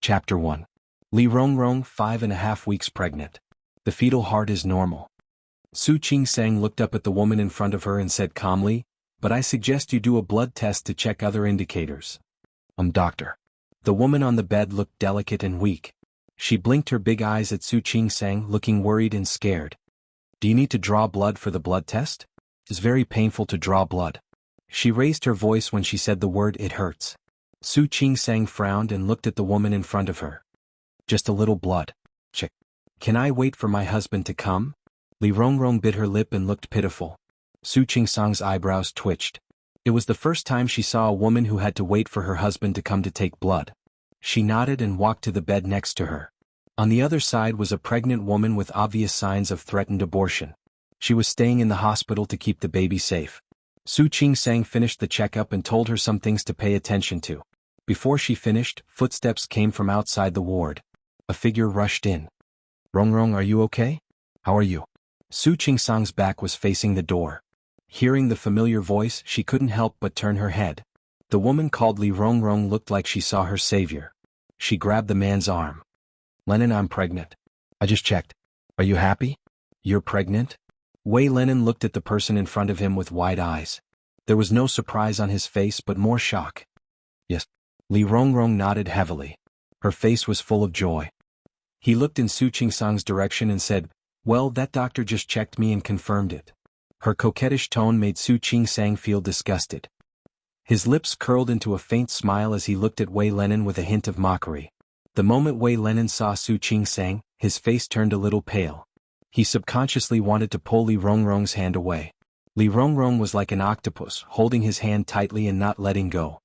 Chapter 1. Li Rongrong 5.5 weeks pregnant. The fetal heart is normal. Su Qingsang looked up at the woman in front of her and said calmly, "But I suggest you do a blood test to check other indicators." Doctor. The woman on the bed looked delicate and weak. She blinked her big eyes at Su Qingsang, looking worried and scared. "Do you need to draw blood for the blood test? It's very painful to draw blood." She raised her voice when she said the word "it hurts." Su Qingsang frowned and looked at the woman in front of her. "Just a little blood. Check. Can I wait for my husband to come?" Li Rongrong bit her lip and looked pitiful. Su Qingsang's eyebrows twitched. It was the first time she saw a woman who had to wait for her husband to come to take blood. She nodded and walked to the bed next to her. On the other side was a pregnant woman with obvious signs of threatened abortion. She was staying in the hospital to keep the baby safe. Su Qingsang finished the checkup and told her some things to pay attention to. Before she finished, footsteps came from outside the ward. A figure rushed in. "Rongrong, are you okay? How are you?" Su Qingsang's back was facing the door. Hearing the familiar voice, she couldn't help but turn her head. The woman called Li Rongrong looked like she saw her savior. She grabbed the man's arm. "Lennon, I'm pregnant. I just checked. Are you happy?" "You're pregnant?" Wei Lennon looked at the person in front of him with wide eyes. There was no surprise on his face but more shock. "Yes." Li Rongrong nodded heavily. Her face was full of joy. He looked in Su Qingsang's direction and said, "Well, that doctor just checked me and confirmed it." Her coquettish tone made Su Qingsang feel disgusted. His lips curled into a faint smile as he looked at Wei Lennon with a hint of mockery. The moment Wei Lennon saw Su Qingsang, his face turned a little pale. He subconsciously wanted to pull Li Rongrong's hand away. Li Rongrong was like an octopus, holding his hand tightly and not letting go.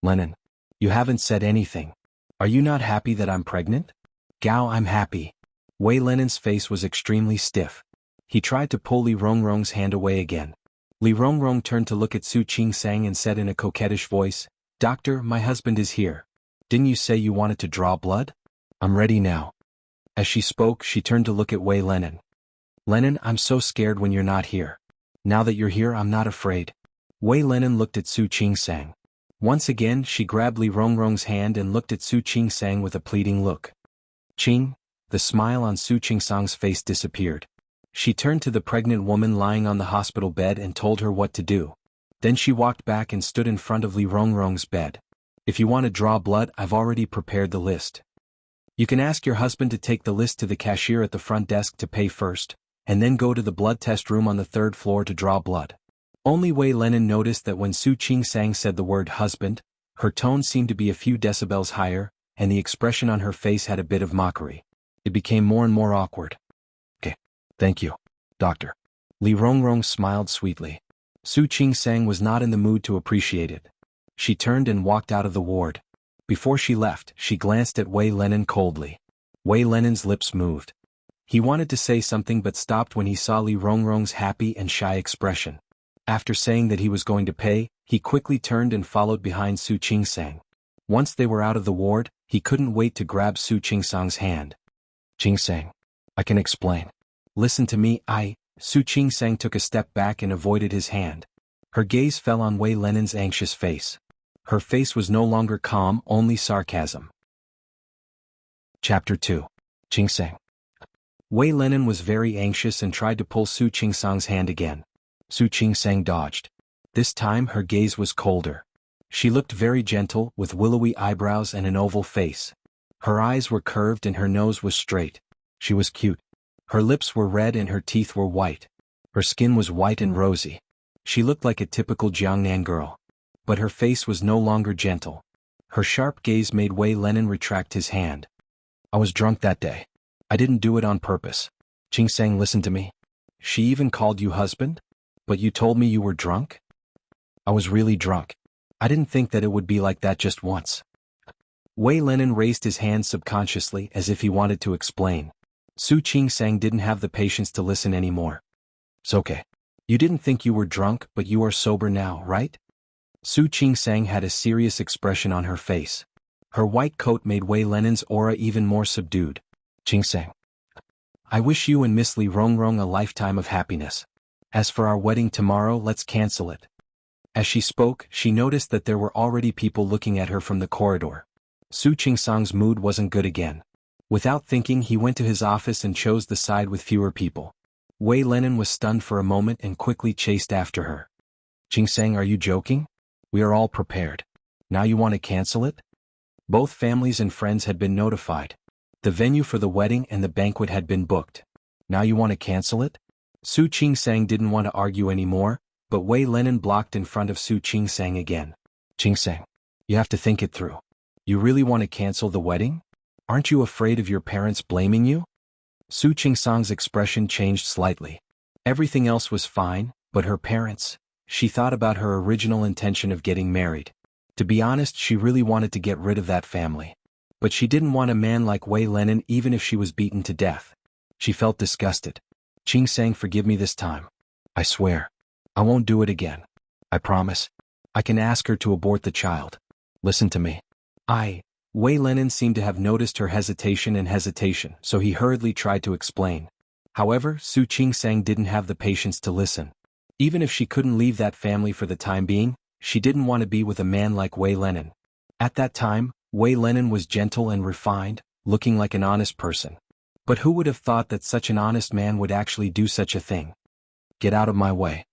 "Lennon, you haven't said anything. Are you not happy that I'm pregnant?" "Gao, I'm happy." Wei Lennon's face was extremely stiff. He tried to pull Li Rongrong's hand away again. Li Rongrong turned to look at Su Qingsang and said in a coquettish voice, "Doctor, my husband is here. Didn't you say you wanted to draw blood? I'm ready now." As she spoke, she turned to look at Wei Lennon. "Lennon, I'm so scared when you're not here. Now that you're here, I'm not afraid." Wei Lennon looked at Su Qingsang. Once again, she grabbed Li Rongrong's hand and looked at Su Qingsang with a pleading look. "Qing." The smile on Su Qingsang's face disappeared. She turned to the pregnant woman lying on the hospital bed and told her what to do. Then she walked back and stood in front of Li Rongrong's bed. "If you want to draw blood, I've already prepared the list. You can ask your husband to take the list to the cashier at the front desk to pay first, and then go to the blood test room on the 3rd floor to draw blood." Only Wei Lennon noticed that when Su Qingsang said the word husband, her tone seemed to be a few decibels higher, and the expression on her face had a bit of mockery. It became more and more awkward. "Okay, thank you, doctor." Li Rongrong smiled sweetly. Su Qingsang was not in the mood to appreciate it. She turned and walked out of the ward. Before she left, she glanced at Wei Lennon coldly. Wei Lennon's lips moved. He wanted to say something but stopped when he saw Li Rongrong's happy and shy expression. After saying that he was going to pay, he quickly turned and followed behind Su Qingsang. Once they were out of the ward, he couldn't wait to grab Su Qingsang's hand. "Qingsang, I can explain. Listen to me, Su Qingsang took a step back and avoided his hand. Her gaze fell on Wei Lennon's anxious face. Her face was no longer calm, only sarcasm. Chapter 2. Qingsang. Wei Lennon was very anxious and tried to pull Su Qingsang's hand again. Su Qingsang dodged. This time her gaze was colder. She looked very gentle, with willowy eyebrows and an oval face. Her eyes were curved and her nose was straight. She was cute. Her lips were red and her teeth were white. Her skin was white and rosy. She looked like a typical Jiangnan girl. But her face was no longer gentle. Her sharp gaze made Wei Lennon retract his hand. "I was drunk that day. I didn't do it on purpose. Qingsang, listen to me. She even called you husband? But you told me you were drunk?" "I was really drunk. I didn't think that it would be like that just once." Wei Lennon raised his hand subconsciously as if he wanted to explain. Su Qingsang didn't have the patience to listen anymore. "It's okay. You didn't think you were drunk, but you are sober now, right?" Su Qingsang had a serious expression on her face. Her white coat made Wei Lennon's aura even more subdued. "Qingsang, I wish you and Miss Li Rongrong a lifetime of happiness. As for our wedding tomorrow, let's cancel it." As she spoke, she noticed that there were already people looking at her from the corridor. Su Qingsang's mood wasn't good again. Without thinking, he went to his office and chose the side with fewer people. Wei Lenin was stunned for a moment and quickly chased after her. Qingsang, are you joking? We are all prepared. Now you want to cancel it? Both families and friends had been notified. The venue for the wedding and the banquet had been booked. Now you want to cancel it? Su Qingsang didn't want to argue anymore, but Wei Lenin blocked in front of Su Qingsang again. Qingsang, you have to think it through. You really want to cancel the wedding? Aren't you afraid of your parents blaming you? Su Qingsang's expression changed slightly. Everything else was fine, but her parents. She thought about her original intention of getting married. To be honest, she really wanted to get rid of that family. But she didn't want a man like Wei Lenin even if she was beaten to death. She felt disgusted. Qingsang, forgive me this time. I swear. I won't do it again. I promise. I can ask her to abort the child. Listen to me. Wei Lenin seemed to have noticed her hesitation, so he hurriedly tried to explain. However, Su Qingsang didn't have the patience to listen. Even if she couldn't leave that family for the time being, she didn't want to be with a man like Wei Lenin. At that time, Wei Lenin was gentle and refined, looking like an honest person. But who would have thought that such an honest man would actually do such a thing? Get out of my way.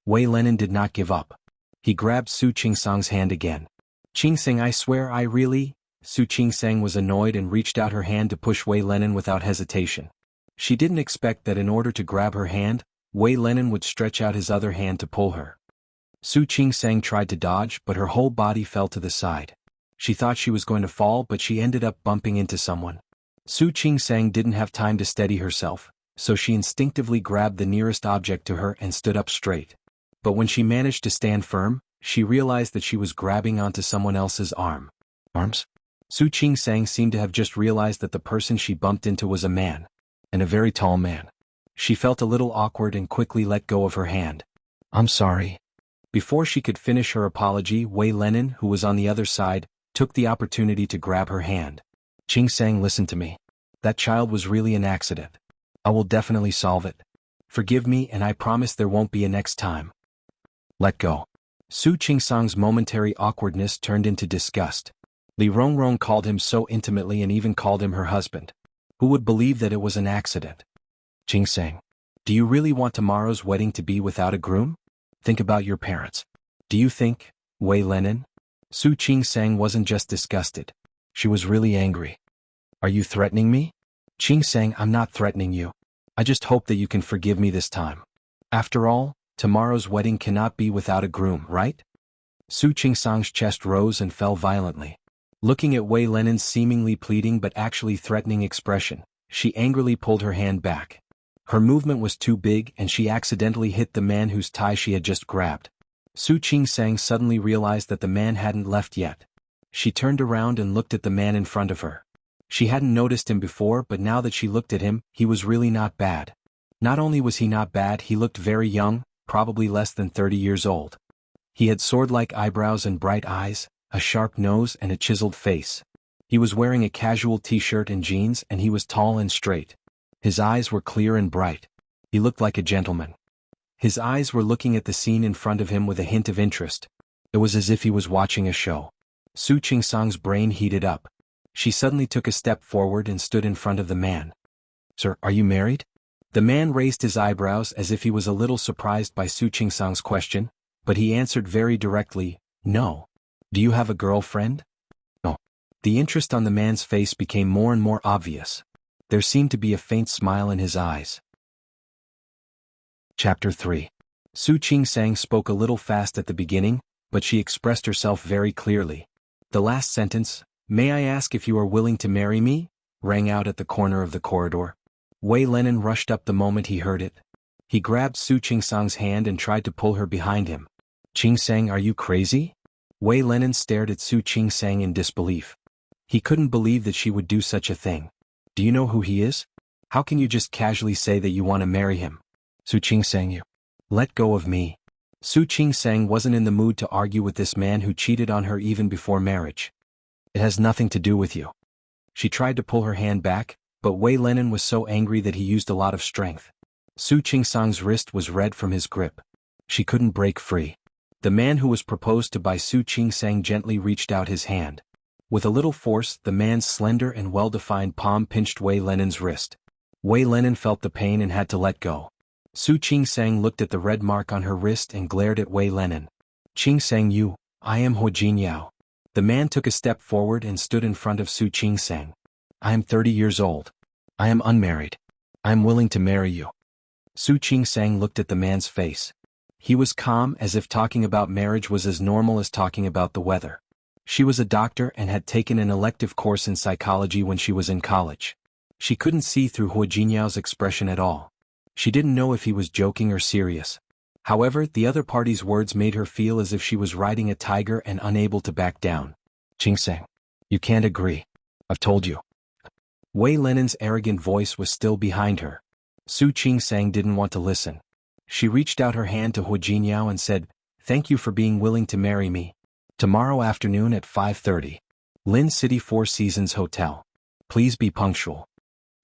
Wei Lenin did not give up. He grabbed Su Qingsang's hand again. Qingsang, I swear I really... Su Qingsang was annoyed and reached out her hand to push Wei Lenin without hesitation. She didn't expect that in order to grab her hand, Wei Lenin would stretch out his other hand to pull her. Su Qingsang tried to dodge, but her whole body fell to the side. She thought she was going to fall, but she ended up bumping into someone. Su Qingsang didn't have time to steady herself, so she instinctively grabbed the nearest object to her and stood up straight. But when she managed to stand firm, she realized that she was grabbing onto someone else's arms? Su Qingsang seemed to have just realized that the person she bumped into was a man. And a very tall man. She felt a little awkward and quickly let go of her hand. I'm sorry. Before she could finish her apology, Wei Lenin, who was on the other side, took the opportunity to grab her hand. Qingsang, listen to me. That child was really an accident. I will definitely solve it. Forgive me and I promise there won't be a next time. Let go. Su Qingsang's momentary awkwardness turned into disgust. Li Rongrong called him so intimately and even called him her husband. Who would believe that it was an accident? Qingsang, do you really want tomorrow's wedding to be without a groom? Think about your parents. Do you think, Wei Lenin? Su Qingsang wasn't just disgusted. She was really angry. Are you threatening me? Qingsang, I'm not threatening you. I just hope that you can forgive me this time. After all, tomorrow's wedding cannot be without a groom, right? Su Qingsang's chest rose and fell violently. Looking at Wei Lenin's seemingly pleading but actually threatening expression, she angrily pulled her hand back. Her movement was too big and she accidentally hit the man whose tie she had just grabbed. Su Qingsang suddenly realized that the man hadn't left yet. She turned around and looked at the man in front of her. She hadn't noticed him before, but now that she looked at him, he was really not bad. Not only was he not bad, he looked very young, probably less than 30 years old. He had sword-like eyebrows and bright eyes, a sharp nose and a chiseled face. He was wearing a casual t-shirt and jeans and he was tall and straight. His eyes were clear and bright. He looked like a gentleman. His eyes were looking at the scene in front of him with a hint of interest. It was as if he was watching a show. Su Qingsang's brain heated up. She suddenly took a step forward and stood in front of the man. Sir, are you married? The man raised his eyebrows as if he was a little surprised by Su Qingsang's question, but he answered very directly, no. Do you have a girlfriend? No. The interest on the man's face became more and more obvious. There seemed to be a faint smile in his eyes. Chapter 3. Su Qingsang spoke a little fast at the beginning, but she expressed herself very clearly. The last sentence, "May I ask if you are willing to marry me?" rang out at the corner of the corridor. Wei Lenin rushed up the moment he heard it. He grabbed Su Qingsang's hand and tried to pull her behind him. Qingsang, are you crazy? Wei Lenin stared at Su Qingsang in disbelief. He couldn't believe that she would do such a thing. Do you know who he is? How can you just casually say that you want to marry him? Su Qingsang, you. Let go of me. Su Qingsang wasn't in the mood to argue with this man who cheated on her even before marriage. It has nothing to do with you. She tried to pull her hand back, but Wei Lenin was so angry that he used a lot of strength. Su Qingsang's wrist was red from his grip. She couldn't break free. The man who was proposed to by Su Qingsang gently reached out his hand. With a little force, the man's slender and well-defined palm pinched Wei Lenen's wrist. Wei Lenin felt the pain and had to let go. Su Qingsang looked at the red mark on her wrist and glared at Wei Lenin. Qingsang, you, I am He Jinyao. The man took a step forward and stood in front of Su Qingsang. I am 30 years old. I am unmarried. I am willing to marry you. Su Qingsang looked at the man's face. He was calm, as if talking about marriage was as normal as talking about the weather. She was a doctor and had taken an elective course in psychology when she was in college. She couldn't see through He Jinyao's expression at all. She didn't know if he was joking or serious. However, the other party's words made her feel as if she was riding a tiger and unable to back down. Qingsang, you can't agree. I've told you. Wei Lenin's arrogant voice was still behind her. Su Qingsang didn't want to listen. She reached out her hand to He Jinyao and said, "Thank you for being willing to marry me. Tomorrow afternoon at 5:30. Lin City Four Seasons Hotel. Please be punctual."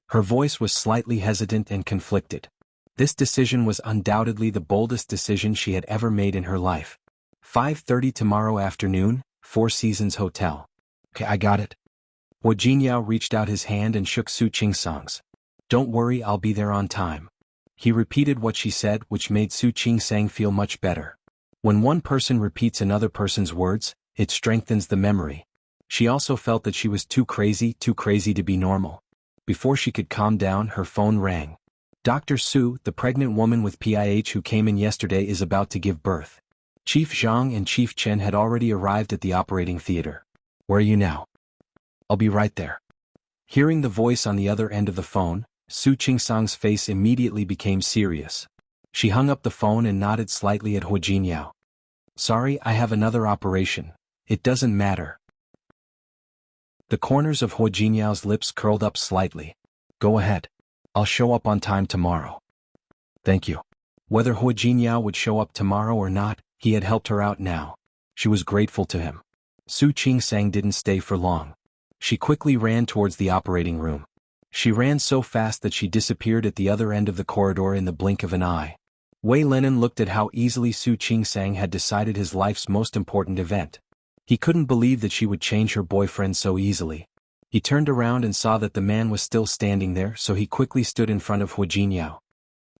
Her voice was slightly hesitant and conflicted. This decision was undoubtedly the boldest decision she had ever made in her life. 5:30 tomorrow afternoon, Four Seasons Hotel. Okay, I got it. He Jinyao reached out his hand and shook Su Qingsang's. Don't worry, I'll be there on time. He repeated what she said, which made Su Qingsang feel much better. When one person repeats another person's words, it strengthens the memory. She also felt that she was too crazy to be normal. Before she could calm down, her phone rang. Dr. Su, the pregnant woman with PIH who came in yesterday, is about to give birth. Chief Zhang and Chief Chen had already arrived at the operating theater. Where are you now? I'll be right there. Hearing the voice on the other end of the phone, Su Qingsang's face immediately became serious. She hung up the phone and nodded slightly at He Jinyao. Sorry, I have another operation. It doesn't matter. The corners of He Jinyao's lips curled up slightly. Go ahead. I'll show up on time tomorrow. Thank you. Whether He Jinyao would show up tomorrow or not, he had helped her out now. She was grateful to him. Su Qingsang didn't stay for long. She quickly ran towards the operating room. She ran so fast that she disappeared at the other end of the corridor in the blink of an eye. Wei Lenin looked at how easily Su Qingsang had decided his life's most important event. He couldn't believe that she would change her boyfriend so easily. He turned around and saw that the man was still standing there, so he quickly stood in front of He Jinyao.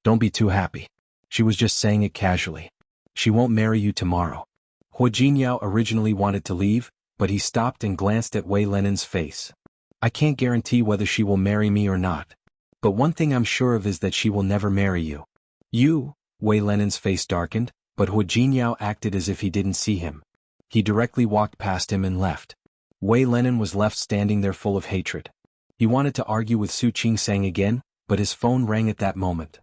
Don't be too happy. She was just saying it casually. She won't marry you tomorrow. He Jinyao originally wanted to leave, but he stopped and glanced at Wei Lenin's face. I can't guarantee whether she will marry me or not. But one thing I'm sure of is that she will never marry you. You? Wei Lenin's face darkened, but He Jinyao acted as if he didn't see him. He directly walked past him and left. Wei Lenin was left standing there full of hatred. He wanted to argue with Su Qingsang again, but his phone rang at that moment.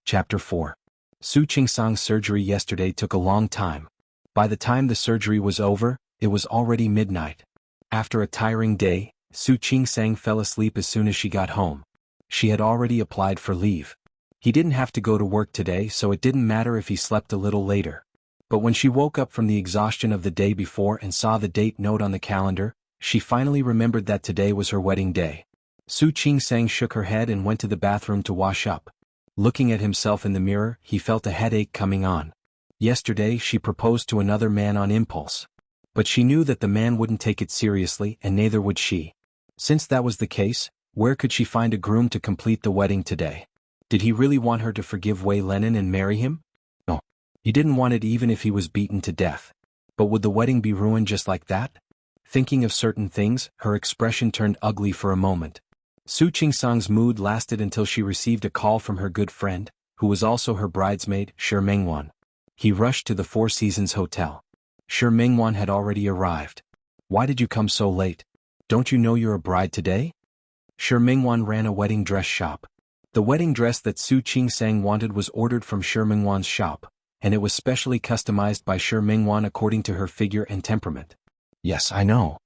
Chapter 4. Su Qingsang's surgery yesterday took a long time. By the time the surgery was over, it was already midnight. After a tiring day, Su Qingsang fell asleep as soon as she got home. She had already applied for leave. He didn't have to go to work today, so it didn't matter if he slept a little later. But when she woke up from the exhaustion of the day before and saw the date note on the calendar, she finally remembered that today was her wedding day. Su Qingsang shook her head and went to the bathroom to wash up. Looking at himself in the mirror, he felt a headache coming on. Yesterday she proposed to another man on impulse. But she knew that the man wouldn't take it seriously, and neither would she. Since that was the case, where could she find a groom to complete the wedding today? Did he really want her to forgive Wei Lenin and marry him? No. He didn't want it even if he was beaten to death. But would the wedding be ruined just like that? Thinking of certain things, her expression turned ugly for a moment. Su Qingsang's mood lasted until she received a call from her good friend, who was also her bridesmaid, Shi Mengwan. He rushed to the Four Seasons Hotel. Shi Mengwan had already arrived. Why did you come so late? Don't you know you're a bride today? Shi Mengwan ran a wedding dress shop. The wedding dress that Su Qingsang wanted was ordered from Shi Mengwan's shop, and it was specially customized by Shi Mengwan according to her figure and temperament. Yes, I know.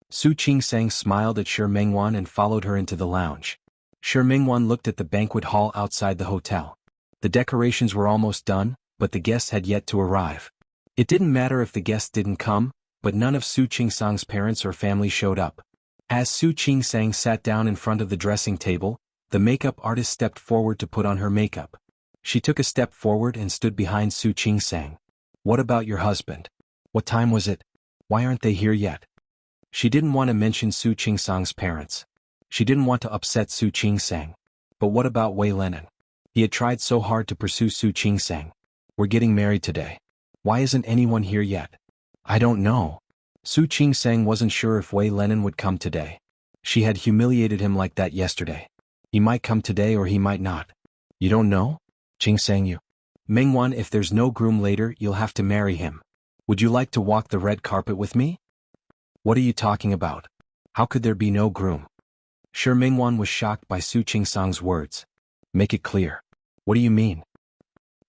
Su Qingsang smiled at Shi Mengwan and followed her into the lounge. Shi Mengwan looked at the banquet hall outside the hotel. The decorations were almost done, but the guests had yet to arrive. It didn't matter if the guests didn't come, but none of Su Qingsang's parents or family showed up. As Su Qingsang sat down in front of the dressing table, the makeup artist stepped forward to put on her makeup. She took a step forward and stood behind Su Qingsang. What about your husband? What time was it? Why aren't they here yet? She didn't want to mention Su Qingsang's parents. She didn't want to upset Su Qingsang. But what about Wei Lenin? He had tried so hard to pursue Su Qingsang. We're getting married today. Why isn't anyone here yet? I don't know. Su Qingsang wasn't sure if Wei Lenin would come today. She had humiliated him like that yesterday. He might come today or he might not. You don't know? Qingsang you. Mengwan, if there's no groom later, you'll have to marry him. Would you like to walk the red carpet with me? What are you talking about? How could there be no groom? Sure, Mengwan was shocked by Su Qingsang's words. Make it clear. What do you mean?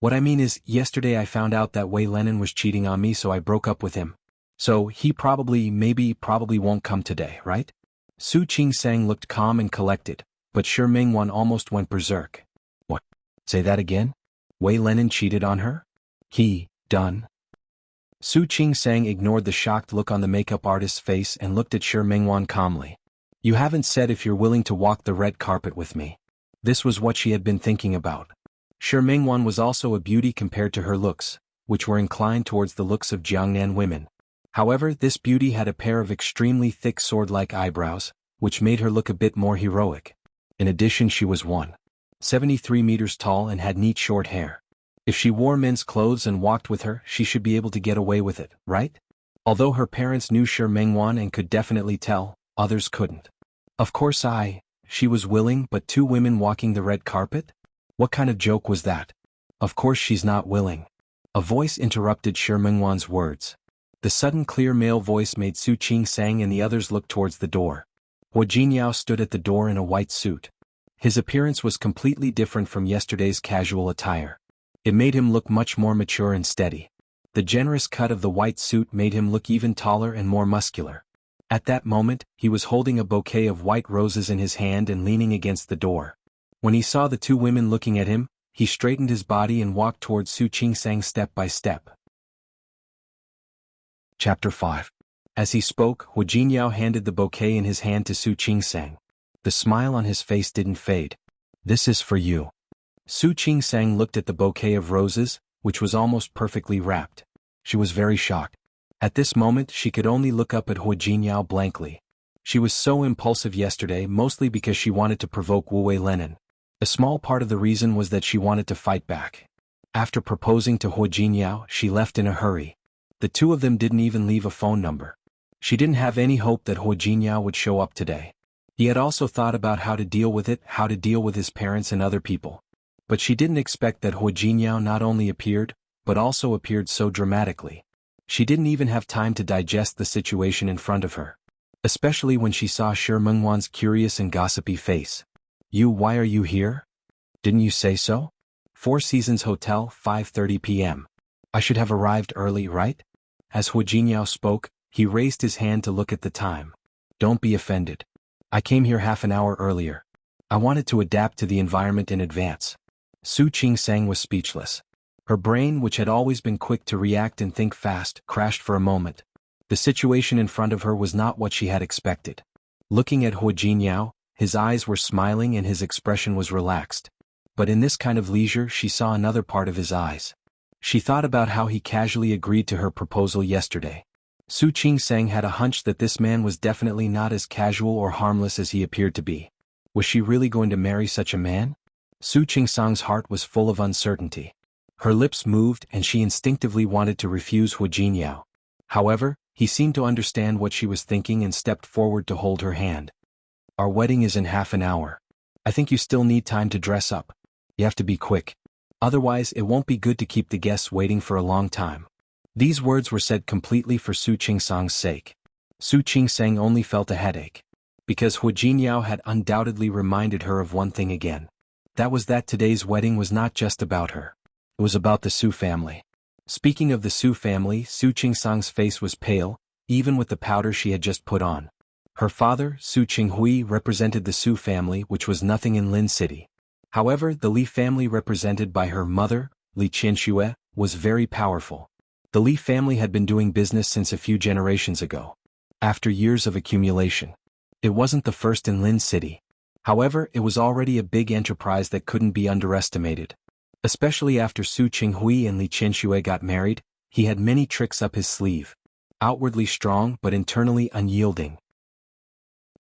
What I mean is, yesterday I found out that Wei Lenin was cheating on me, so I broke up with him. So he probably won't come today, right? Su Qingsang looked calm and collected, but Sure Mengwan almost went berserk. What? Say that again? Wei Lenin cheated on her? Done? Su Qingsang ignored the shocked look on the makeup artist's face and looked at Sure Mengwan calmly. You haven't said if you're willing to walk the red carpet with me. This was what she had been thinking about. Sure Mengwan was also a beauty compared to her looks, which were inclined towards the looks of Jiangnan women. However, this beauty had a pair of extremely thick sword-like eyebrows, which made her look a bit more heroic. In addition, she was 173 meters tall and had neat short hair. If she wore men's clothes and walked with her, she should be able to get away with it, right? Although her parents knew Sure Mengwan and could definitely tell, others couldn't. Of course she was willing, but two women walking the red carpet? What kind of joke was that? Of course she's not willing. A voice interrupted Sure Mengwan's words. The sudden clear male voice made Su Qingsang and the others look towards the door. Huo Jinyao stood at the door in a white suit. His appearance was completely different from yesterday's casual attire. It made him look much more mature and steady. The generous cut of the white suit made him look even taller and more muscular. At that moment, he was holding a bouquet of white roses in his hand and leaning against the door. When he saw the two women looking at him, he straightened his body and walked towards Su Qingsang step by step. Chapter 5. As he spoke, Huo Jinyao handed the bouquet in his hand to Su Qingsang. The smile on his face didn't fade. This is for you. Su Qingsang looked at the bouquet of roses, which was almost perfectly wrapped. She was very shocked. At this moment she could only look up at Huo Jinyao blankly. She was so impulsive yesterday mostly because she wanted to provoke Wei Lenin. A small part of the reason was that she wanted to fight back. After proposing to Huo Jinyao, she left in a hurry. The two of them didn't even leave a phone number. She didn't have any hope that Huo Jinyao would show up today. He had also thought about how to deal with it, how to deal with his parents and other people. But she didn't expect that Huo Jinyao not only appeared, but also appeared so dramatically. She didn't even have time to digest the situation in front of her. Especially when she saw Sure Mengwan's curious and gossipy face. Why are you here? Didn't you say so? Four Seasons Hotel, 5:30 p.m. I should have arrived early, right? As Huo Jinyao spoke, he raised his hand to look at the time. Don't be offended. I came here half an hour earlier. I wanted to adapt to the environment in advance. Su Qingsang was speechless. Her brain, which had always been quick to react and think fast, crashed for a moment. The situation in front of her was not what she had expected. Looking at Huo Jinyao, his eyes were smiling and his expression was relaxed. But in this kind of leisure she saw another part of his eyes. She thought about how he casually agreed to her proposal yesterday. Su Qingsang had a hunch that this man was definitely not as casual or harmless as he appeared to be. Was she really going to marry such a man? Su Qingsang's heart was full of uncertainty. Her lips moved and she instinctively wanted to refuse Huo Jinyao. However, he seemed to understand what she was thinking and stepped forward to hold her hand. Our wedding is in half an hour. I think you still need time to dress up. You have to be quick. Otherwise, it won't be good to keep the guests waiting for a long time. These words were said completely for Su Qingsang's sake. Su Qingsang only felt a headache. Because Huo Jinyao had undoubtedly reminded her of one thing again. That was that today's wedding was not just about her. It was about the Su family. Speaking of the Su family, Su Qingsang's face was pale, even with the powder she had just put on. Her father, Su Qinghui, represented the Su family, which was nothing in Lin City. However, the Li family represented by her mother, Li Qianxue, was very powerful. The Li family had been doing business since a few generations ago. After years of accumulation. It wasn't the first in Lin City. However, it was already a big enterprise that couldn't be underestimated. Especially after Su Qinghui and Li Qianxue got married, he had many tricks up his sleeve. outwardly strong but internally unyielding.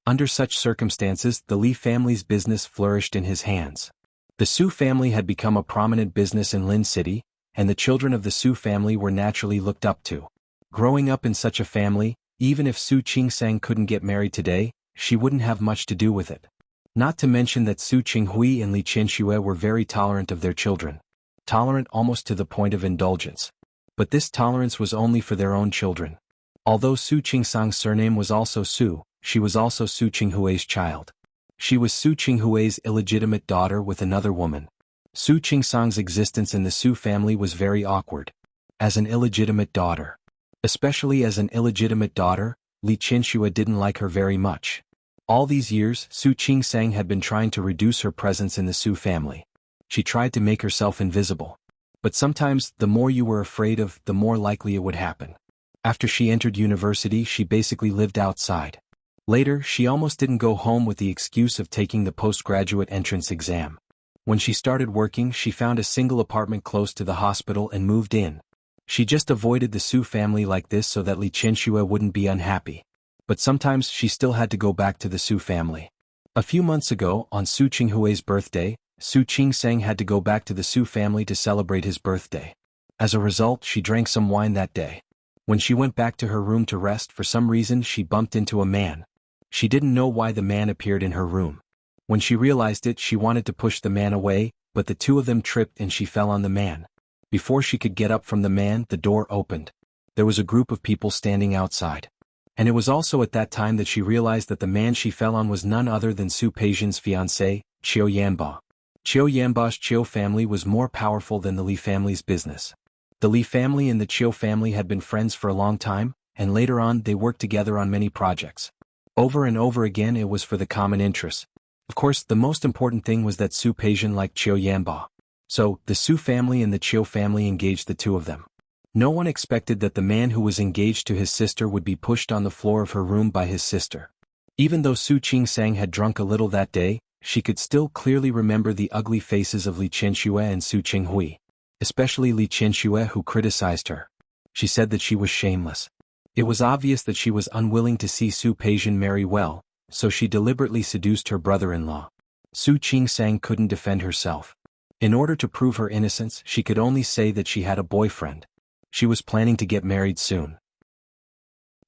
Under such circumstances, the Li family's business flourished in his hands. The Su family had become a prominent business in Lin City, and the children of the Su family were naturally looked up to. Growing up in such a family, even if Su Qingsang couldn't get married today, she wouldn't have much to do with it. Not to mention that Su Qinghui and Li Qianxue were very tolerant of their children. Tolerant almost to the point of indulgence. But this tolerance was only for their own children. Although Su Qingsang's surname was also Su, she was also Su Qinghui's child. She was Su Qinghui's illegitimate daughter with another woman. Su Qingsang's existence in the Su family was very awkward. As an illegitimate daughter. Especially as an illegitimate daughter, Li Qianxue didn't like her very much. All these years, Su Qingsang had been trying to reduce her presence in the Su family. She tried to make herself invisible. But sometimes, the more you were afraid of, the more likely it would happen. After she entered university, she basically lived outside. Later, she almost didn't go home with the excuse of taking the postgraduate entrance exam. When she started working, she found a single apartment close to the hospital and moved in. She just avoided the Su family like this so that Li Qianxue wouldn't be unhappy. But sometimes she still had to go back to the Su family. A few months ago, on Su Qinghui's birthday, Su Qingsang had to go back to the Su family to celebrate his birthday. As a result, she drank some wine that day. When she went back to her room to rest, for some reason she bumped into a man. She didn't know why the man appeared in her room. When she realized it, she wanted to push the man away, but the two of them tripped and she fell on the man. Before she could get up from the man, the door opened. There was a group of people standing outside. And it was also at that time that she realized that the man she fell on was none other than Su Peijian's fiancé, Qiu Yanba. Qiu Yanba's Qiu family was more powerful than the Li family's business. The Li family and the Qiu family had been friends for a long time, and later on they worked together on many projects. Over and over again it was for the common interest. Of course, the most important thing was that Su Peijian liked Qiu Yanba. So, the Su family and the Qiu family engaged the two of them. No one expected that the man who was engaged to his sister would be pushed on the floor of her room by his sister. Even though Su Qingsang had drunk a little that day, she could still clearly remember the ugly faces of Li Qianxue and Su Qinghui. Especially Li Qianxue, who criticized her. She said that she was shameless. It was obvious that she was unwilling to see Su Peijian marry well, so she deliberately seduced her brother-in-law. Su Qingsang couldn't defend herself. In order to prove her innocence, she could only say that she had a boyfriend. She was planning to get married soon.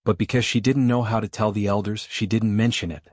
But because she didn't know how to tell the elders, she didn't mention it.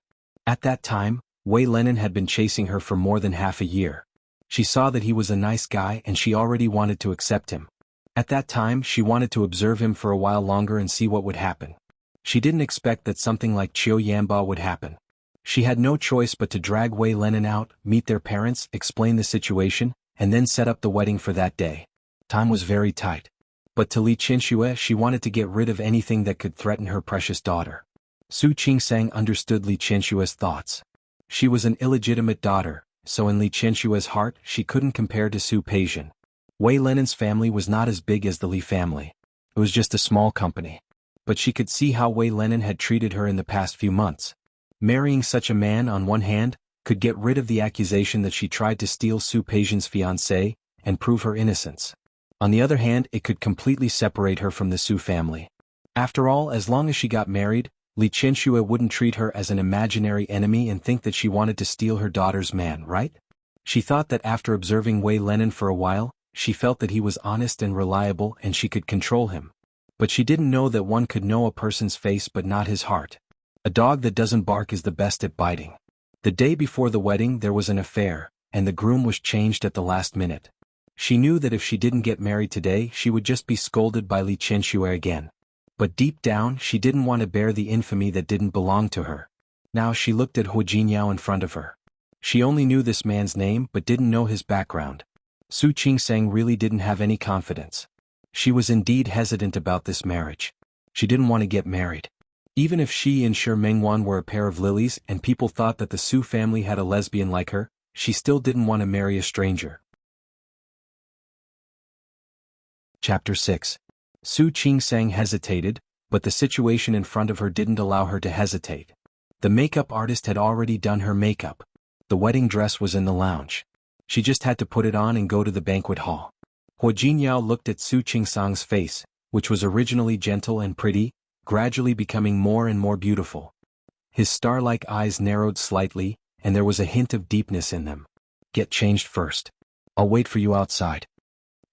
At that time, Wei Lenin had been chasing her for more than half a year. She saw that he was a nice guy and she already wanted to accept him. At that time, she wanted to observe him for a while longer and see what would happen. She didn't expect that something like Qiu Yanba would happen. She had no choice but to drag Wei Lenin out, meet their parents, explain the situation, and then set up the wedding for that day. Time was very tight. But to Li Qianxue, she wanted to get rid of anything that could threaten her precious daughter. Su Qingsang understood Li Qianxue's thoughts. She was an illegitimate daughter, so in Li Qianxue's heart, she couldn't compare to Su Peijian. Wei Lenin's family was not as big as the Li family. It was just a small company. But she could see how Wei Lenin had treated her in the past few months. Marrying such a man, on one hand, could get rid of the accusation that she tried to steal Su Peijian's fiancé and prove her innocence. On the other hand, it could completely separate her from the Su family. After all, as long as she got married, Li Qianxue wouldn't treat her as an imaginary enemy and think that she wanted to steal her daughter's man, right? She thought that after observing Wei Lenin for a while, she felt that he was honest and reliable and she could control him. But she didn't know that one could know a person's face but not his heart. A dog that doesn't bark is the best at biting. The day before the wedding there was an affair, and the groom was changed at the last minute. She knew that if she didn't get married today, she would just be scolded by Li Qianxue again. But deep down, she didn't want to bear the infamy that didn't belong to her. Now she looked at Hu Jinyao in front of her. She only knew this man's name but didn't know his background. Su Qingsang really didn't have any confidence. She was indeed hesitant about this marriage. She didn't want to get married. Even if she and Shi Mengwan were a pair of lilies and people thought that the Su family had a lesbian like her, she still didn't want to marry a stranger. Chapter 6. Su Qingsang hesitated, but the situation in front of her didn't allow her to hesitate. The makeup artist had already done her makeup. The wedding dress was in the lounge. She just had to put it on and go to the banquet hall. Hu Jinyao looked at Su Qingsang's face, which was originally gentle and pretty, gradually becoming more and more beautiful. His star-like eyes narrowed slightly, and there was a hint of deepness in them. Get changed first. I'll wait for you outside.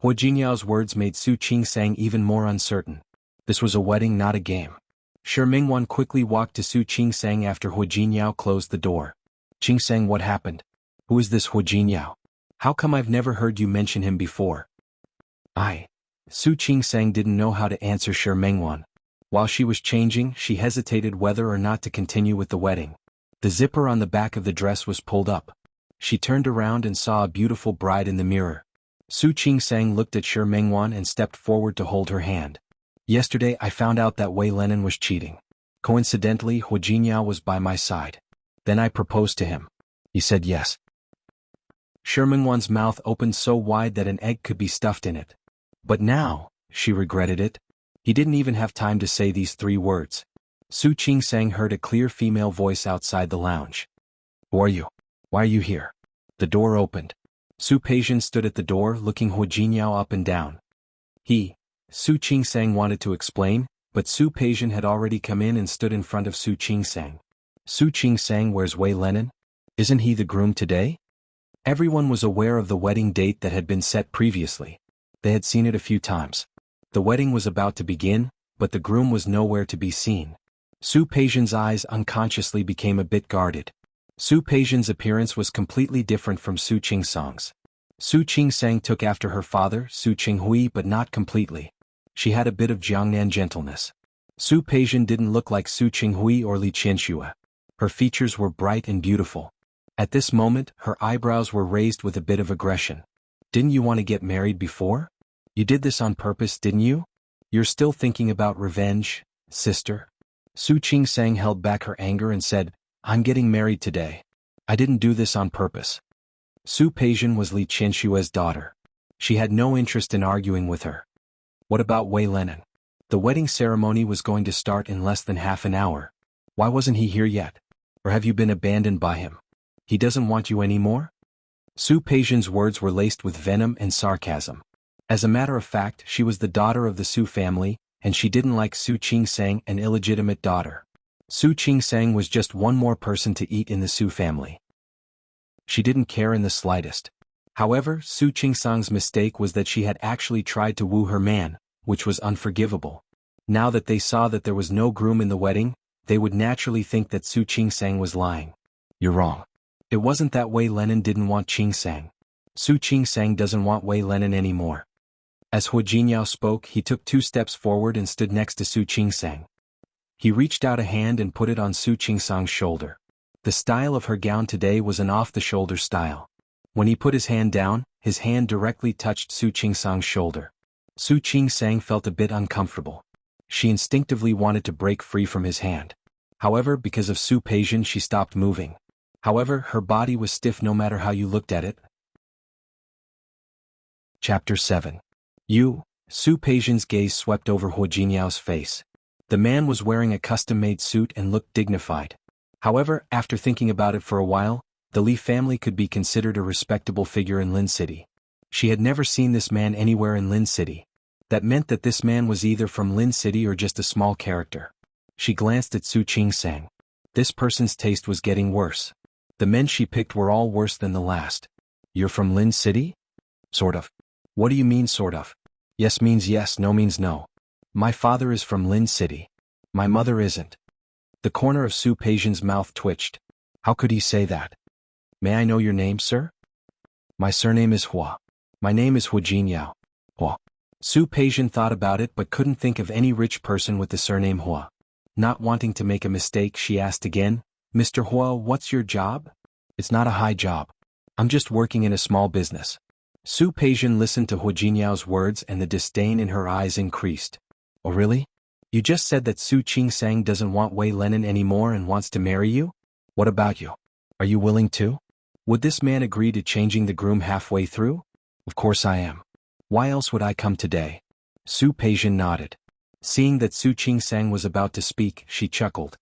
Hua Jingyao's words made Su Qingsang even more uncertain. This was a wedding, not a game. Shi Mingwan quickly walked to Su Qingsang after Hua Jingyao closed the door. Qingsang, what happened? Who is this Hua Jingyao? How come I've never heard you mention him before? Su Qingsang didn't know how to answer Shi Mingwan. While she was changing, she hesitated whether or not to continue with the wedding. The zipper on the back of the dress was pulled up. She turned around and saw a beautiful bride in the mirror. Su Qingsang looked at Shi Mingwan and stepped forward to hold her hand. Yesterday I found out that Wei Lenin was cheating. Coincidentally, Hua Jingyao was by my side. Then I proposed to him. He said yes. Shi Mingwan's mouth opened so wide that an egg could be stuffed in it. But now, she regretted it. He didn't even have time to say these 3 words. Su Qingsang heard a clear female voice outside the lounge. Who are you? Why are you here? The door opened. Su Peijian stood at the door looking Hua Jingyao up and down. Su Qingsang wanted to explain, but Su Peijian had already come in and stood in front of Su Qingsang. Su Qingsang, where's Wei Lenin? Isn't he the groom today? Everyone was aware of the wedding date that had been set previously. They had seen it a few times. The wedding was about to begin, but the groom was nowhere to be seen. Su Peijian's eyes unconsciously became a bit guarded. Su Peijian's appearance was completely different from Su Qingsang's. Su Qingsang took after her father, Su Qinghui, but not completely. She had a bit of Jiangnan gentleness. Su Peijian didn't look like Su Qinghui or Li Qianxue. Her features were bright and beautiful. At this moment, her eyebrows were raised with a bit of aggression. Didn't you want to get married before? You did this on purpose, didn't you? You're still thinking about revenge, sister? Su Qingsang held back her anger and said, I'm getting married today. I didn't do this on purpose. Su Peijian was Li Qianxue's daughter. She had no interest in arguing with her. What about Wei Lenin? The wedding ceremony was going to start in less than half an hour. Why wasn't he here yet? Or have you been abandoned by him? He doesn't want you anymore? Su Peijian's words were laced with venom and sarcasm. As a matter of fact, she was the daughter of the Su family, and she didn't like Su Qingsang, an illegitimate daughter. Su Qingsang was just one more person to eat in the Su family. She didn't care in the slightest. However, Su Qingsang's mistake was that she had actually tried to woo her man, which was unforgivable. Now that they saw that there was no groom in the wedding, they would naturally think that Su Qingsang was lying. You're wrong. It wasn't that Wei Lenin didn't want Qingsang. Su Qingsang doesn't want Wei Lenin anymore. As Hua Jingyao spoke, he took 2 steps forward and stood next to Su Qingsang. He reached out a hand and put it on Su Qingsang's shoulder. The style of her gown today was an off-the-shoulder style. When he put his hand down, his hand directly touched Su Qingsang's shoulder. Su Qingsang felt a bit uncomfortable. She instinctively wanted to break free from his hand. However, because of Su Peijian, she stopped moving. However, her body was stiff no matter how you looked at it. Chapter 7. Su Peijian's gaze swept over Hua Jinyao's face. The man was wearing a custom-made suit and looked dignified. However, after thinking about it for a while, the Li family could be considered a respectable figure in Lin City. She had never seen this man anywhere in Lin City. That meant that this man was either from Lin City or just a small character. She glanced at Su Qingsang. This person's taste was getting worse. The men she picked were all worse than the last. You're from Lin City? Sort of. What do you mean sort of? Yes means yes, no means no. My father is from Lin City. My mother isn't. The corner of Su Peijian's mouth twitched. How could he say that? May I know your name, sir? My surname is Hua. My name is Hua Jinyao. Hua. Su Peijian thought about it but couldn't think of any rich person with the surname Hua. Not wanting to make a mistake, she asked again, Mr. Hua, what's your job? It's not a high job. I'm just working in a small business. Su Peijian listened to Hua Jinyao's words and the disdain in her eyes increased. Oh really? You just said that Su Qingsang doesn't want Wei Lenin anymore and wants to marry you? What about you? Are you willing to? Would this man agree to changing the groom halfway through? Of course I am. Why else would I come today? Su Peijian nodded. Seeing that Su Qingsang was about to speak, she chuckled.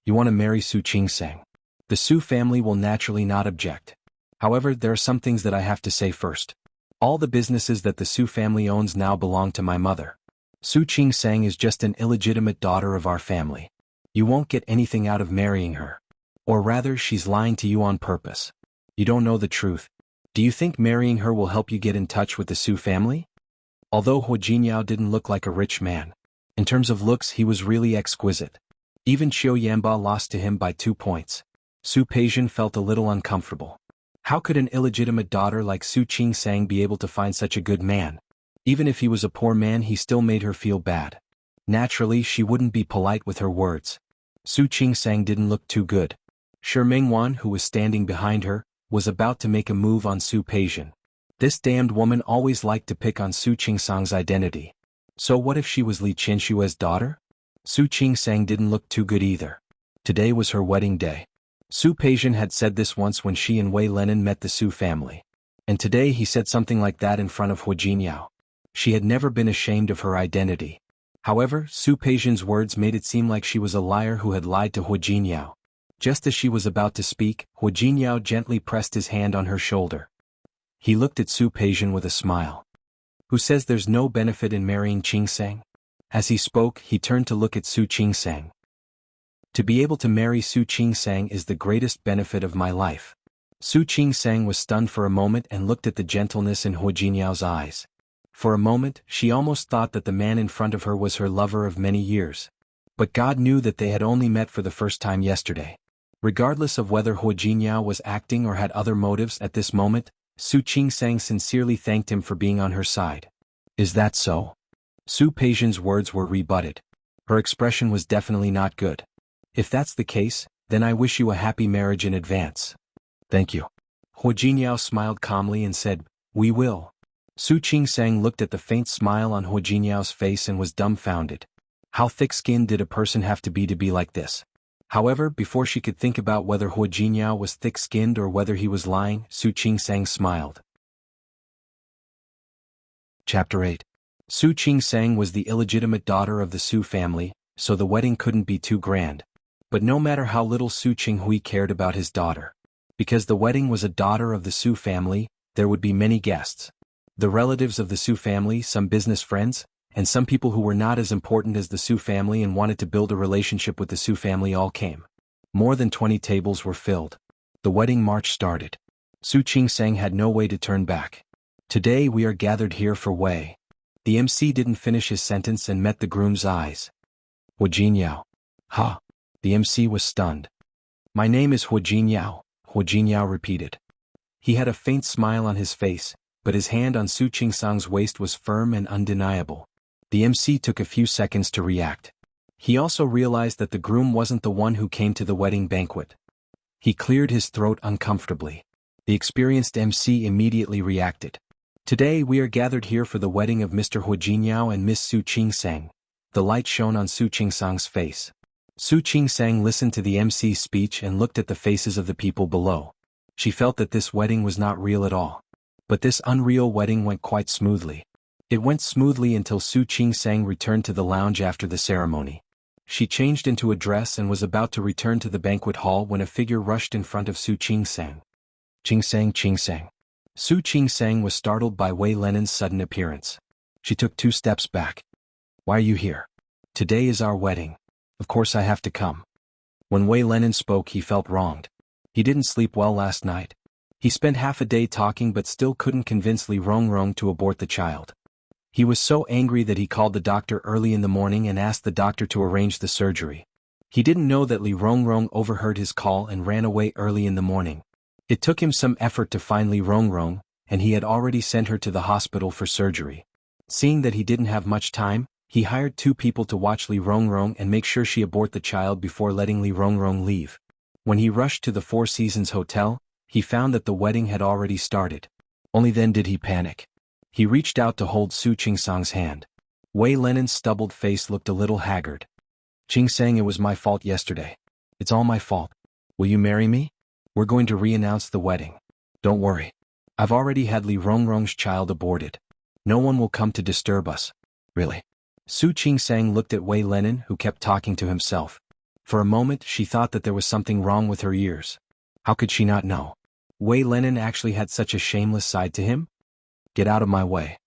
You want to marry Su Qingsang? The Su family will naturally not object. However, there are some things that I have to say first. All the businesses that the Su family owns now belong to my mother. Su Qing-sang is just an illegitimate daughter of our family. You won't get anything out of marrying her. Or rather, she's lying to you on purpose. You don't know the truth. Do you think marrying her will help you get in touch with the Su family? Although Hu Jinyao didn't look like a rich man, in terms of looks he was really exquisite. Even Qiu Yanba lost to him by 2 points. Su Peijian felt a little uncomfortable. How could an illegitimate daughter like Su Qing-sang be able to find such a good man? Even if he was a poor man, he still made her feel bad. Naturally, she wouldn't be polite with her words. Su Qing-sang didn't look too good. Shi Mingwan, who was standing behind her, was about to make a move on Su Peijian. This damned woman always liked to pick on Su Qing-sang's identity. So what if she was Li Qinshue's daughter? Su Qing-sang didn't look too good either. Today was her wedding day. Su Peijian had said this once when she and Wei Lenin met the Su family. And today he said something like that in front of Hu Jinyao. She had never been ashamed of her identity. However, Su Peijian's words made it seem like she was a liar who had lied to Hu Jinyao. Just as she was about to speak, Hu Jinyao gently pressed his hand on her shoulder. He looked at Su Peijian with a smile. Who says there's no benefit in marrying Qing-sang? As he spoke, he turned to look at Su Qing-sang. To be able to marry Su Qing-sang is the greatest benefit of my life. Su Qing-sang was stunned for a moment and looked at the gentleness in Hu Jinyao's eyes. For a moment, she almost thought that the man in front of her was her lover of many years. But God knew that they had only met for the first time yesterday. Regardless of whether Hu Jinyao was acting or had other motives at this moment, Su Qing-sang sincerely thanked him for being on her side. Is that so? Su Peijian's words were rebutted. Her expression was definitely not good. If that's the case, then I wish you a happy marriage in advance. Thank you. Hu Jinyao smiled calmly and said, we will. Su Qing-sang looked at the faint smile on Hu Jinyao's face and was dumbfounded. How thick-skinned did a person have to be like this? However, before she could think about whether Hu Jinyao was thick-skinned or whether he was lying, Su Qing-sang smiled. Chapter 8. Su Qing-sang was the illegitimate daughter of the Su family, so the wedding couldn't be too grand. But no matter how little Su Qinghui cared about his daughter, because the wedding was a daughter of the Su family, there would be many guests. The relatives of the Su family, some business friends, and some people who were not as important as the Su family and wanted to build a relationship with the Su family all came. More than 20 tables were filled. The wedding march started. Su Qing-sang had no way to turn back. Today we are gathered here for Wei. The MC didn't finish his sentence and met the groom's eyes. Hu Jinyao. Ha! The MC was stunned. My name is Hu Jinyao, Hu Jinyao repeated. He had a faint smile on his face, but his hand on Su Qing-sang's waist was firm and undeniable. The MC took a few seconds to react. He also realized that the groom wasn't the one who came to the wedding banquet. He cleared his throat uncomfortably. The experienced MC immediately reacted. Today we are gathered here for the wedding of Mr. Hu Jinyao and Miss Su Qing-sang. The light shone on Su Qing-sang's face. Su Qing-sang listened to the MC's speech and looked at the faces of the people below. She felt that this wedding was not real at all. But this unreal wedding went quite smoothly. It went smoothly until Su Qing-sang returned to the lounge after the ceremony. She changed into a dress and was about to return to the banquet hall when a figure rushed in front of Su Qing-sang. Qing-sang, Qing-sang. Su Qing-sang was startled by Wei Lenin's sudden appearance. She took 2 steps back. Why are you here? Today is our wedding. Of course I have to come. When Wei Lenin spoke, he felt wronged. He didn't sleep well last night. He spent half a day talking but still couldn't convince Li Rongrong to abort the child. He was so angry that he called the doctor early in the morning and asked the doctor to arrange the surgery. He didn't know that Li Rongrong overheard his call and ran away early in the morning. It took him some effort to find Li Rongrong, and he had already sent her to the hospital for surgery. Seeing that he didn't have much time, he hired 2 people to watch Li Rongrong and make sure she abort the child before letting Li Rongrong leave. When he rushed to the Four Seasons Hotel, he found that the wedding had already started. Only then did he panic. He reached out to hold Su Qing-sang's hand. Wei Lenin's stubbled face looked a little haggard. Qing-sang, it was my fault yesterday. It's all my fault. Will you marry me? We're going to re-announce the wedding. Don't worry. I've already had Li Rongrong's child aborted. No one will come to disturb us. Really? Su Qing-sang looked at Wei Lenin, who kept talking to himself. For a moment she thought that there was something wrong with her ears. How could she not know? Wei Lenin actually had such a shameless side to him? Get out of my way.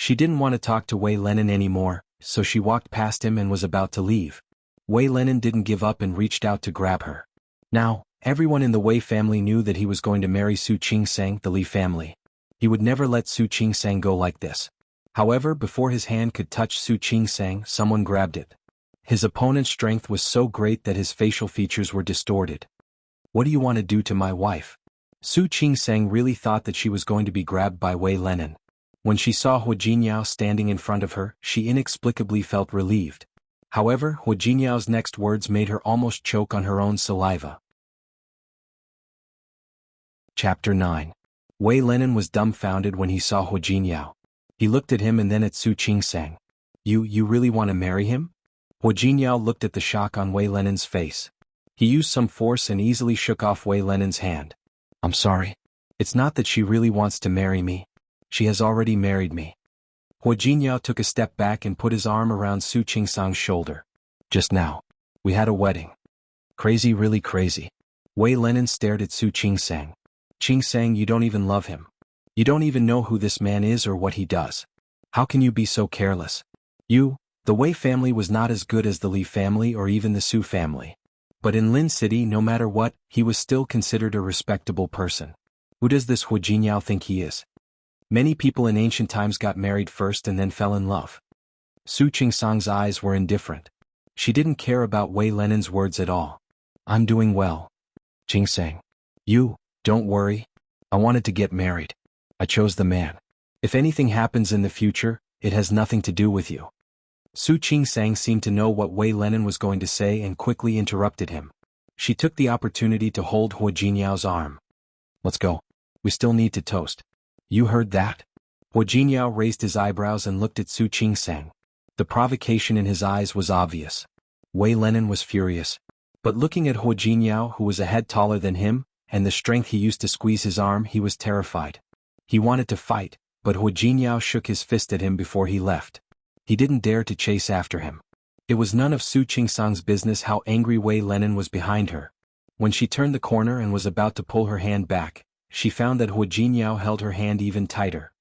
She didn't want to talk to Wei Lenin anymore, so she walked past him and was about to leave. Wei Lenin didn't give up and reached out to grab her. Now, everyone in the Wei family knew that he was going to marry Su Qingsang, the Li family. He would never let Su Qingsang go like this. However, before his hand could touch Su Qingsang, someone grabbed it. His opponent's strength was so great that his facial features were distorted. "What do you want to do to my wife?" Su Qingsang really thought that she was going to be grabbed by Wei Lenin. When she saw Hu Jinniao standing in front of her, she inexplicably felt relieved. However, Hu Jinniao's next words made her almost choke on her own saliva. Chapter 9. Wei Lenin was dumbfounded when he saw Hu Jinniao. He looked at him and then at Su Qingsang. You really want to marry him?" Hu Jinniao looked at the shock on Wei Lenin's face. He used some force and easily shook off Wei Lenin's hand. "I'm sorry. It's not that she really wants to marry me. She has already married me." Hu Jinniao took a step back and put his arm around Su Qingsang's shoulder. "Just now. We had a wedding." "Crazy, really crazy." Wei Lenin stared at Su Qingsang. "Qingsang, you don't even love him. You don't even know who this man is or what he does. How can you be so careless? The Wei family was not as good as the Li family or even the Su family. But in Lin City, no matter what, he was still considered a respectable person. Who does this Hu Jinniao think he is? Many people in ancient times got married first and then fell in love." Su Qingsang's eyes were indifferent. She didn't care about Wei Lenin's words at all. "I'm doing well. Qingsang. Don't worry. I wanted to get married. I chose the man. If anything happens in the future, it has nothing to do with you." Su Qingsang seemed to know what Wei Lenin was going to say and quickly interrupted him. She took the opportunity to hold Hu Jinniao's arm. "Let's go. We still need to toast." "You heard that?" Hu Jinniao raised his eyebrows and looked at Su Qingsang. The provocation in his eyes was obvious. Wei Lenin was furious. But looking at Hu Jinniao, who was a head taller than him, and the strength he used to squeeze his arm, he was terrified. He wanted to fight, but Hu Jinniao shook his fist at him before he left. He didn't dare to chase after him. It was none of Su Qingsang's business how angry Wei Lenin was behind her. When she turned the corner and was about to pull her hand back, she found that Hu Jinniao held her hand even tighter.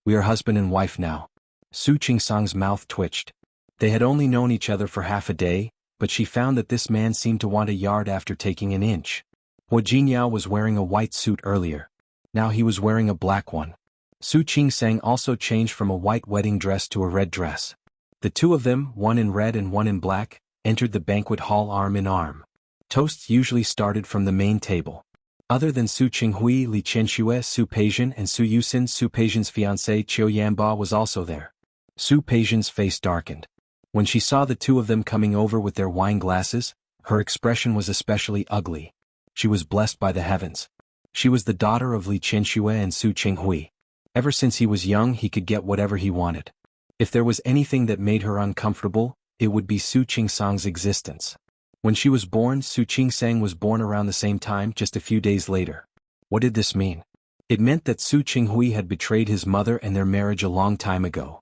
"We are husband and wife now." Su Qingsang's mouth twitched. They had only known each other for half a day, but she found that this man seemed to want a yard after taking an inch. Hu Jinniao was wearing a white suit earlier. Now he was wearing a black one. Su Qingsang also changed from a white wedding dress to a red dress. The two of them, one in red and one in black, entered the banquet hall arm in arm. Toasts usually started from the main table. Other than Su Qinghui, Li Qianxue, Su Peijian and Su Yusin, Su Peijian's fiancé Qiu Yanba was also there. Su Peijian's face darkened. When she saw the two of them coming over with their wine glasses, her expression was especially ugly. She was blessed by the heavens. She was the daughter of Li Qianxue and Su Qinghui. Ever since he was young, he could get whatever he wanted. If there was anything that made her uncomfortable, it would be Su Qingsang's existence. When she was born, Su Qingsang was born around the same time, just a few days later. What did this mean? It meant that Su Qinghui had betrayed his mother and their marriage a long time ago.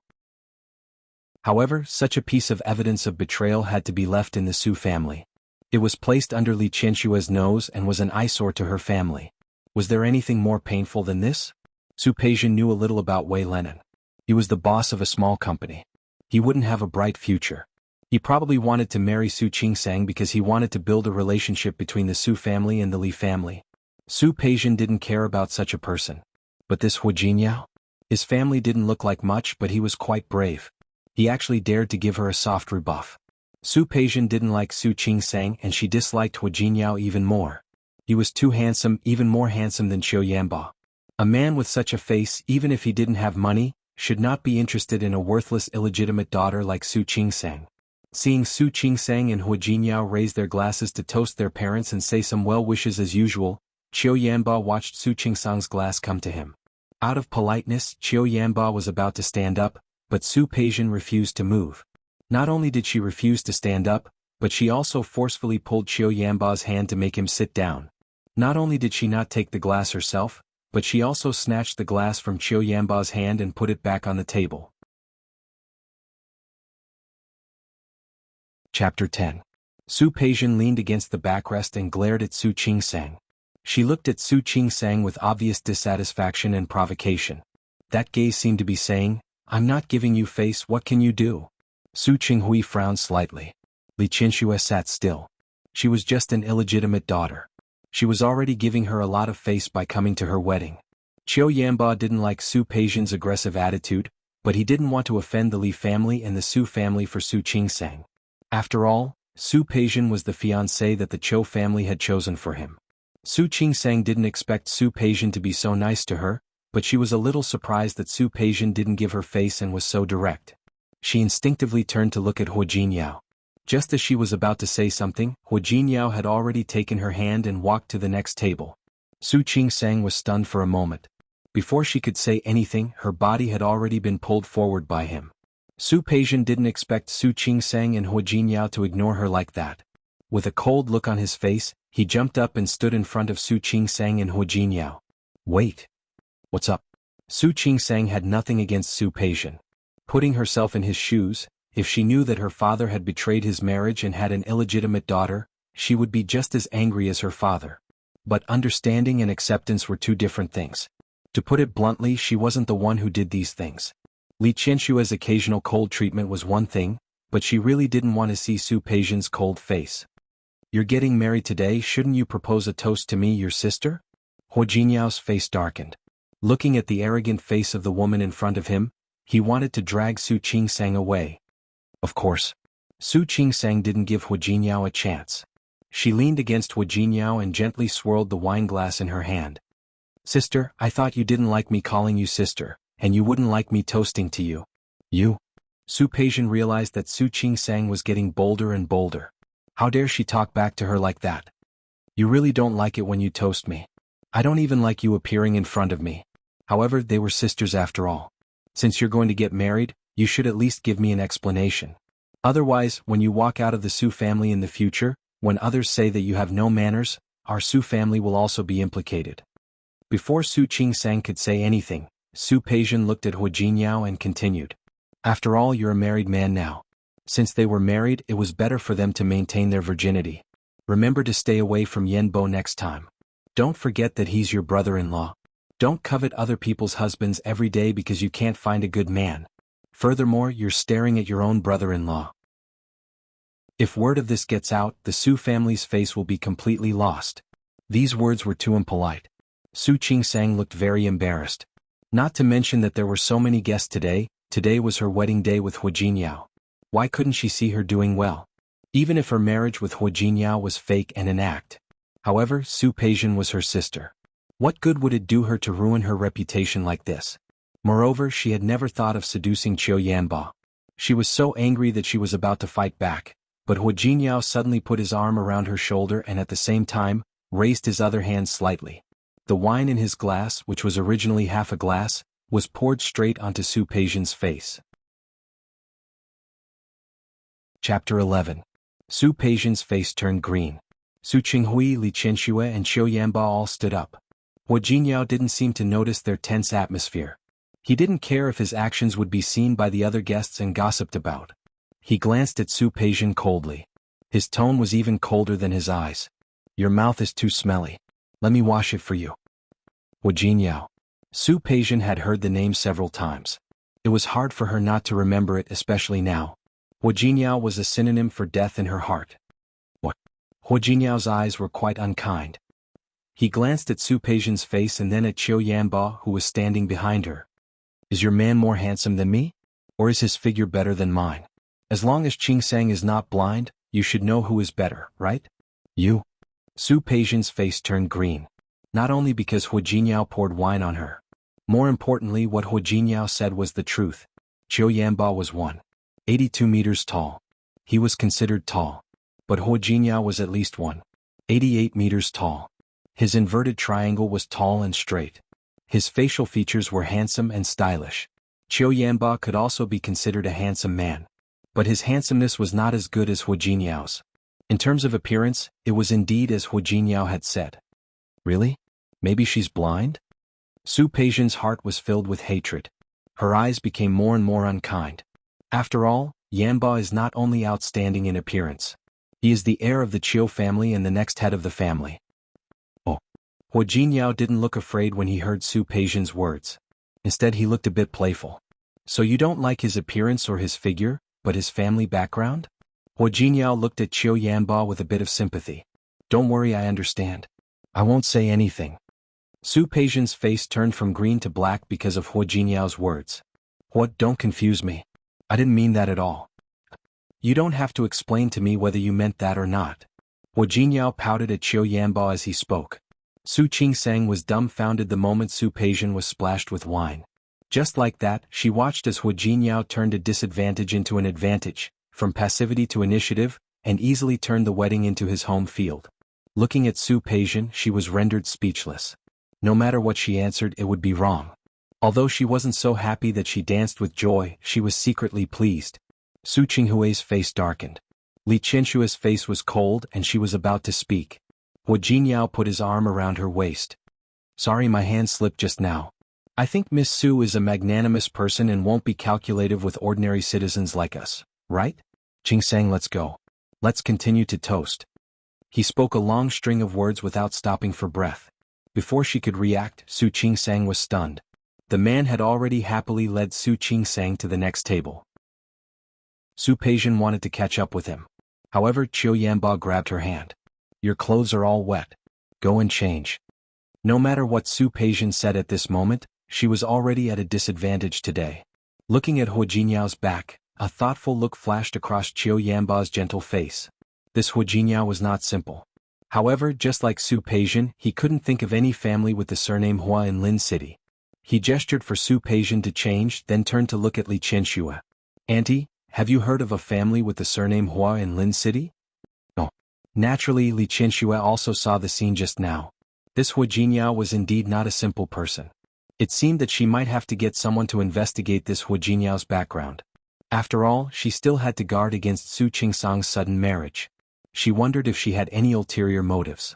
However, such a piece of evidence of betrayal had to be left in the Su family. It was placed under Li Qianshue's nose and was an eyesore to her family. Was there anything more painful than this? Su Peijian knew a little about Wei Lenin. He was the boss of a small company. He wouldn't have a bright future. He probably wanted to marry Su Qingsang because he wanted to build a relationship between the Su family and the Li family. Su Peijian didn't care about such a person. But this Hu Jinniao? His family didn't look like much, but he was quite brave. He actually dared to give her a soft rebuff. Su Peijian didn't like Su Qingsang and she disliked Hu Jinniao even more. He was too handsome, even more handsome than Qiu Yanba. A man with such a face, even if he didn't have money, should not be interested in a worthless illegitimate daughter like Su Qingsang. Seeing Su Qingsang and Hu Jinniao raise their glasses to toast their parents and say some well wishes as usual, Qiu Yanba watched Su Qingsang's glass come to him. Out of politeness, Qiu Yanba was about to stand up, but Su Peijian refused to move. Not only did she refuse to stand up, but she also forcefully pulled Qiu Yanba's hand to make him sit down. Not only did she not take the glass herself, but she also snatched the glass from Qiu Yanba's hand and put it back on the table. Chapter 10. Su Peijian leaned against the backrest and glared at Su Qingsang. She looked at Su Qingsang with obvious dissatisfaction and provocation. That gaze seemed to be saying, I'm not giving you face, what can you do? Su Qinghui frowned slightly. Li Qianxue sat still. She was just an illegitimate daughter. She was already giving her a lot of face by coming to her wedding. Qiu Yanba didn't like Su Peijian's aggressive attitude, but he didn't want to offend the Li family and the Su family for Su Qingsang. After all, Su Peijian was the fiancé that the Qiu family had chosen for him. Su Qingsang didn't expect Su Peijian to be so nice to her, but she was a little surprised that Su Peijian didn't give her face and was so direct. She instinctively turned to look at Hu Jinyao. Just as she was about to say something, Hu Jinyao had already taken her hand and walked to the next table. Su Qingsang was stunned for a moment. Before she could say anything, her body had already been pulled forward by him. Su Peijian didn't expect Su Qingsang and Hu Jinyao to ignore her like that. With a cold look on his face, he jumped up and stood in front of Su Qingsang and Hu Jinyao. Wait. What's up? Su Qingsang had nothing against Su Peijian. Putting herself in his shoes, if she knew that her father had betrayed his marriage and had an illegitimate daughter, she would be just as angry as her father. But understanding and acceptance were two different things. To put it bluntly, she wasn't the one who did these things. Li Qianshue's occasional cold treatment was one thing, but she really didn't want to see Su Peijian's cold face. You're getting married today, shouldn't you propose a toast to me, your sister? Hu Jinyao's face darkened. Looking at the arrogant face of the woman in front of him, he wanted to drag Su Qingsang away. Of course. Su Qingsang didn't give Hu Jinyao a chance. She leaned against Hu Jinyao and gently swirled the wineglass in her hand. Sister, I thought you didn't like me calling you sister, and you wouldn't like me toasting to you. You? Su Peijian realized that Su Qingsang was getting bolder and bolder. How dare she talk back to her like that? You really don't like it when you toast me. I don't even like you appearing in front of me. However, they were sisters after all. Since you're going to get married, you should at least give me an explanation. Otherwise, when you walk out of the Su family in the future, when others say that you have no manners, our Su family will also be implicated. Before Su Qingsang could say anything, Su Peijian looked at Hu Jinyao and continued. After all, you're a married man now. Since they were married, it was better for them to maintain their virginity. Remember to stay away from Yan Bo next time. Don't forget that he's your brother-in-law. Don't covet other people's husbands every day because you can't find a good man. Furthermore, you're staring at your own brother-in-law. If word of this gets out, the Su family's face will be completely lost. These words were too impolite. Su Qingsang looked very embarrassed. Not to mention that there were so many guests today. Today was her wedding day with Hu Jinyao. Why couldn't she see her doing well? Even if her marriage with Hu Jinyao was fake and an act. However, Su Peijian was her sister. What good would it do her to ruin her reputation like this? Moreover, she had never thought of seducing Qiu Yanba. She was so angry that she was about to fight back, but Hu Jinyao suddenly put his arm around her shoulder and at the same time, raised his other hand slightly. The wine in his glass, which was originally half a glass, was poured straight onto Su Peijian's face. Chapter 11. Su Peijian's face turned green. Su Qinghui, Li Qianxue and Qiu Yanba all stood up. Hu Jinyao didn't seem to notice their tense atmosphere. He didn't care if his actions would be seen by the other guests and gossiped about. He glanced at Su Peijian coldly. His tone was even colder than his eyes. Your mouth is too smelly. Let me wash it for you. Hu Jinyao. Su Peijian had heard the name several times. It was hard for her not to remember it, especially now. Hu Jinyao was a synonym for death in her heart. What? Hu Jinyao's eyes were quite unkind. He glanced at Su Peijian's face and then at Qiu Yanba, who was standing behind her. Is your man more handsome than me? Or is his figure better than mine? As long as Qingsang is not blind, you should know who is better, right? You? Su Peijian's face turned green. Not only because Hu Jinyao poured wine on her. More importantly, what Hu Jinyao said was the truth. Qiu Yanba was 1.82 meters tall. He was considered tall. But Hu Jinyao was at least 1.88 meters tall. His inverted triangle was tall and straight. His facial features were handsome and stylish. Qiu Yanba could also be considered a handsome man. But his handsomeness was not as good as Hu Jinyao's. In terms of appearance, it was indeed as Hu Jinyao had said. Really? Maybe she's blind? Su Peijian's heart was filled with hatred. Her eyes became more and more unkind. After all, Yanba is not only outstanding in appearance. He is the heir of the Qiu family and the next head of the family. Oh. Hu Jinyao didn't look afraid when he heard Su Peijian's words. Instead, he looked a bit playful. So you don't like his appearance or his figure, but his family background? Hua Jingyao looked at Qiu Yanba with a bit of sympathy. Don't worry, I understand. I won't say anything. Su Peijian's face turned from green to black because of Hua Jinyao's words. What? Don't confuse me. I didn't mean that at all. You don't have to explain to me whether you meant that or not. Hua Jinyao pouted at Qiu Yanba as he spoke. Su Qingsang was dumbfounded the moment Su Peijian was splashed with wine. Just like that, she watched as Hua Jinyao turned a disadvantage into an advantage, from passivity to initiative, and easily turned the wedding into his home field. Looking at Su Peijian, she was rendered speechless. No matter what she answered, it would be wrong. Although she wasn't so happy that she danced with joy, she was secretly pleased. Su Qinghui's face darkened. Li Qinshua's face was cold and she was about to speak. Hua Jinyao put his arm around her waist. Sorry, my hand slipped just now. I think Miss Su is a magnanimous person and won't be calculative with ordinary citizens like us, right? Qingsang, let's go. Let's continue to toast. He spoke a long string of words without stopping for breath. Before she could react, Su Qingsang was stunned. The man had already happily led Su Qingsang to the next table. Su Peijian wanted to catch up with him. However, Qiu Yanba grabbed her hand. Your clothes are all wet. Go and change. No matter what Su Peijian said at this moment, she was already at a disadvantage today. Looking at Hua Jinyao's back, a thoughtful look flashed across Qiu Yanba's gentle face. This Hua Jinyao was not simple. However, just like Su Peijian, he couldn't think of any family with the surname Hua in Lin City. He gestured for Su Peijian to change, then turned to look at Li Qianxue. Auntie, have you heard of a family with the surname Hua in Lin City? No. Naturally, Li Qianxue also saw the scene just now. This Hua Jinyao was indeed not a simple person. It seemed that she might have to get someone to investigate this Hua Jinyao's background. After all, she still had to guard against Su Qingsang's sudden marriage. She wondered if she had any ulterior motives.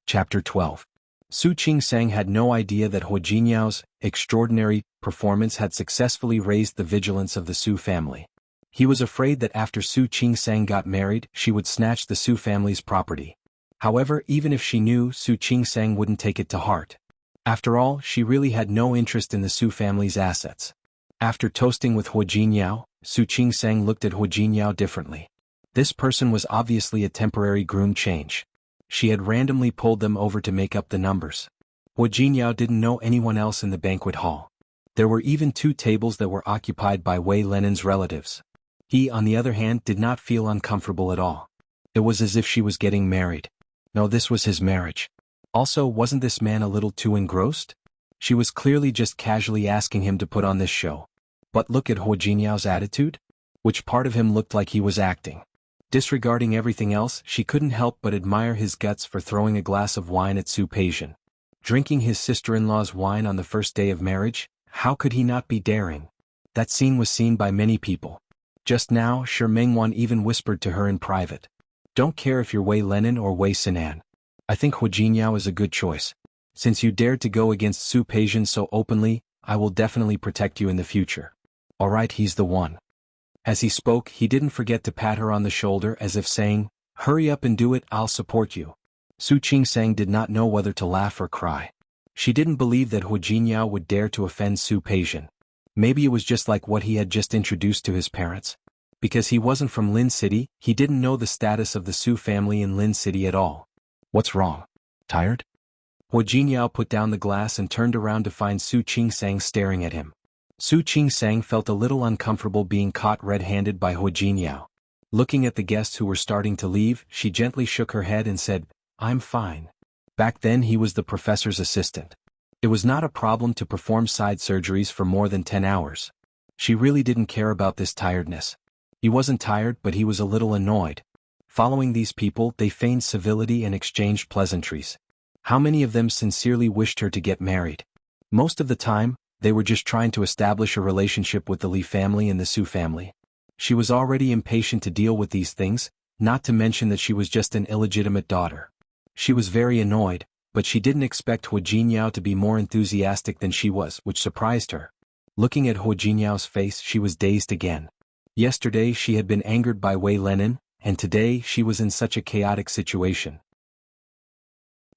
Chapter 12. Su Qingsang had no idea that Hua Jinyao's extraordinary performance had successfully raised the vigilance of the Su family. He was afraid that after Su Qingsang got married, she would snatch the Su family's property. However, even if she knew, Su Qingsang wouldn't take it to heart. After all, she really had no interest in the Su family's assets. After toasting with Hua Jinyao, Su Qingsang looked at Hua Jinyao differently. This person was obviously a temporary groom change. She had randomly pulled them over to make up the numbers. Hua Jinyao didn't know anyone else in the banquet hall. There were even 2 tables that were occupied by Wei Lenin's relatives. He, on the other hand, did not feel uncomfortable at all. It was as if she was getting married. No, this was his marriage. Also, wasn't this man a little too engrossed? She was clearly just casually asking him to put on this show. But look at Hua Jinyao's attitude. Which part of him looked like he was acting? Disregarding everything else, she couldn't help but admire his guts for throwing a glass of wine at Su Peijian. Drinking his sister-in-law's wine on the first day of marriage, how could he not be daring? That scene was seen by many people. Just now, Shi Mengwan even whispered to her in private. Don't care if you're Wei Lenin or Wei Sinan. I think Hua Jinyao is a good choice. Since you dared to go against Su Peijian so openly, I will definitely protect you in the future. Alright, he's the one. As he spoke, he didn't forget to pat her on the shoulder as if saying, hurry up and do it, I'll support you. Su Qingsang did not know whether to laugh or cry. She didn't believe that Hua Jinyao would dare to offend Su Peijian. Maybe it was just like what he had just introduced to his parents. Because he wasn't from Lin City, he didn't know the status of the Su family in Lin City at all. What's wrong? Tired? Hua Jinyao put down the glass and turned around to find Su Qingsang staring at him. Su Qingsang felt a little uncomfortable being caught red-handed by Hua Jinyao. Looking at the guests who were starting to leave, she gently shook her head and said, I'm fine. Back then he was the professor's assistant. It was not a problem to perform side surgeries for more than 10 hours. She really didn't care about this tiredness. He wasn't tired, but he was a little annoyed. Following these people, they feigned civility and exchanged pleasantries. How many of them sincerely wished her to get married? Most of the time, they were just trying to establish a relationship with the Li family and the Su family. She was already impatient to deal with these things, not to mention that she was just an illegitimate daughter. She was very annoyed, but she didn't expect Hua Jinyao to be more enthusiastic than she was, which surprised her. Looking at Hua Jinyao's face, she was dazed again. Yesterday she had been angered by Wei Lenin, and today she was in such a chaotic situation.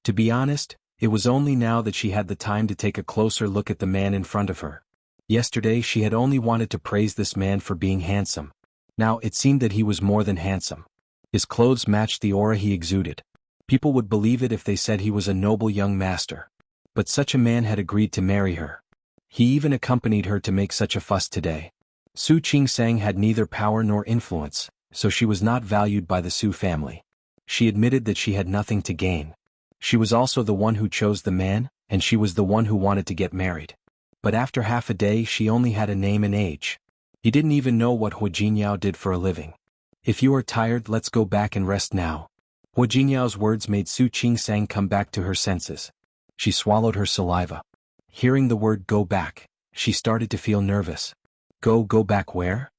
To be honest, It was only now that she had the time to take a closer look at the man in front of her. Yesterday she had only wanted to praise this man for being handsome. Now it seemed that he was more than handsome. His clothes matched the aura he exuded. People would believe it if they said he was a noble young master. But such a man had agreed to marry her. He even accompanied her to make such a fuss today. Su Qingsang had neither power nor influence, so she was not valued by the Su family. She admitted that she had nothing to gain. She was also the one who chose the man, and she was the one who wanted to get married. But after half a day she only had a name and age. He didn't even know what Hu Jingyao did for a living. If you are tired, let's go back and rest now. Hu Jingyao's words made Su Qingsang come back to her senses. She swallowed her saliva. Hearing the word go back, she started to feel nervous. Go back where?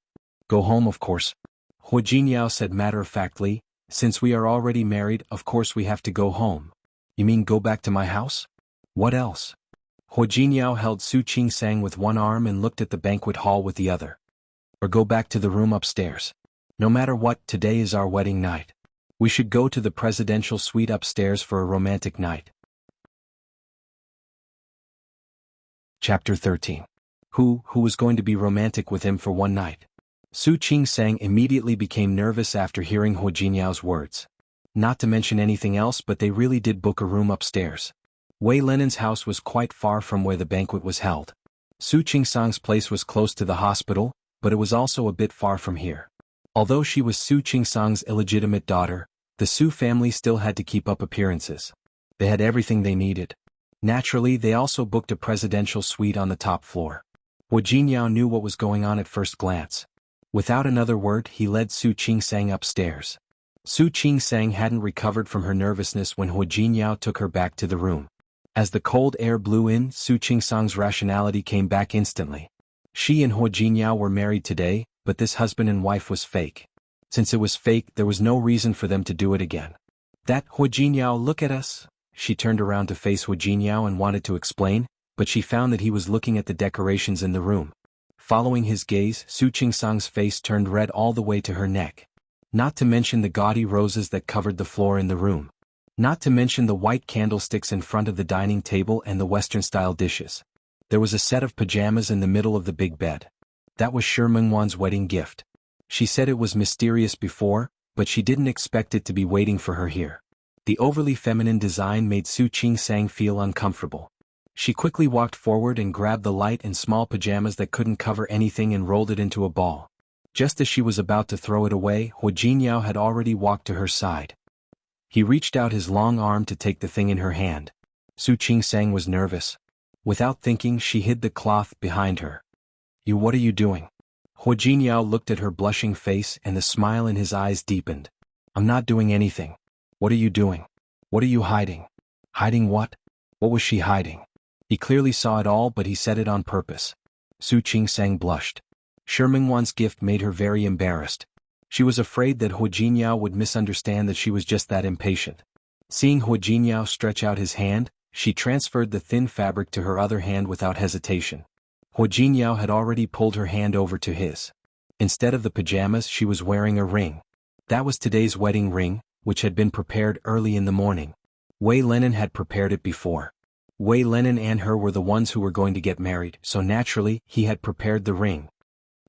Go home, of course. Hu Jingyao said matter-of-factly, since we are already married, of course we have to go home. You mean go back to my house? What else? Hu Jingyao held Su Qingsang with one arm and looked at the banquet hall with the other. Or go back to the room upstairs. No matter what, today is our wedding night. We should go to the presidential suite upstairs for a romantic night. Chapter 13. Who was going to be romantic with him for one night? Su Qingsang immediately became nervous after hearing Hu Jinyao's words. Not to mention anything else, but they really did book a room upstairs. Wei Lenin's house was quite far from where the banquet was held. Su Qingsang's place was close to the hospital, but it was also a bit far from here. Although she was Su Qingsang's illegitimate daughter, the Su family still had to keep up appearances. They had everything they needed. Naturally, they also booked a presidential suite on the top floor. Hu Jinyao knew what was going on at first glance. Without another word, he led Su Qingsang upstairs. Su Qingsang hadn't recovered from her nervousness when Hu Jinyao took her back to the room. As the cold air blew in, Su Qingsang's rationality came back instantly. She and Hu Jinyao were married today, but this husband and wife was fake. Since it was fake, there was no reason for them to do it again. That Hu Jinyao, look at us. She turned around to face Hu Jinyao and wanted to explain, but she found that he was looking at the decorations in the room. Following his gaze, Su Qingsang's face turned red all the way to her neck. Not to mention the gaudy roses that covered the floor in the room. Not to mention the white candlesticks in front of the dining table and the Western-style dishes. There was a set of pajamas in the middle of the big bed. That was Shi Mengwan's wedding gift. She said it was mysterious before, but she didn't expect it to be waiting for her here. The overly feminine design made Su Qingsang feel uncomfortable. She quickly walked forward and grabbed the light and small pajamas that couldn't cover anything and rolled it into a ball. Just as she was about to throw it away, Hu Jinyao had already walked to her side. He reached out his long arm to take the thing in her hand. Su Qingsang was nervous. Without thinking, she hid the cloth behind her. What are you doing? Hu Jinyao looked at her blushing face and the smile in his eyes deepened. I'm not doing anything. What are you doing? What are you hiding? Hiding what? What was she hiding? He clearly saw it all, but he said it on purpose. Su Qingsang blushed. Shi Mengwan's gift made her very embarrassed. She was afraid that Hu Jinyao would misunderstand that she was just that impatient. Seeing Hu Jinyao stretch out his hand, she transferred the thin fabric to her other hand without hesitation. Hu Jinyao had already pulled her hand over to his. Instead of the pajamas, she was wearing a ring. That was today's wedding ring, which had been prepared early in the morning. Wei Lenin had prepared it before. Wei Lenin and her were the ones who were going to get married, so naturally, he had prepared the ring.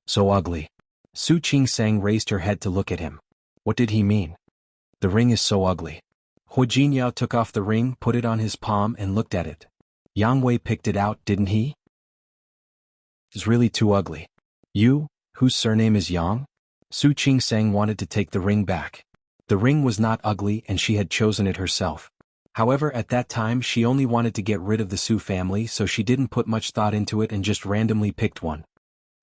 So ugly. Su Qingsang raised her head to look at him. What did he mean? The ring is so ugly. Hu Jinyao took off the ring, put it on his palm and looked at it. Yang Wei picked it out, didn't he? It's really too ugly. You, whose surname is Yang? Su Qingsang wanted to take the ring back. The ring was not ugly and she had chosen it herself. However, at that time she only wanted to get rid of the Su family, so she didn't put much thought into it and just randomly picked one.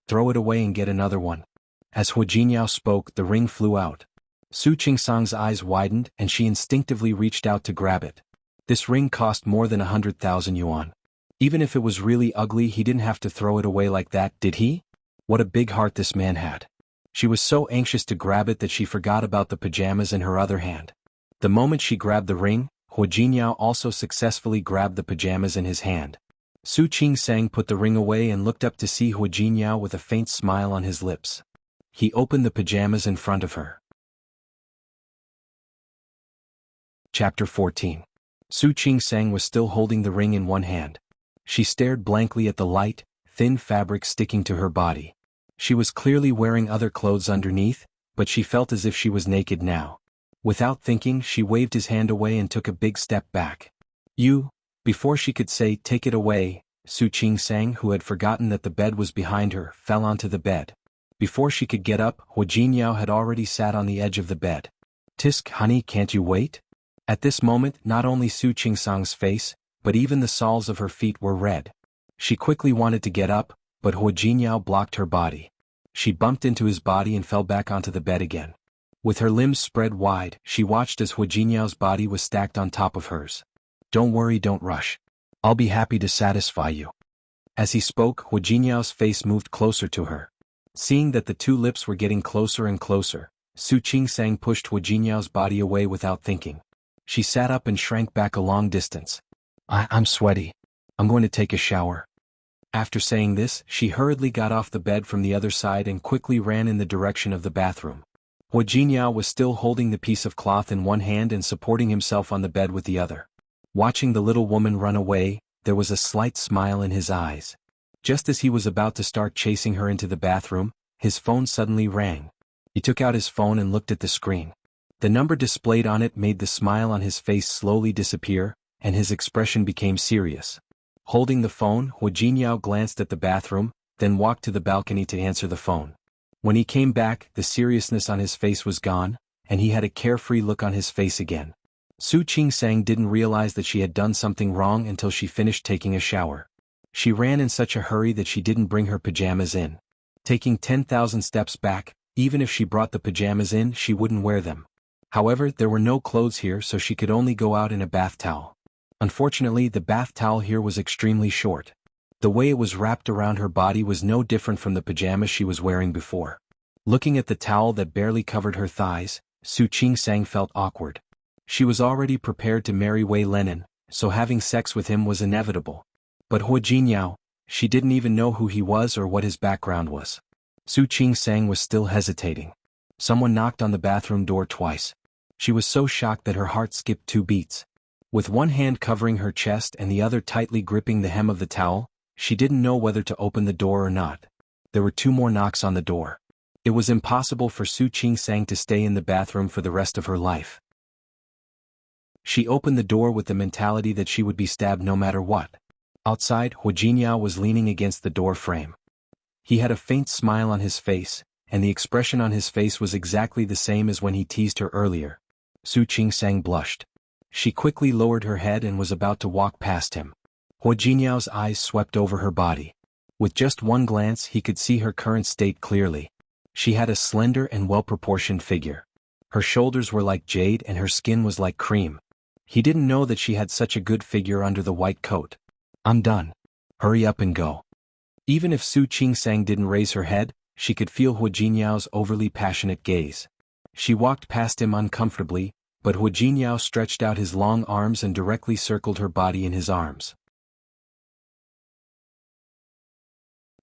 Throw it away and get another one. As Hu Jinyao spoke, the ring flew out. Su Qingsang's eyes widened and she instinctively reached out to grab it. This ring cost more than 100,000 yuan. Even if it was really ugly, he didn't have to throw it away like that, did he? What a big heart this man had. She was so anxious to grab it that she forgot about the pajamas in her other hand. The moment she grabbed the ring, Hu Jinyao also successfully grabbed the pajamas in his hand. Su Qingsang put the ring away and looked up to see Hu Jinyao with a faint smile on his lips. He opened the pajamas in front of her. Chapter 14. Su Qing-sang was still holding the ring in one hand. She stared blankly at the light, thin fabric sticking to her body. She was clearly wearing other clothes underneath, but she felt as if she was naked now. Without thinking, she waved his hand away and took a big step back. "You," before she could say "take it away," Su Qing-sang, who had forgotten that the bed was behind her, fell onto the bed. Before she could get up, Hu Jinyao had already sat on the edge of the bed. "Tisk, honey, can't you wait?" At this moment, not only Su Qing-sang's face, but even the soles of her feet were red. She quickly wanted to get up, but Hu Jinyao blocked her body. She bumped into his body and fell back onto the bed again. With her limbs spread wide, she watched as Hu Jinyao's body was stacked on top of hers. "Don't worry, don't rush. I'll be happy to satisfy you." As he spoke, Hu Jinyao's face moved closer to her. Seeing that the two lips were getting closer and closer, Su Qing-sang pushed Hu Jinyao's body away without thinking. She sat up and shrank back a long distance. I'm sweaty. I'm going to take a shower." After saying this, she hurriedly got off the bed from the other side and quickly ran in the direction of the bathroom. Hu Jinyao was still holding the piece of cloth in one hand and supporting himself on the bed with the other. Watching the little woman run away, there was a slight smile in his eyes. Just as he was about to start chasing her into the bathroom, his phone suddenly rang. He took out his phone and looked at the screen. The number displayed on it made the smile on his face slowly disappear, and his expression became serious. Holding the phone, Hu Jinyao glanced at the bathroom, then walked to the balcony to answer the phone. When he came back, the seriousness on his face was gone, and he had a carefree look on his face again. Su Qing-sang didn't realize that she had done something wrong until she finished taking a shower. She ran in such a hurry that she didn't bring her pajamas in. Taking 10,000 steps back, even if she brought the pajamas in, she wouldn't wear them. However, there were no clothes here, so she could only go out in a bath towel. Unfortunately, the bath towel here was extremely short. The way it was wrapped around her body was no different from the pajamas she was wearing before. Looking at the towel that barely covered her thighs, Su Qing-sang felt awkward. She was already prepared to marry Wei Lenin, so having sex with him was inevitable. But Hu Jinyao, she didn't even know who he was or what his background was. Su Qing-sang was still hesitating. Someone knocked on the bathroom door twice. She was so shocked that her heart skipped 2 beats. With one hand covering her chest and the other tightly gripping the hem of the towel, she didn't know whether to open the door or not. There were 2 more knocks on the door. It was impossible for Su Qing-sang to stay in the bathroom for the rest of her life. She opened the door with the mentality that she would be stabbed no matter what. Outside, Hu Jinyao was leaning against the door frame. He had a faint smile on his face, and the expression on his face was exactly the same as when he teased her earlier. Su Qing-sang blushed. She quickly lowered her head and was about to walk past him. Hu Jinyao's eyes swept over her body. With just one glance he could see her current state clearly. She had a slender and well-proportioned figure. Her shoulders were like jade and her skin was like cream. He didn't know that she had such a good figure under the white coat. "I'm done. Hurry up and go." Even if Su Qing-sang didn't raise her head, she could feel Hu Jinyao's overly passionate gaze. She walked past him uncomfortably, but Hu Jinyao stretched out his long arms and directly circled her body in his arms.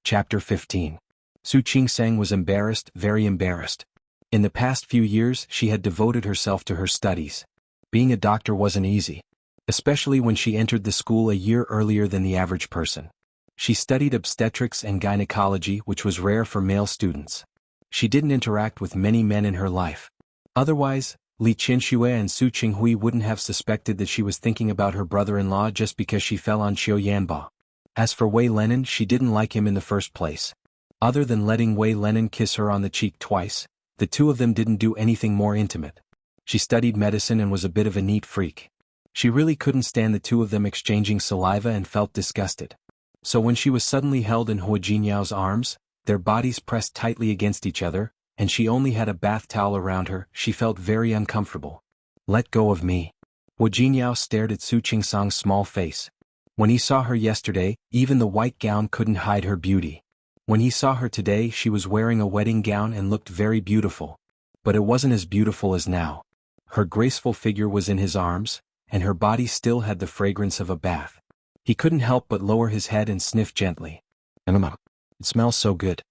Chapter 15. Su Qing-sang was embarrassed, very embarrassed. In the past few years she had devoted herself to her studies. Being a doctor wasn't easy, especially when she entered the school a year earlier than the average person. She studied obstetrics and gynecology, which was rare for male students. She didn't interact with many men in her life. Otherwise, Li Qinxue and Su Qinghui wouldn't have suspected that she was thinking about her brother-in-law just because she fell on Qiu Yanba. As for Wei Lenin, she didn't like him in the first place. Other than letting Wei Lenin kiss her on the cheek twice, the two of them didn't do anything more intimate. She studied medicine and was a bit of a neat freak. She really couldn't stand the two of them exchanging saliva and felt disgusted. So when she was suddenly held in Hu Jinyao's arms, their bodies pressed tightly against each other, and she only had a bath towel around her, she felt very uncomfortable. "Let go of me." Hu Jinyao stared at Su Qing-sang's small face. When he saw her yesterday, even the white gown couldn't hide her beauty. When he saw her today, she was wearing a wedding gown and looked very beautiful. But it wasn't as beautiful as now. Her graceful figure was in his arms, and her body still had the fragrance of a bath. He couldn't help but lower his head and sniff gently. "It smells so good."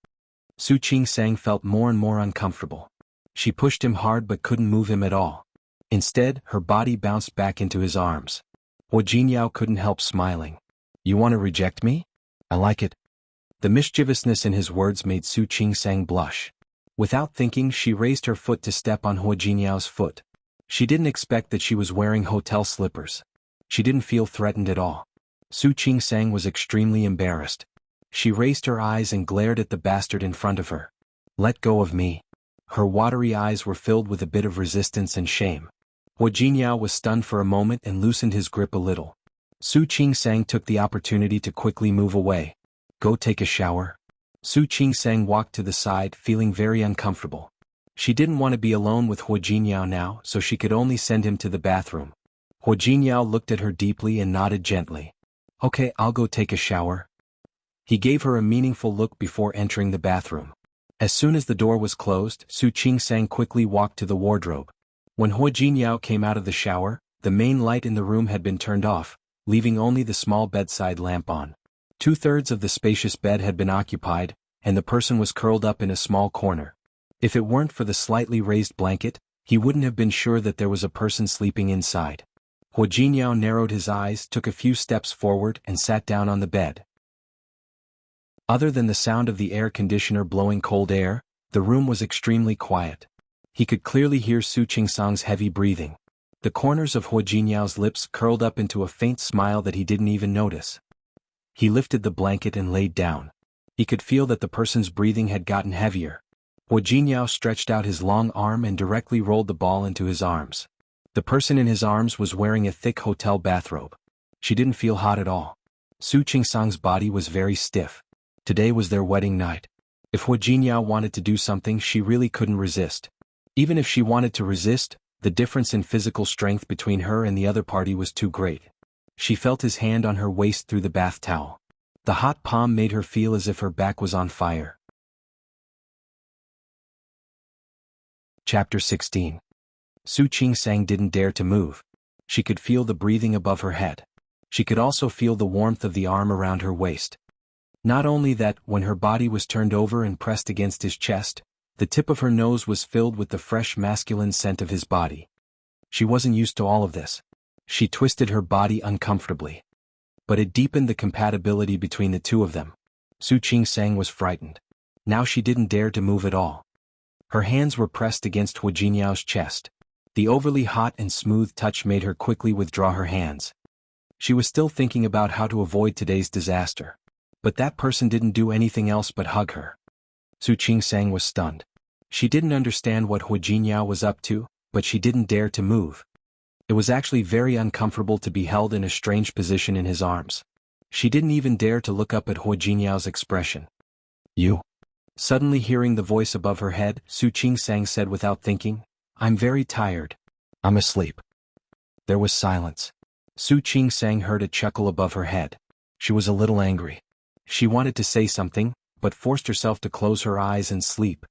Su Qing-sang felt more and more uncomfortable. She pushed him hard but couldn't move him at all. Instead, her body bounced back into his arms. Hua Jinyao couldn't help smiling. You want to reject me? I like it. The mischievousness in his words made Su Qingsang blush. Without thinking, she raised her foot to step on Hua Jinyao's foot. She didn't expect that she was wearing hotel slippers. She didn't feel threatened at all. Su Qingsang was extremely embarrassed. She raised her eyes and glared at the bastard in front of her. Let go of me. Her watery eyes were filled with a bit of resistance and shame. Hua Jinyao was stunned for a moment and loosened his grip a little. Su Qingsang took the opportunity to quickly move away. Go take a shower. Su Qingsang walked to the side, feeling very uncomfortable. She didn't want to be alone with Hua Jinyao now, so she could only send him to the bathroom. Hua Jinyao looked at her deeply and nodded gently. Okay, I'll go take a shower. He gave her a meaningful look before entering the bathroom. As soon as the door was closed, Su Qingsang quickly walked to the wardrobe. When Hua Jinyao came out of the shower, the main light in the room had been turned off, leaving only the small bedside lamp on. 2/3 of the spacious bed had been occupied, and the person was curled up in a small corner. If it weren't for the slightly raised blanket, he wouldn't have been sure that there was a person sleeping inside. Hua Jinyao narrowed his eyes, took a few steps forward, and sat down on the bed. Other than the sound of the air conditioner blowing cold air, the room was extremely quiet. He could clearly hear Su Qingsang's heavy breathing. The corners of Hua Jinyao's lips curled up into a faint smile that he didn't even notice. He lifted the blanket and laid down. He could feel that the person's breathing had gotten heavier. Hua Jinyao stretched out his long arm and directly rolled the ball into his arms. The person in his arms was wearing a thick hotel bathrobe. She didn't feel hot at all. Su Qingsang's body was very stiff. Today was their wedding night. If Hua Jinyao wanted to do something, she really couldn't resist. Even if she wanted to resist, the difference in physical strength between her and the other party was too great. She felt his hand on her waist through the bath towel. The hot palm made her feel as if her back was on fire. Chapter 16. Su Qingsang didn't dare to move. She could feel the breathing above her head. She could also feel the warmth of the arm around her waist. Not only that, when her body was turned over and pressed against his chest, the tip of her nose was filled with the fresh masculine scent of his body. She wasn't used to all of this. She twisted her body uncomfortably. But it deepened the compatibility between the two of them. Su Qingsang was frightened. Now she didn't dare to move at all. Her hands were pressed against Hua Jinyao's chest. The overly hot and smooth touch made her quickly withdraw her hands. She was still thinking about how to avoid today's disaster. But that person didn't do anything else but hug her. Su Qingsang was stunned. She didn't understand what Hua Jinyao was up to, but she didn't dare to move. It was actually very uncomfortable to be held in a strange position in his arms. She didn't even dare to look up at Hua Jinyao's expression. You? Suddenly hearing the voice above her head, Su Qingsang said without thinking, I'm very tired. I'm asleep. There was silence. Su Qingsang heard a chuckle above her head. She was a little angry. She wanted to say something, but forced herself to close her eyes and sleep.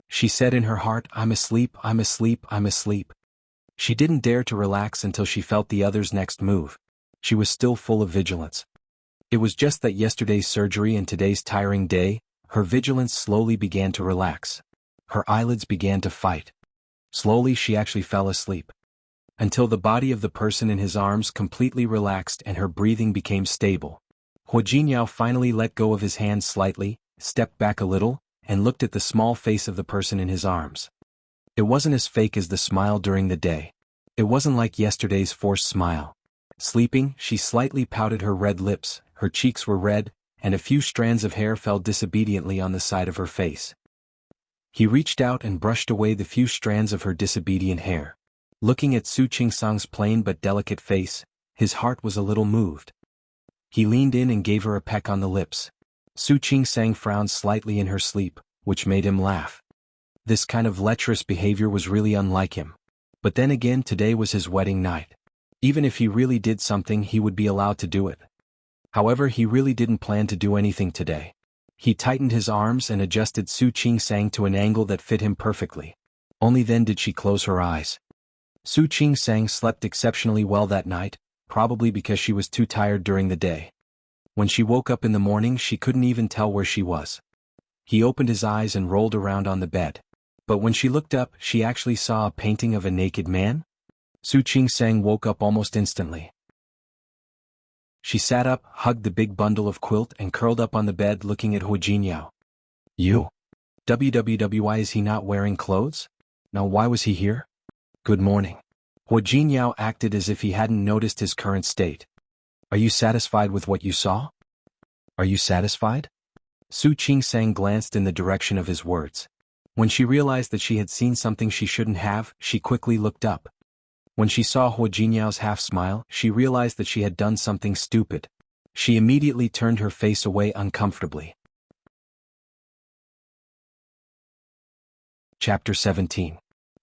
She said in her heart, I'm asleep, I'm asleep, I'm asleep. She didn't dare to relax until she felt the other's next move. She was still full of vigilance. It was just that yesterday's surgery and today's tiring day, her vigilance slowly began to relax. Her eyelids began to fight. Slowly she actually fell asleep. Until the body of the person in his arms completely relaxed and her breathing became stable. Hua Jinyao finally let go of his hand slightly, stepped back a little, and looked at the small face of the person in his arms. It wasn't as fake as the smile during the day. It wasn't like yesterday's forced smile. Sleeping, she slightly pouted her red lips, her cheeks were red, and a few strands of hair fell disobediently on the side of her face. He reached out and brushed away the few strands of her disobedient hair. Looking at Su Qingsang's plain but delicate face, his heart was a little moved. He leaned in and gave her a peck on the lips. Su Qingsang frowned slightly in her sleep, which made him laugh. This kind of lecherous behavior was really unlike him. But then again, today was his wedding night. Even if he really did something, he would be allowed to do it. However, he really didn't plan to do anything today. He tightened his arms and adjusted Su Qingsang to an angle that fit him perfectly. Only then did she close her eyes. Su Qingsang slept exceptionally well that night, probably because she was too tired during the day. When she woke up in the morning, she couldn't even tell where she was. He opened his eyes and rolled around on the bed. But when she looked up, she actually saw a painting of a naked man. Su Qingsang woke up almost instantly. She sat up, hugged the big bundle of quilt and curled up on the bed looking at Hu Jinyao. You? Why is he not wearing clothes? Now why was he here? Good morning. Hu Jinyao acted as if he hadn't noticed his current state. Are you satisfied with what you saw? Are you satisfied? Su Qingsang glanced in the direction of his words. When she realized that she had seen something she shouldn't have, she quickly looked up. When she saw Hu Jinyao's half-smile, she realized that she had done something stupid. She immediately turned her face away uncomfortably. Chapter 17.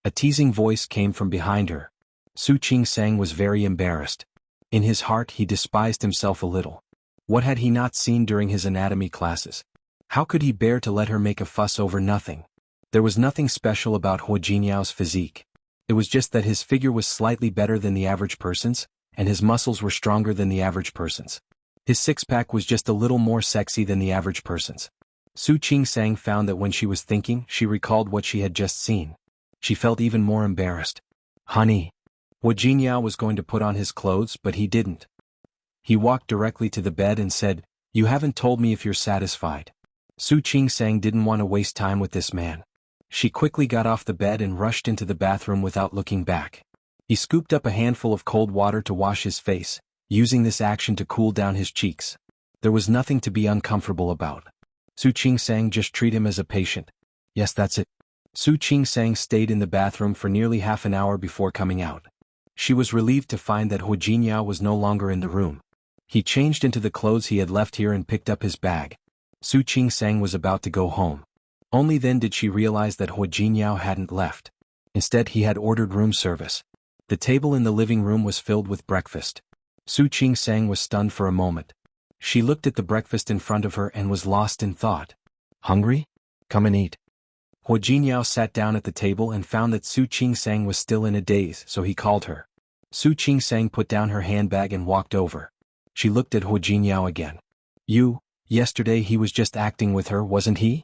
A teasing voice came from behind her. Su Qingsang was very embarrassed. In his heart he despised himself a little. What had he not seen during his anatomy classes? How could he bear to let her make a fuss over nothing? There was nothing special about Hu Jinyao's physique. It was just that his figure was slightly better than the average person's, and his muscles were stronger than the average person's. His six-pack was just a little more sexy than the average person's. Su Qingsang found that when she was thinking, she recalled what she had just seen. She felt even more embarrassed. Honey. Hu Jinyao was going to put on his clothes, but he didn't. He walked directly to the bed and said, You haven't told me if you're satisfied. Su Qingsang didn't want to waste time with this man. She quickly got off the bed and rushed into the bathroom without looking back. He scooped up a handful of cold water to wash his face, using this action to cool down his cheeks. There was nothing to be uncomfortable about. Su Qingsang just treat him as a patient. Yes, that's it. Su Qingsang stayed in the bathroom for nearly half an hour before coming out. She was relieved to find that Hu Jinyao was no longer in the room. He changed into the clothes he had left here and picked up his bag. Su Qingsang was about to go home. Only then did she realize that Hu Jinyao hadn't left. Instead he had ordered room service. The table in the living room was filled with breakfast. Su Qingsang was stunned for a moment. She looked at the breakfast in front of her and was lost in thought. Hungry? Come and eat. Hu Jinyao sat down at the table and found that Su Qingsang was still in a daze, so he called her. Su Qingsang put down her handbag and walked over. She looked at Hu Jinyao again. Yesterday he was just acting with her, wasn't he?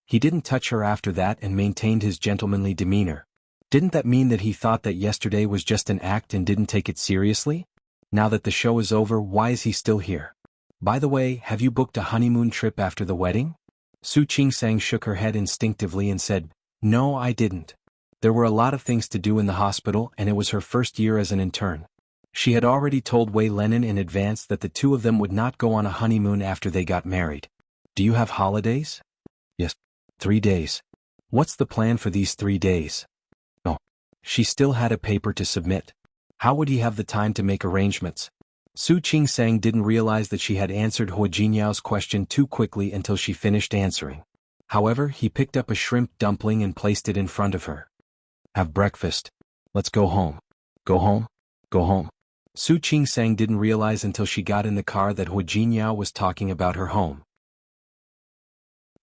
He didn't touch her after that and maintained his gentlemanly demeanor. Didn't that mean that he thought that yesterday was just an act and didn't take it seriously? Now that the show is over, why is he still here? By the way, have you booked a honeymoon trip after the wedding? Su Qingsang shook her head instinctively and said, No, I didn't. There were a lot of things to do in the hospital and it was her first year as an intern. She had already told Wei Lenin in advance that the two of them would not go on a honeymoon after they got married. Do you have holidays? Yes. 3 days. What's the plan for these 3 days? Oh. She still had a paper to submit. How would he have the time to make arrangements? Su Qingsang didn't realize that she had answered Hu Jinyao's question too quickly until she finished answering. However, he picked up a shrimp dumpling and placed it in front of her. Have breakfast. Let's go home. Go home? Go home. Su Qingsang didn't realize until she got in the car that Hu Jinyao was talking about her home.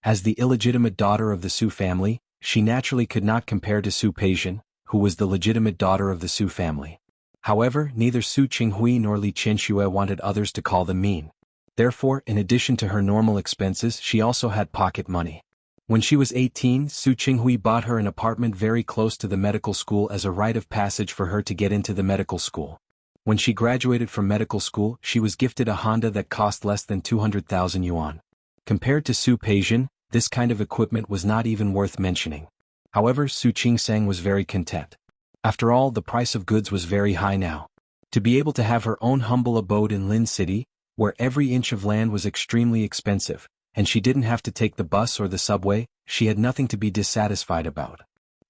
As the illegitimate daughter of the Su family, she naturally could not compare to Su Peixian, who was the legitimate daughter of the Su family. However, neither Su Qinghui nor Li Qianxue wanted others to call them mean. Therefore, in addition to her normal expenses, she also had pocket money. When she was 18, Su Qinghui bought her an apartment very close to the medical school as a rite of passage for her to get into the medical school. When she graduated from medical school, she was gifted a Honda that cost less than 200,000 yuan. Compared to Su Peixian, this kind of equipment was not even worth mentioning. However, Su Qingsang was very content. After all, the price of goods was very high now. To be able to have her own humble abode in Lin City, where every inch of land was extremely expensive, and she didn't have to take the bus or the subway, she had nothing to be dissatisfied about.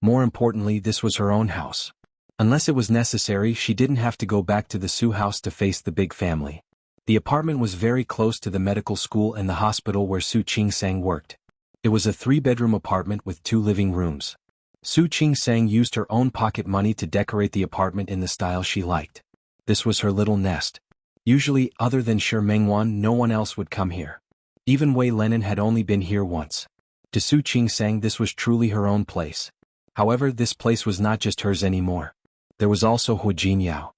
More importantly, this was her own house. Unless it was necessary, she didn't have to go back to the Su house to face the big family. The apartment was very close to the medical school and the hospital where Su Qingsang worked. It was a 3-bedroom apartment with 2 living rooms. Su Qingsang used her own pocket money to decorate the apartment in the style she liked. This was her little nest. Usually, other than Shi Mengwan, no one else would come here. Even Wei Lenin had only been here once. To Su Qingsang, this was truly her own place. However, this place was not just hers anymore. There was also Hu Jinyao.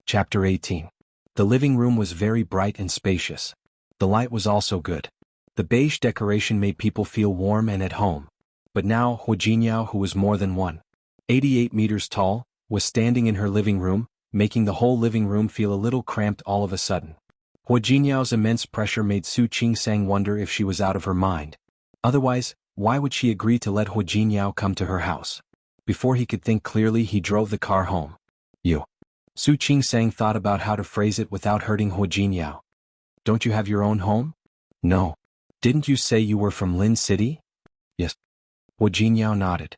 Chapter 18. The living room was very bright and spacious. The light was also good. The beige decoration made people feel warm and at home. But now, Hu Jinyao, who was more than 1.88 meters tall, was standing in her living room, making the whole living room feel a little cramped all of a sudden. Hua Jinyao's immense pressure made Su Qingsang wonder if she was out of her mind. Otherwise, why would she agree to let Hua Jinyao come to her house? Before he could think clearly, he drove the car home. You. Su Qingsang thought about how to phrase it without hurting Hua Jinyao. Don't you have your own home? No. Didn't you say you were from Lin City? Yes. Hua Jinyao nodded.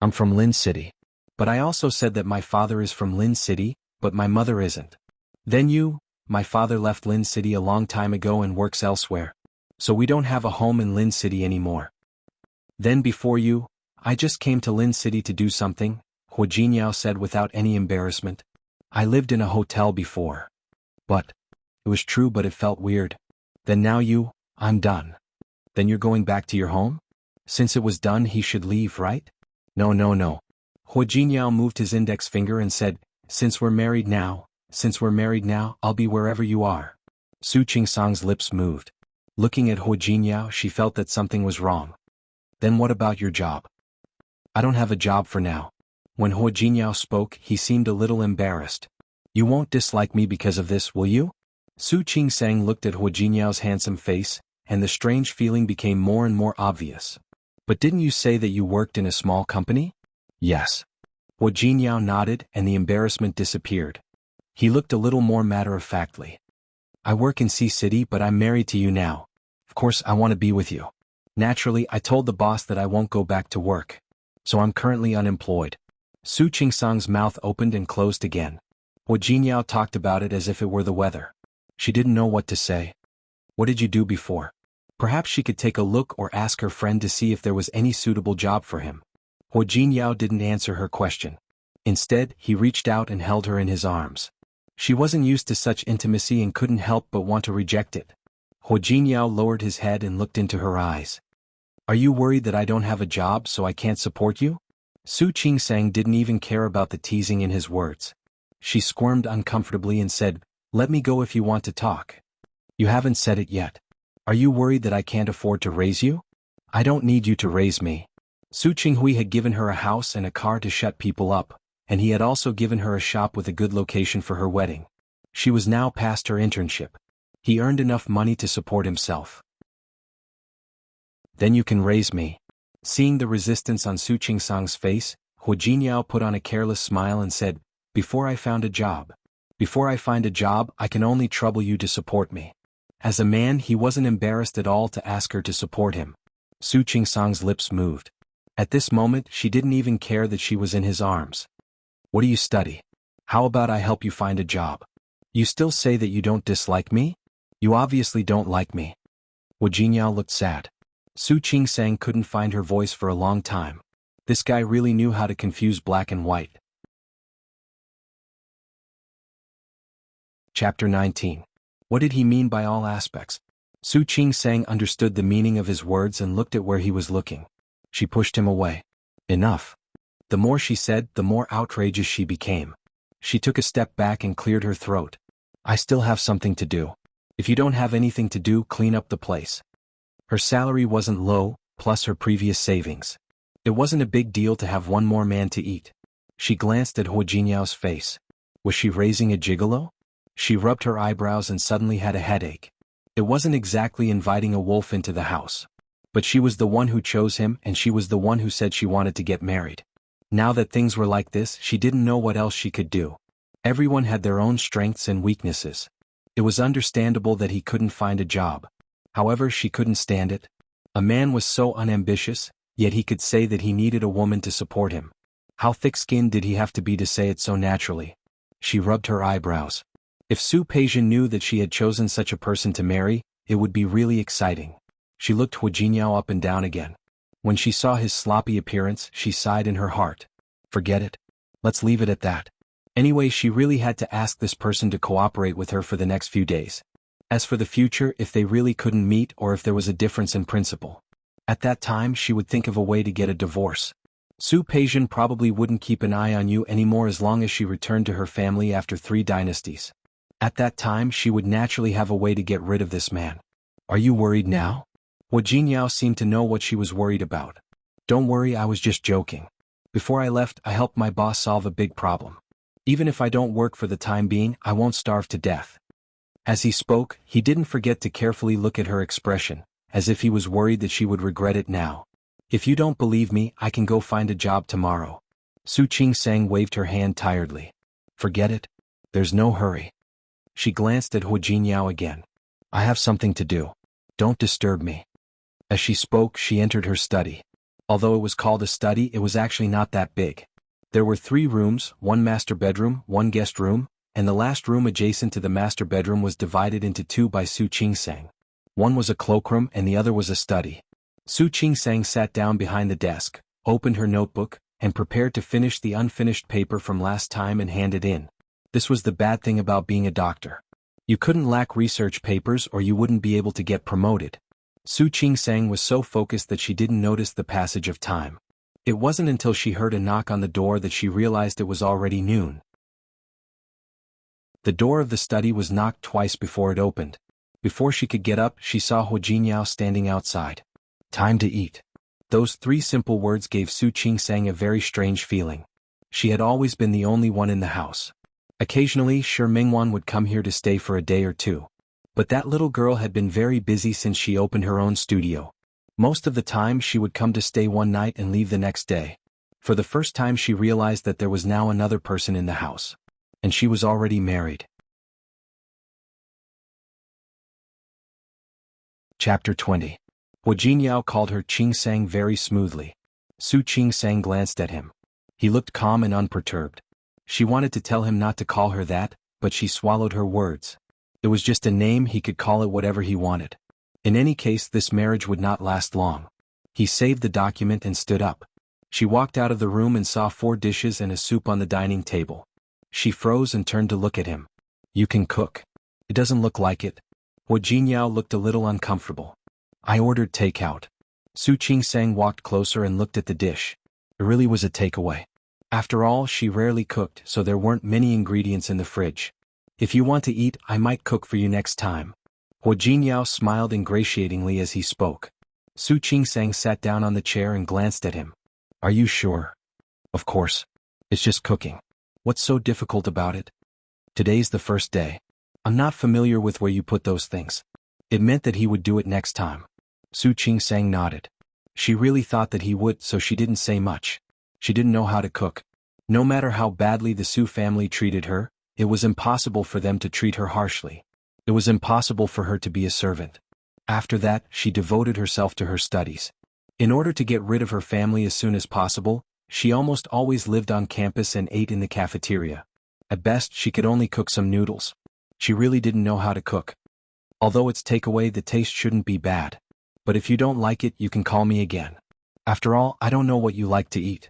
I'm from Lin City. But I also said that my father is from Lin City, but my mother isn't. Then my father left Lin City a long time ago and works elsewhere. So we don't have a home in Lin City anymore. Then before you, I just came to Lin City to do something, Hua Jinyao said without any embarrassment. I lived in a hotel before. But it was true, but it felt weird. Then now I'm done. Then you're going back to your home? Since it was done, he should leave, right? No. Hua Jinyao moved his index finger and said, Since we're married now, I'll be wherever you are. Su Qingsang's lips moved. Looking at Hua Jinyao, she felt that something was wrong. Then what about your job? I don't have a job for now. When Hua Jinyao spoke, he seemed a little embarrassed. You won't dislike me because of this, will you? Su Qingsang looked at Hua Jinyao's handsome face, and the strange feeling became more and more obvious. But didn't you say that you worked in a small company? Yes. Hua Jinyao nodded and the embarrassment disappeared. He looked a little more matter-of-factly. I work in C City, but I'm married to you now. Of course I want to be with you. Naturally, I told the boss that I won't go back to work. So I'm currently unemployed. Su Qingsang's mouth opened and closed again. Hua Jinyao talked about it as if it were the weather. She didn't know what to say. What did you do before? Perhaps she could take a look or ask her friend to see if there was any suitable job for him. Hua Jinyao didn't answer her question. Instead, he reached out and held her in his arms. She wasn't used to such intimacy and couldn't help but want to reject it. Hua Jinyao lowered his head and looked into her eyes. Are you worried that I don't have a job so I can't support you? Su Qingsang didn't even care about the teasing in his words. She squirmed uncomfortably and said, Let me go if you want to talk. You haven't said it yet. Are you worried that I can't afford to raise you? I don't need you to raise me. Su Qinghui had given her a house and a car to shut people up, and he had also given her a shop with a good location for her wedding. She was now past her internship. He earned enough money to support himself. Then you can raise me. Seeing the resistance on Su Qingsang's face, Hua Jinyao put on a careless smile and said, Before I find a job, I can only trouble you to support me. As a man, he wasn't embarrassed at all to ask her to support him. Su Qingsang's lips moved. At this moment, she didn't even care that she was in his arms. What do you study? How about I help you find a job? You still say that you don't dislike me? You obviously don't like me. Hua Jinyao looked sad. Su Qingsang couldn't find her voice for a long time. This guy really knew how to confuse black and white. Chapter 19. What did he mean by all aspects? Su Qingsang understood the meaning of his words and looked at where he was looking. She pushed him away. Enough. The more she said, the more outrageous she became. She took a step back and cleared her throat. I still have something to do. If you don't have anything to do, clean up the place. Her salary wasn't low, plus her previous savings. It wasn't a big deal to have one more man to eat. She glanced at Hua Jinyao's face. Was she raising a gigolo? She rubbed her eyebrows and suddenly had a headache. It wasn't exactly inviting a wolf into the house. But she was the one who chose him, and she was the one who said she wanted to get married. Now that things were like this, she didn't know what else she could do. Everyone had their own strengths and weaknesses. It was understandable that he couldn't find a job. However, she couldn't stand it. A man was so unambitious, yet he could say that he needed a woman to support him. How thick-skinned did he have to be to say it so naturally? She rubbed her eyebrows. If Su Peijian knew that she had chosen such a person to marry, it would be really exciting. She looked Hua Jinyao up and down again. When she saw his sloppy appearance, she sighed in her heart. Forget it. Let's leave it at that. Anyway, she really had to ask this person to cooperate with her for the next few days. As for the future, if they really couldn't meet or if there was a difference in principle, at that time she would think of a way to get a divorce. Su Peijian probably wouldn't keep an eye on you anymore as long as she returned to her family after 3 dynasties. At that time she would naturally have a way to get rid of this man. Are you worried now? Hua Jinyao seemed to know what she was worried about. Don't worry, I was just joking. Before I left, I helped my boss solve a big problem. Even if I don't work for the time being, I won't starve to death. As he spoke, he didn't forget to carefully look at her expression, as if he was worried that she would regret it now. If you don't believe me, I can go find a job tomorrow. Su Qingsang waved her hand tiredly. Forget it. There's no hurry. She glanced at Hu Jinyao again. I have something to do. Don't disturb me. As she spoke, she entered her study. Although it was called a study, it was actually not that big. There were 3 rooms, 1 master bedroom, 1 guest room, and the last room adjacent to the master bedroom was divided into 2 by Su Qingsang. One was a cloakroom and the other was a study. Su Qingsang sat down behind the desk, opened her notebook, and prepared to finish the unfinished paper from last time and hand it in. This was the bad thing about being a doctor. You couldn't lack research papers or you wouldn't be able to get promoted. Su Qingsang was so focused that she didn't notice the passage of time. It wasn't until she heard a knock on the door that she realized it was already noon. The door of the study was knocked twice before it opened. Before she could get up, she saw Hu Jinyao standing outside. Time to eat. Those 3 simple words gave Su Qingsang a very strange feeling. She had always been the only one in the house. Occasionally, Shi Mingwan would come here to stay for a day or 2. But that little girl had been very busy since she opened her own studio. Most of the time she would come to stay one night and leave the next day. For the first time she realized that there was now another person in the house. And she was already married. Chapter 20. Hu Jinyao called her Qingsang very smoothly. Su Qingsang glanced at him. He looked calm and unperturbed. She wanted to tell him not to call her that, but she swallowed her words. It was just a name, he could call it whatever he wanted. In any case, this marriage would not last long. He saved the document and stood up. She walked out of the room and saw 4 dishes and a soup on the dining table. She froze and turned to look at him. You can cook. It doesn't look like it. Hu Jinyao looked a little uncomfortable. I ordered takeout. Su Qingsang walked closer and looked at the dish. It really was a takeaway. After all, she rarely cooked, so there weren't many ingredients in the fridge. If you want to eat, I might cook for you next time. Hu Jinyao smiled ingratiatingly as he spoke. Su Qingsang sat down on the chair and glanced at him. Are you sure? Of course. It's just cooking. What's so difficult about it? Today's the first day. I'm not familiar with where you put those things. It meant that he would do it next time. Su Qingsang nodded. She really thought that he would, so she didn't say much. She didn't know how to cook. No matter how badly the Su family treated her, it was impossible for them to treat her harshly. It was impossible for her to be a servant. After that, she devoted herself to her studies. In order to get rid of her family as soon as possible, she almost always lived on campus and ate in the cafeteria. At best, she could only cook some noodles. She really didn't know how to cook. Although it's takeaway, the taste shouldn't be bad. But if you don't like it, you can call me again. After all, I don't know what you like to eat.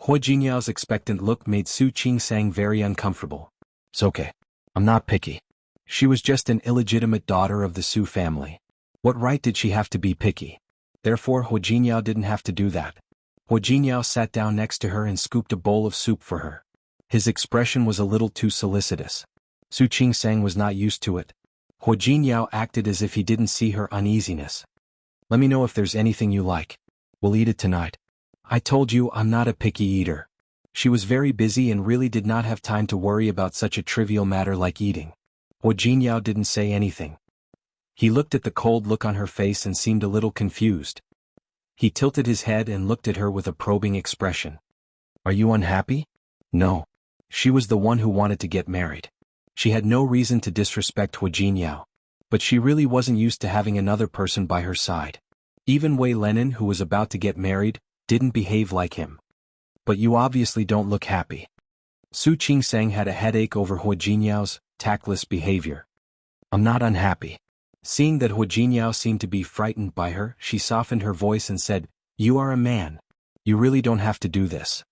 Hu Jinyao's expectant look made Su Qingsang very uncomfortable. It's okay. I'm not picky. She was just an illegitimate daughter of the Su family. What right did she have to be picky? Therefore, Hu Jinyao didn't have to do that. Hu Jinyao sat down next to her and scooped a bowl of soup for her. His expression was a little too solicitous. Su Qingsang was not used to it. Hu Jinyao acted as if he didn't see her uneasiness. Let me know if there's anything you like. We'll eat it tonight. I told you I'm not a picky eater. She was very busy and really did not have time to worry about such a trivial matter like eating. Hu Jinyao didn't say anything. He looked at the cold look on her face and seemed a little confused. He tilted his head and looked at her with a probing expression. Are you unhappy? No. She was the one who wanted to get married. She had no reason to disrespect Hu Jinyao. But she really wasn't used to having another person by her side. Even Wei Lenin, who was about to get married, didn't behave like him. But you obviously don't look happy. Su Qingsang had a headache over Hu Jinyao's tactless behavior. I'm not unhappy. Seeing that Hu Jinyao seemed to be frightened by her, she softened her voice and said, You are a man. You really don't have to do this.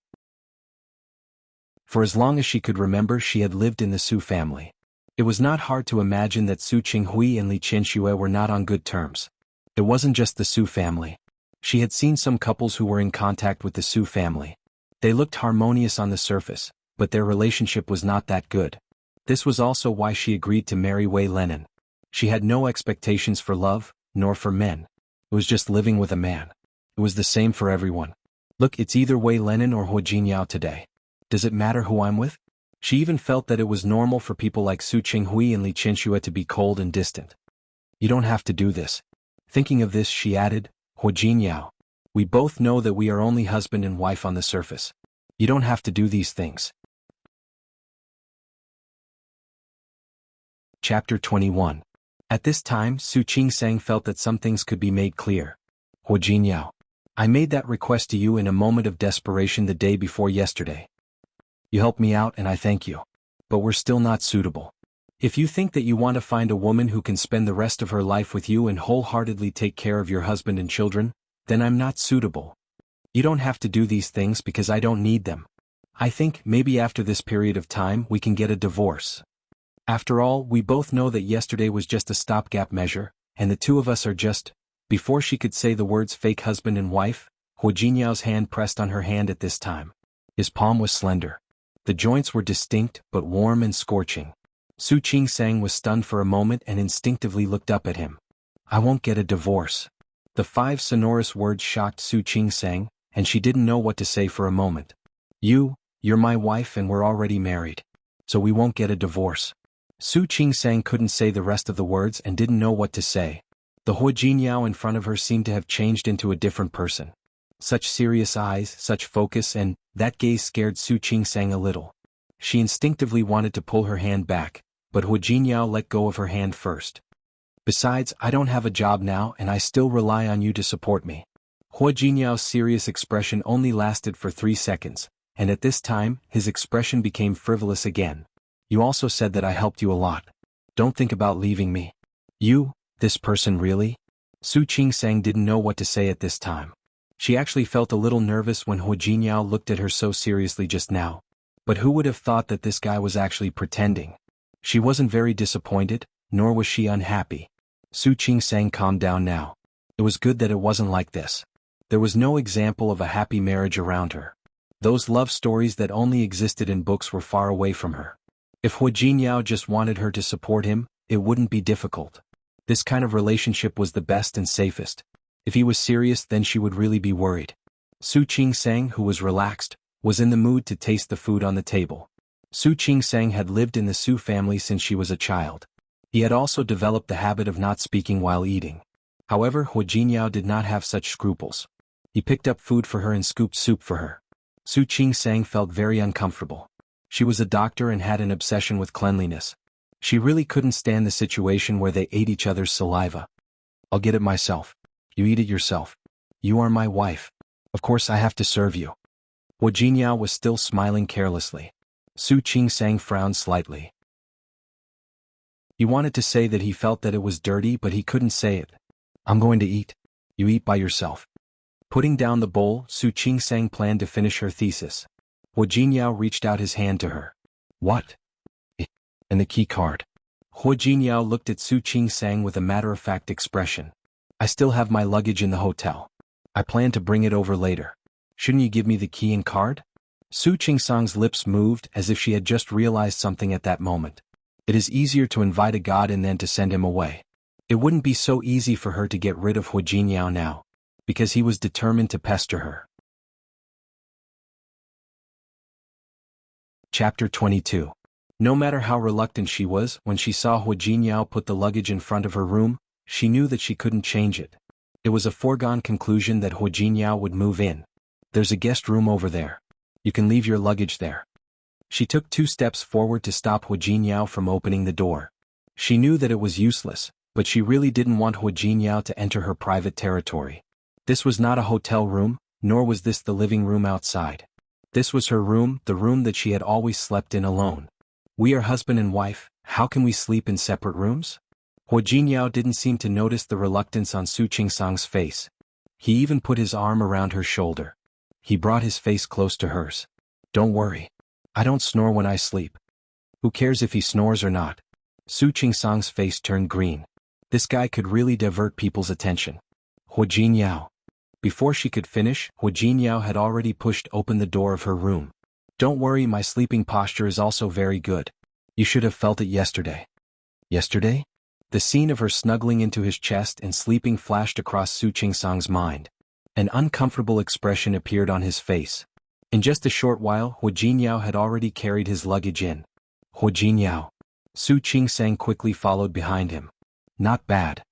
For as long as she could remember, she had lived in the Su family. It was not hard to imagine that Su Qinghui and Li Qianxue were not on good terms. It wasn't just the Su family. She had seen some couples who were in contact with the Su family. They looked harmonious on the surface, but their relationship was not that good. This was also why she agreed to marry Wei Lenin. She had no expectations for love, nor for men. It was just living with a man. It was the same for everyone. Look, it's either Wei Lenin or Hu Jinyao today. Does it matter who I'm with? She even felt that it was normal for people like Su Qinghui and Li Qianxue to be cold and distant. You don't have to do this. Thinking of this, she added, Hu Jinyao. We both know that we are only husband and wife on the surface. You don't have to do these things. Chapter 21. At this time, Su Qingsang felt that some things could be made clear. Hu Jinyao. I made that request to you in a moment of desperation the day before yesterday. You helped me out and I thank you. But we're still not suitable. If you think that you want to find a woman who can spend the rest of her life with you and wholeheartedly take care of your husband and children, then I'm not suitable. You don't have to do these things because I don't need them. I think maybe after this period of time we can get a divorce. After all, we both know that yesterday was just a stopgap measure, and the two of us are just... Before she could say the words fake husband and wife, Hu Jinyao's hand pressed on her hand at this time. His palm was slender. The joints were distinct but warm and scorching. Su Qingsang was stunned for a moment and instinctively looked up at him. I won't get a divorce. The 5 sonorous words shocked Su Qingsang, and she didn't know what to say for a moment. You're my wife and we're already married. So we won't get a divorce. Su Qingsang couldn't say the rest of the words and didn't know what to say. The Hu Jinyao in front of her seemed to have changed into a different person. Such serious eyes, such focus, and that gaze scared Su Qingsang a little. She instinctively wanted to pull her hand back, but Hu Jinyao let go of her hand first. Besides, I don't have a job now and I still rely on you to support me. Hu Jinyao's serious expression only lasted for 3 seconds, and at this time, his expression became frivolous again. You also said that I helped you a lot. Don't think about leaving me. This person really? Su Qingsang didn't know what to say at this time. She actually felt a little nervous when Hu Jinyao looked at her so seriously just now. But who would have thought that this guy was actually pretending? She wasn't very disappointed, nor was she unhappy. Su Qingsang calmed down now. It was good that it wasn't like this. There was no example of a happy marriage around her. Those love stories that only existed in books were far away from her. If Hu Jinyao just wanted her to support him, it wouldn't be difficult. This kind of relationship was the best and safest. If he was serious, then she would really be worried. Su Qingsang, who was relaxed, was in the mood to taste the food on the table. Su Qingsang had lived in the Su family since she was a child. He had also developed the habit of not speaking while eating. However, Hu Jinyao did not have such scruples. He picked up food for her and scooped soup for her. Su Qingsang felt very uncomfortable. She was a doctor and had an obsession with cleanliness. She really couldn't stand the situation where they ate each other's saliva. I'll get it myself. You eat it yourself. You are my wife. Of course I have to serve you. Hu Jinyao was still smiling carelessly. Su Qingsang frowned slightly. He wanted to say that he felt that it was dirty, but he couldn't say it. I'm going to eat. You eat by yourself. Putting down the bowl, Su Qingsang planned to finish her thesis. Hu Jinyao reached out his hand to her. What? And the key card. Hu Jinyao looked at Su Qingsang with a matter-of-fact expression. I still have my luggage in the hotel. I plan to bring it over later. Shouldn't you give me the key and card? Su Qingsang's lips moved as if she had just realized something at that moment. It is easier to invite a god and then to send him away. It wouldn't be so easy for her to get rid of Hu Jinyao now, because he was determined to pester her. Chapter 22. No matter how reluctant she was, when she saw Hu Jinyao put the luggage in front of her room, she knew that she couldn't change it. It was a foregone conclusion that Hu Jinyao would move in. There's a guest room over there. You can leave your luggage there. She took 2 steps forward to stop Hu Jinyao from opening the door. She knew that it was useless, but she really didn't want Hu Jinyao to enter her private territory. This was not a hotel room, nor was this the living room outside. This was her room, the room that she had always slept in alone. We are husband and wife, how can we sleep in separate rooms? Hu Jinyao didn't seem to notice the reluctance on Su Qingsang's face. He even put his arm around her shoulder. He brought his face close to hers. Don't worry. I don't snore when I sleep. Who cares if he snores or not? Su Qingsang's face turned green. This guy could really divert people's attention. Hu Jinyao. Before she could finish, Hu Jinyao had already pushed open the door of her room. Don't worry, my sleeping posture is also very good. You should have felt it yesterday. Yesterday? The scene of her snuggling into his chest and sleeping flashed across Su Qingsang's mind. An uncomfortable expression appeared on his face. In just a short while, Hu Jingyao had already carried his luggage in. Hu Jingyao. Su Qingsang quickly followed behind him. Not bad.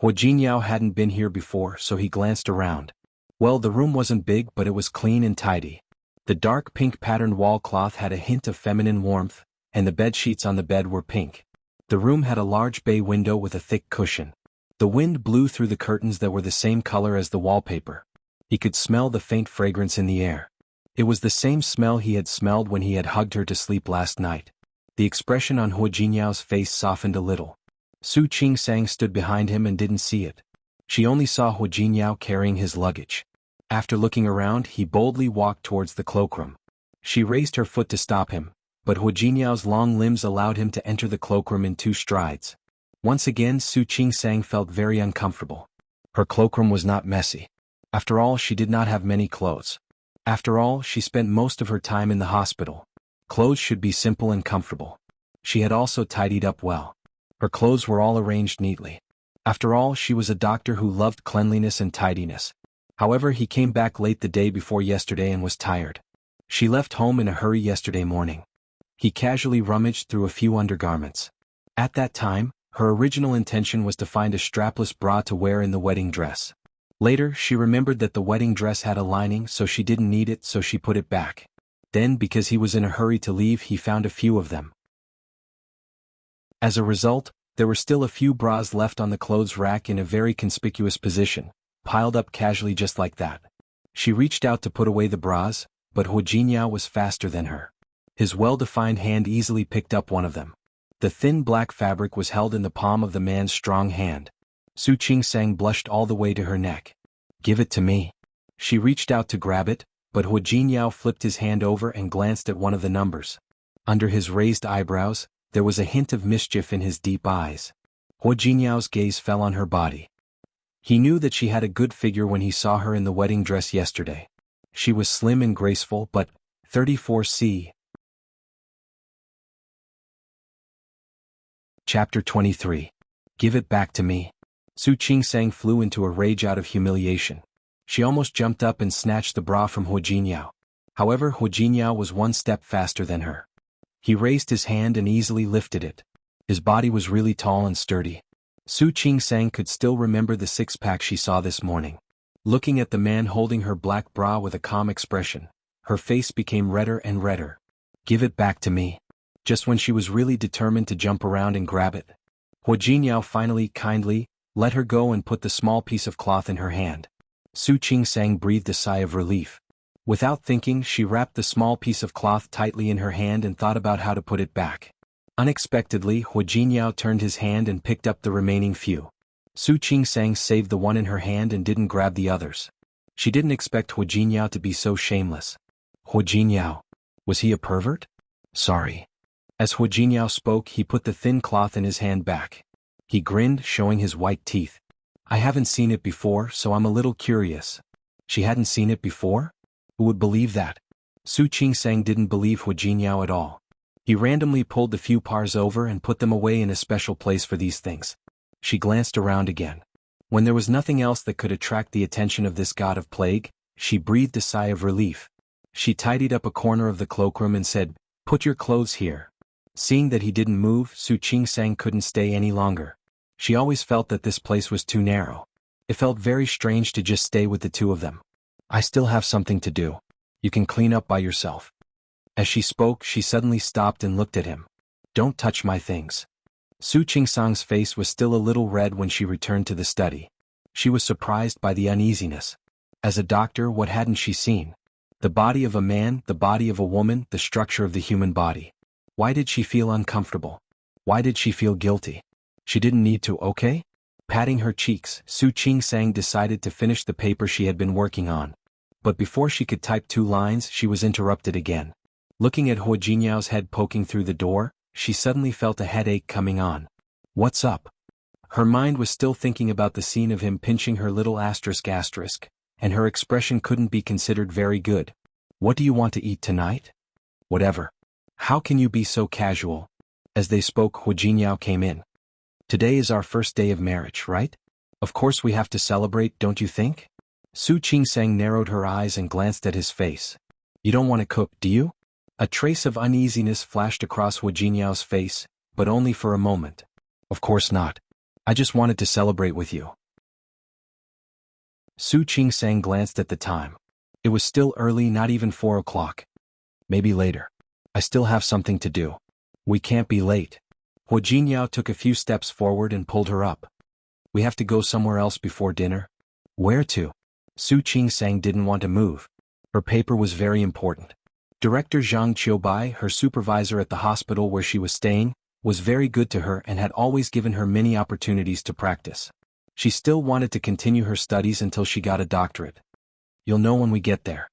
Hu Jingyao hadn't been here before, so he glanced around. Well, the room wasn't big, but it was clean and tidy. The dark pink patterned wall cloth had a hint of feminine warmth, and the bed sheets on the bed were pink. The room had a large bay window with a thick cushion. The wind blew through the curtains that were the same color as the wallpaper. He could smell the faint fragrance in the air. It was the same smell he had smelled when he had hugged her to sleep last night. The expression on Hu Jinyao's face softened a little. Su Qingsang stood behind him and didn't see it. She only saw Hu Jinyao carrying his luggage. After looking around, he boldly walked towards the cloakroom. She raised her foot to stop him, but Hu Jinyao's long limbs allowed him to enter the cloakroom in 2 strides. Once again, Su Qingsang felt very uncomfortable. Her cloakroom was not messy. After all, she did not have many clothes. After all, she spent most of her time in the hospital. Clothes should be simple and comfortable. She had also tidied up well. Her clothes were all arranged neatly. After all, she was a doctor who loved cleanliness and tidiness. However, he came back late the day before yesterday and was tired. She left home in a hurry yesterday morning. He casually rummaged through a few undergarments. At that time, her original intention was to find a strapless bra to wear in the wedding dress. Later, she remembered that the wedding dress had a lining, so she didn't need it, so she put it back. Then, because he was in a hurry to leave, he found a few of them. As a result, there were still a few bras left on the clothes rack in a very conspicuous position, piled up casually just like that. She reached out to put away the bras, but Hu Jinyao was faster than her. His well-defined hand easily picked up one of them. The thin black fabric was held in the palm of the man's strong hand. Su Qingsang blushed all the way to her neck. "Give it to me." She reached out to grab it, but Hu Jinyao flipped his hand over and glanced at one of the numbers. Under his raised eyebrows, there was a hint of mischief in his deep eyes. Hu Jinyao's gaze fell on her body. He knew that she had a good figure when he saw her in the wedding dress yesterday. She was slim and graceful, but 34c. Chapter 23. Give it back to me. Su Qingsang flew into a rage out of humiliation. She almost jumped up and snatched the bra from Hu Jinyao. However, Hu Jinyao was one step faster than her. He raised his hand and easily lifted it. His body was really tall and sturdy. Su Qingsang could still remember the six-pack she saw this morning. Looking at the man holding her black bra with a calm expression, her face became redder and redder. "Give it back to me." Just when she was really determined to jump around and grab it, Hu Jinyao finally, kindly, let her go and put the small piece of cloth in her hand. Su Qingsang breathed a sigh of relief. Without thinking, she wrapped the small piece of cloth tightly in her hand and thought about how to put it back. Unexpectedly, Hu Jinyao turned his hand and picked up the remaining few. Su Qingsang saved the one in her hand and didn't grab the others. She didn't expect Hu Jinyao to be so shameless. Hu Jinyao. Was he a pervert? Sorry. As Hu Jinyao spoke, he put the thin cloth in his hand back. He grinned, showing his white teeth. "I haven't seen it before, so I'm a little curious." She hadn't seen it before? Who would believe that? Su Qingsang didn't believe Hu Jinyao at all. He randomly pulled the few pars over and put them away in a special place for these things. She glanced around again. When there was nothing else that could attract the attention of this god of plague, she breathed a sigh of relief. She tidied up a corner of the cloakroom and said, "Put your clothes here." Seeing that he didn't move, Su Qingsang couldn't stay any longer. She always felt that this place was too narrow. It felt very strange to just stay with the two of them. "I still have something to do. You can clean up by yourself." As she spoke, she suddenly stopped and looked at him. "Don't touch my things." Su Qingsang's face was still a little red when she returned to the study. She was surprised by the uneasiness. As a doctor, what hadn't she seen? The body of a man, the body of a woman, the structure of the human body. Why did she feel uncomfortable? Why did she feel guilty? She didn't need to, okay? Patting her cheeks, Su Qingsang decided to finish the paper she had been working on. But before she could type 2 lines, she was interrupted again. Looking at Hu Jinyao's head poking through the door, she suddenly felt a headache coming on. "What's up?" Her mind was still thinking about the scene of him pinching her little asterisk, and her expression couldn't be considered very good. "What do you want to eat tonight?" "Whatever." "How can you be so casual?" As they spoke, Hu Jinyao came in. "Today is our first day of marriage, right? Of course we have to celebrate, don't you think?" Su Qingsang narrowed her eyes and glanced at his face. You don't want to cook, do you? A trace of uneasiness flashed across Hu Jinyao's face, but only for a moment. Of course not. I just wanted to celebrate with you. Su Qingsang glanced at the time. It was still early, not even 4 o'clock. Maybe later. I still have something to do. We can't be late. Hu Jinyao took a few steps forward and pulled her up. We have to go somewhere else before dinner. Where to? Su Qingsang didn't want to move. Her paper was very important. Director Zhang Qiubai, her supervisor at the hospital where she was staying, was very good to her and had always given her many opportunities to practice. She still wanted to continue her studies until she got a doctorate. You'll know when we get there.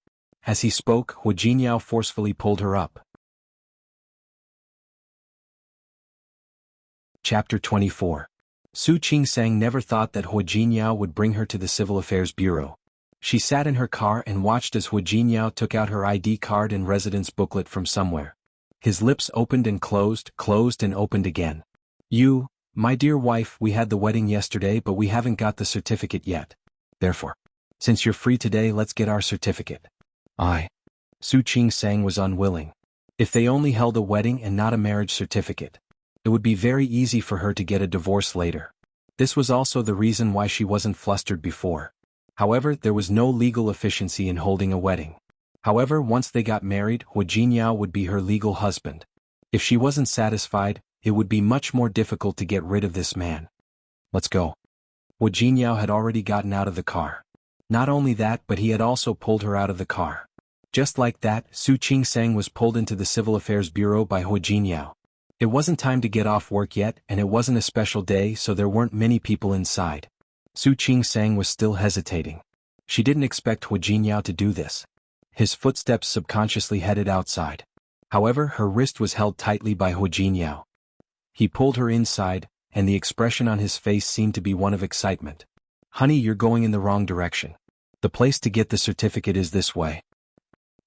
As he spoke, Hu Jinyao forcefully pulled her up. Chapter 24. Su Qingsang never thought that Hu Jinyao would bring her to the Civil Affairs Bureau. She sat in her car and watched as Hu Jinyao took out her ID card and residence booklet from somewhere. His lips opened and closed and opened again. You, my dear wife, we had the wedding yesterday but we haven't got the certificate yet. Therefore, since you're free today, let's get our certificate. Su Qingsang was unwilling. If they only held a wedding and not a marriage certificate, it would be very easy for her to get a divorce later. This was also the reason why she wasn't flustered before. However, there was no legal efficiency in holding a wedding. However, once they got married, Hu Jinyao would be her legal husband. If she wasn't satisfied, it would be much more difficult to get rid of this man. Let's go. Hu Jinyao had already gotten out of the car. Not only that, but he had also pulled her out of the car. Just like that, Su Qingsang was pulled into the Civil Affairs Bureau by Hu Jinyao. It wasn't time to get off work yet, and it wasn't a special day, so there weren't many people inside. Su Qingsang was still hesitating. She didn't expect Hu Jinyao to do this. His footsteps subconsciously headed outside. However, her wrist was held tightly by Hu Jinyao. He pulled her inside, and the expression on his face seemed to be one of excitement. Honey, you're going in the wrong direction. The place to get the certificate is this way.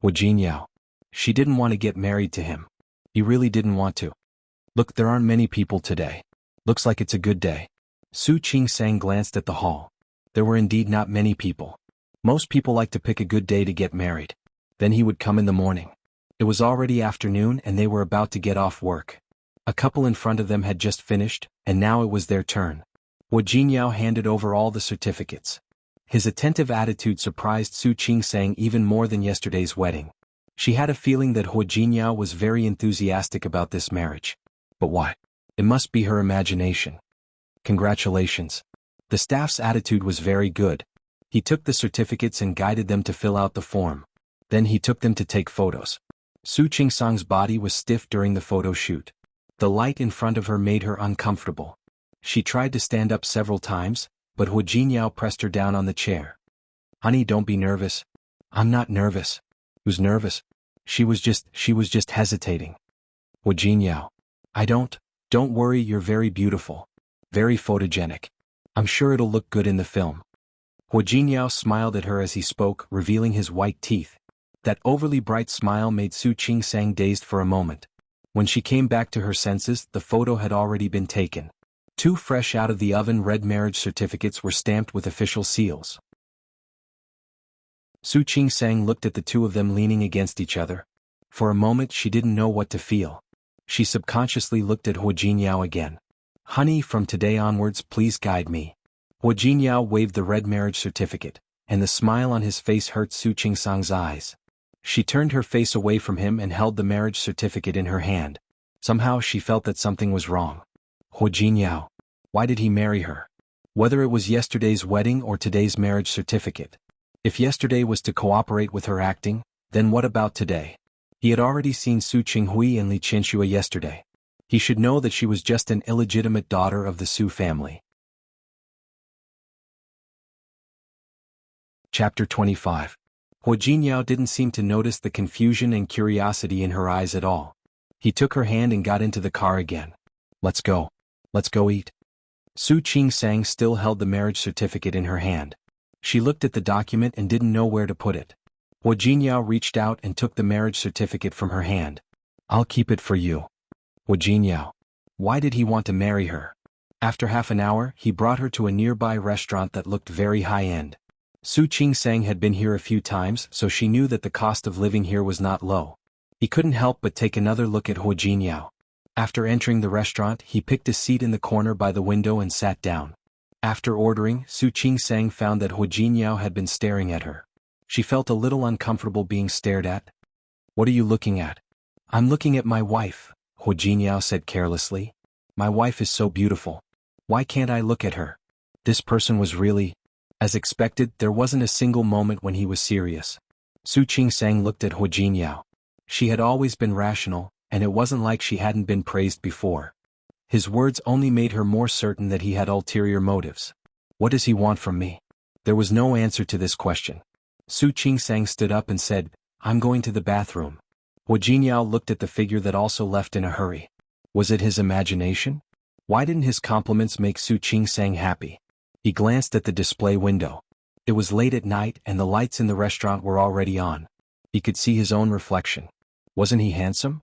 Hu Jinyao. She didn't want to get married to him. He really didn't want to. Look, there aren't many people today. Looks like it's a good day. Su Qingsang glanced at the hall. There were indeed not many people. Most people like to pick a good day to get married. Then he would come in the morning. It was already afternoon and they were about to get off work. A couple in front of them had just finished, and now it was their turn. Hu Jinyao handed over all the certificates. His attentive attitude surprised Su Qingsang even more than yesterday's wedding. She had a feeling that Hu Jinyao was very enthusiastic about this marriage. But why? It must be her imagination. Congratulations. The staff's attitude was very good. He took the certificates and guided them to fill out the form. Then he took them to take photos. Su Qingsang's body was stiff during the photo shoot. The light in front of her made her uncomfortable. She tried to stand up several times, but Hu Jinyao pressed her down on the chair. Honey, don't be nervous. I'm not nervous. Who's nervous? She was just hesitating. Hu Jinyao. Don't worry, you're very beautiful. Very photogenic. I'm sure it'll look good in the film. Hu Jinyao smiled at her as he spoke, revealing his white teeth. That overly bright smile made Su Qingsang dazed for a moment. When she came back to her senses, the photo had already been taken. 2 fresh out of the oven red marriage certificates were stamped with official seals. Su Qingsang looked at the two of them leaning against each other. For a moment she didn't know what to feel. She subconsciously looked at Hu Jinyao again. Honey, from today onwards please guide me. Hu Jinyao waved the red marriage certificate, and the smile on his face hurt Su Qingsang's eyes. She turned her face away from him and held the marriage certificate in her hand. Somehow she felt that something was wrong. Hu Jinyao. Why did he marry her? Whether it was yesterday's wedding or today's marriage certificate. If yesterday was to cooperate with her acting, then what about today? He had already seen Su Qinghui and Li Qianxue yesterday. He should know that she was just an illegitimate daughter of the Su family. Chapter 25. Hu Jinyao didn't seem to notice the confusion and curiosity in her eyes at all. He took her hand and got into the car again. Let's go. Let's go eat. Su Qingsang still held the marriage certificate in her hand. She looked at the document and didn't know where to put it. Hu Jinyao reached out and took the marriage certificate from her hand. I'll keep it for you. Hu Jinyao. Why did he want to marry her? After half an hour, he brought her to a nearby restaurant that looked very high-end. Su Qingsang had been here a few times, so she knew that the cost of living here was not low. He couldn't help but take another look at Hu Jinyao. After entering the restaurant, he picked a seat in the corner by the window and sat down. After ordering, Su Qingsang found that Hu Jinyao had been staring at her. She felt a little uncomfortable being stared at. "What are you looking at?" "I'm looking at my wife," Hu Jinyao said carelessly. "My wife is so beautiful. Why can't I look at her?" This person was really... As expected, there wasn't a single moment when he was serious. Su Qingsang looked at Hu Jinyao. She had always been rational, and it wasn't like she hadn't been praised before. His words only made her more certain that he had ulterior motives. What does he want from me? There was no answer to this question. Su Qingsang stood up and said, "I'm going to the bathroom." Hu Jinyao looked at the figure that also left in a hurry. Was it his imagination? Why didn't his compliments make Su Qingsang happy? He glanced at the display window. It was late at night and the lights in the restaurant were already on. He could see his own reflection. Wasn't he handsome?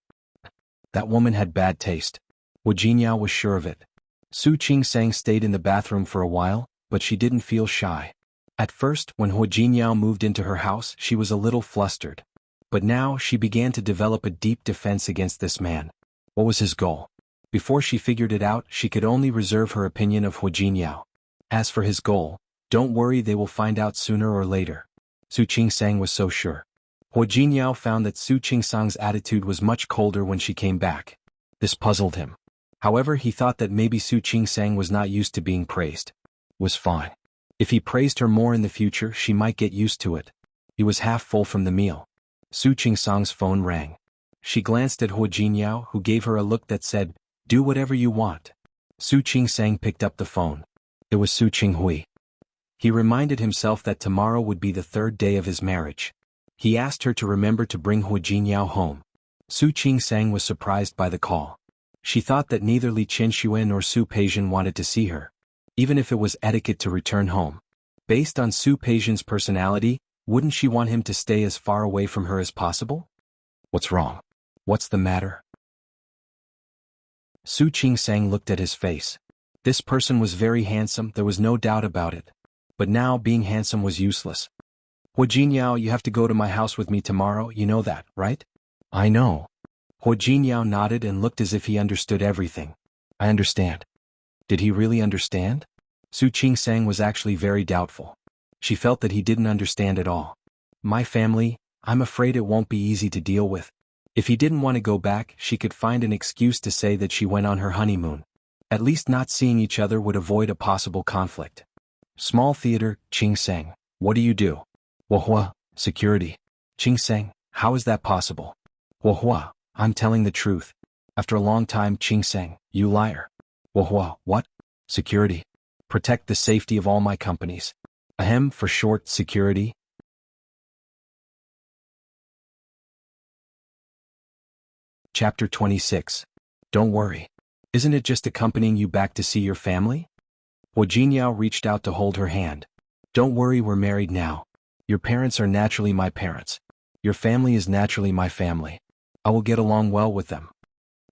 That woman had bad taste. Hu Jinyao was sure of it. Su Qingsang stayed in the bathroom for a while, but she didn't feel shy. At first, when Hu Jinyao moved into her house, she was a little flustered. But now she began to develop a deep defense against this man. What was his goal? Before she figured it out, she could only reserve her opinion of Hu Jinyao. As for his goal, don't worry, they will find out sooner or later. Su Qingsang was so sure. Hu Jinyao found that Su Qingsang's attitude was much colder when she came back. This puzzled him. However, he thought that maybe Su Qingsang was not used to being praised. Was fine. If he praised her more in the future, she might get used to it. He was half full from the meal. Su Qingsang's phone rang. She glanced at Hu Jinyao, who gave her a look that said, "Do whatever you want." Su Qingsang picked up the phone. It was Su Qinghui. He reminded himself that tomorrow would be the third day of his marriage. He asked her to remember to bring Hu Jinyao home. Su Qingsang was surprised by the call. She thought that neither Li Qianxue nor Su Peijian wanted to see her, even if it was etiquette to return home. Based on Su Peijian's personality, wouldn't she want him to stay as far away from her as possible? What's wrong? What's the matter? Su Qingsang looked at his face. This person was very handsome, there was no doubt about it. But now being handsome was useless. "Hu Jinyao, you have to go to my house with me tomorrow, you know that, right?" "I know." Hu Jinyao nodded and looked as if he understood everything. "I understand." Did he really understand? Su Qingsang was actually very doubtful. She felt that he didn't understand at all. "My family, I'm afraid it won't be easy to deal with." If he didn't want to go back, she could find an excuse to say that she went on her honeymoon. At least not seeing each other would avoid a possible conflict. Small theater, Qingsang. What do you do? Wuhua, security. Qingsang, how is that possible? Wuhua, I'm telling the truth. After a long time, Qingsang, you liar. Wuhua, what? Security. Protect the safety of all my companies. Ahem, for short, security. Chapter 26. Don't worry. Isn't it just accompanying you back to see your family? Hu Jinyao reached out to hold her hand. Don't worry, we're married now. Your parents are naturally my parents. Your family is naturally my family. I will get along well with them.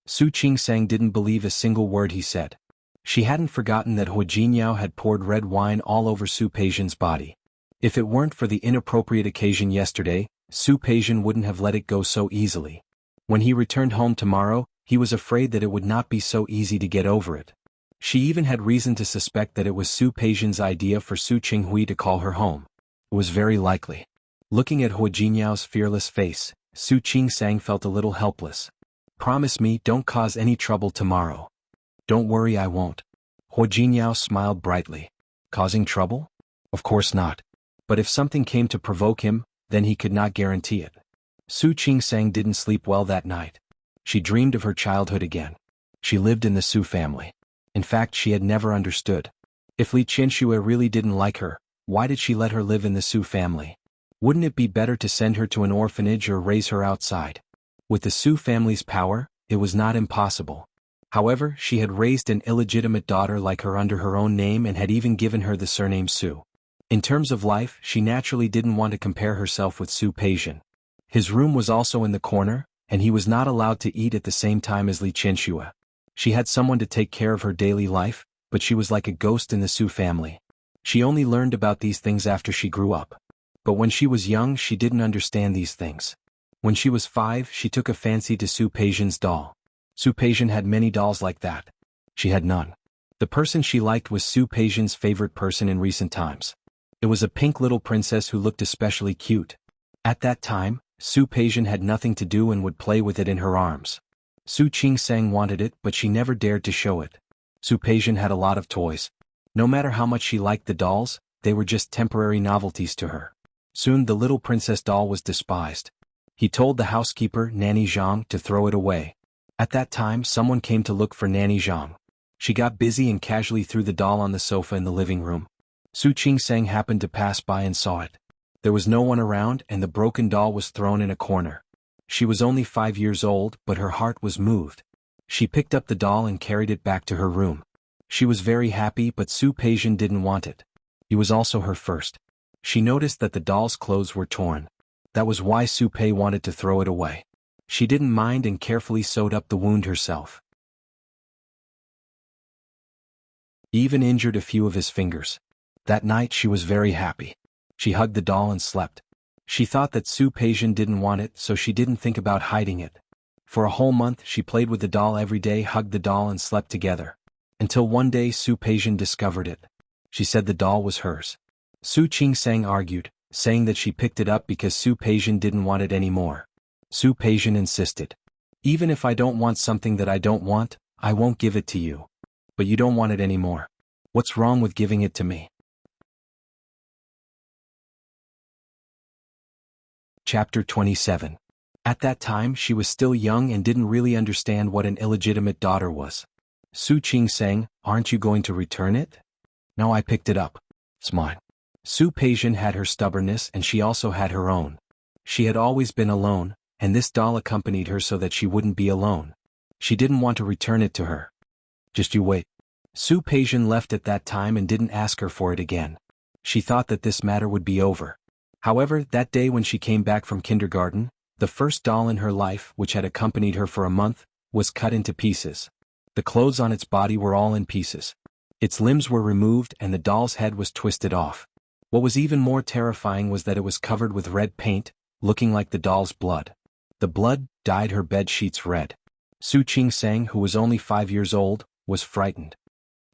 Su Qingsang didn't believe a single word he said. She hadn't forgotten that Hu Jinyao had poured red wine all over Su Peijian's body. If it weren't for the inappropriate occasion yesterday, Su Peijian wouldn't have let it go so easily. When he returned home tomorrow, he was afraid that it would not be so easy to get over it. She even had reason to suspect that it was Su Peijian's idea for Su Qinghui to call her home. It was very likely. Looking at Hu Jinyao's fearless face, Su Qingsang felt a little helpless. Promise me don't cause any trouble tomorrow. Don't worry, I won't. Hu Jinyao smiled brightly. Causing trouble? Of course not. But if something came to provoke him, then he could not guarantee it. Su Qingsang didn't sleep well that night. She dreamed of her childhood again. She lived in the Su family. In fact, she had never understood. If Li Qianxue really didn't like her, why did she let her live in the Su family? Wouldn't it be better to send her to an orphanage or raise her outside? With the Su family's power, it was not impossible. However, she had raised an illegitimate daughter like her under her own name and had even given her the surname Su. In terms of life, she naturally didn't want to compare herself with Su Peijian. His room was also in the corner, and he was not allowed to eat at the same time as Li Qianxue. She had someone to take care of her daily life, but she was like a ghost in the Su family. She only learned about these things after she grew up. But when she was young she didn't understand these things. When she was 5 she took a fancy to Su Peijian's doll. Su Peijian had many dolls like that. She had none. The person she liked was Su Peijian's favorite person in recent times. It was a pink little princess who looked especially cute. At that time, Su Peijian had nothing to do and would play with it in her arms. Su Qingsang wanted it but she never dared to show it. Su Peijian had a lot of toys. No matter how much she liked the dolls, they were just temporary novelties to her. Soon the little princess doll was despised. He told the housekeeper, Nanny Zhang, to throw it away. At that time someone came to look for Nanny Zhang. She got busy and casually threw the doll on the sofa in the living room. Su Qingsang happened to pass by and saw it. There was no one around and the broken doll was thrown in a corner. She was only 5 years old but her heart was moved. She picked up the doll and carried it back to her room. She was very happy but Su Peijian didn't want it. It was also her first. She noticed that the doll's clothes were torn. That was why Su Pei wanted to throw it away. She didn't mind and carefully sewed up the wound herself. Even injured a few of his fingers. That night she was very happy. She hugged the doll and slept. She thought that Su Peijian didn't want it so she didn't think about hiding it. For a whole month she played with the doll every day, hugged the doll and slept together. Until one day Su Peijian discovered it. She said the doll was hers. Su Qingsang argued, saying that she picked it up because Su Peijian didn't want it anymore. Su Peijian insisted. Even if I don't want something that I don't want, I won't give it to you. But you don't want it anymore. What's wrong with giving it to me? Chapter 27. At that time she was still young and didn't really understand what an illegitimate daughter was. Su Qingsang, aren't you going to return it? No, I picked it up. It's mine. Su Peijian had her stubbornness and she also had her own. She had always been alone, and this doll accompanied her so that she wouldn't be alone. She didn't want to return it to her. Just you wait. Su Peijian left at that time and didn't ask her for it again. She thought that this matter would be over. However, that day when she came back from kindergarten, the first doll in her life, which had accompanied her for a month, was cut into pieces. The clothes on its body were all in pieces. Its limbs were removed and the doll's head was twisted off. What was even more terrifying was that it was covered with red paint, looking like the doll's blood. The blood dyed her bed sheets red. Su Qingsang, who was only 5 years old, was frightened.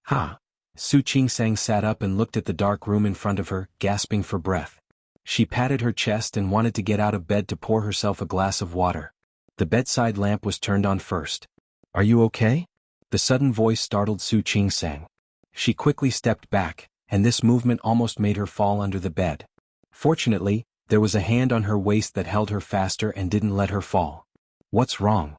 Ha! Su Qingsang sat up and looked at the dark room in front of her, gasping for breath. She patted her chest and wanted to get out of bed to pour herself a glass of water. The bedside lamp was turned on first. Are you okay? The sudden voice startled Su Qingsang. She quickly stepped back, and this movement almost made her fall under the bed. Fortunately, there was a hand on her waist that held her faster and didn't let her fall. What's wrong?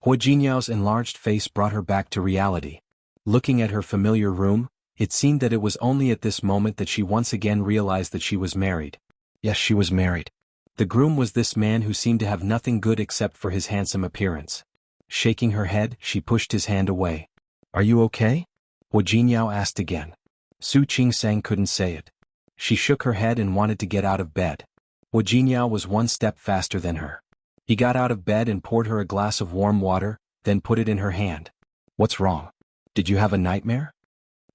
Hua Jinyao's enlarged face brought her back to reality. Looking at her familiar room, it seemed that it was only at this moment that she once again realized that she was married. Yes, she was married. The groom was this man who seemed to have nothing good except for his handsome appearance. Shaking her head, she pushed his hand away. Are you okay? Hua Jinyao asked again. Su Qingsang couldn't say it. She shook her head and wanted to get out of bed. Hua Jinyao was one step faster than her. He got out of bed and poured her a glass of warm water, then put it in her hand. What's wrong? Did you have a nightmare?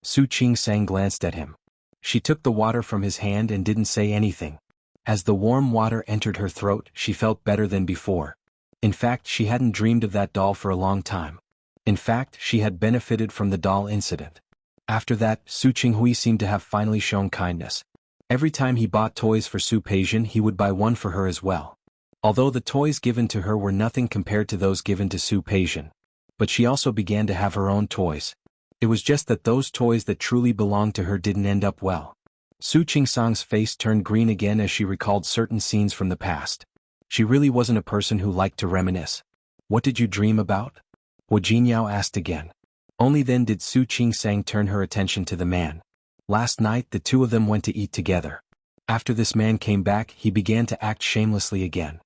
Su Qingsang glanced at him. She took the water from his hand and didn't say anything. As the warm water entered her throat, she felt better than before. In fact, she hadn't dreamed of that doll for a long time. In fact, she had benefited from the doll incident. After that, Su Qinghui seemed to have finally shown kindness. Every time he bought toys for Su Peijian, he would buy one for her as well. Although the toys given to her were nothing compared to those given to Su Peijian. But she also began to have her own toys. It was just that those toys that truly belonged to her didn't end up well. Su Qingsang's face turned green again as she recalled certain scenes from the past. She really wasn't a person who liked to reminisce. What did you dream about? Hua Jinyao asked again. Only then did Su Qingsang turn her attention to the man. Last night the two of them went to eat together. After this man came back, he began to act shamelessly again.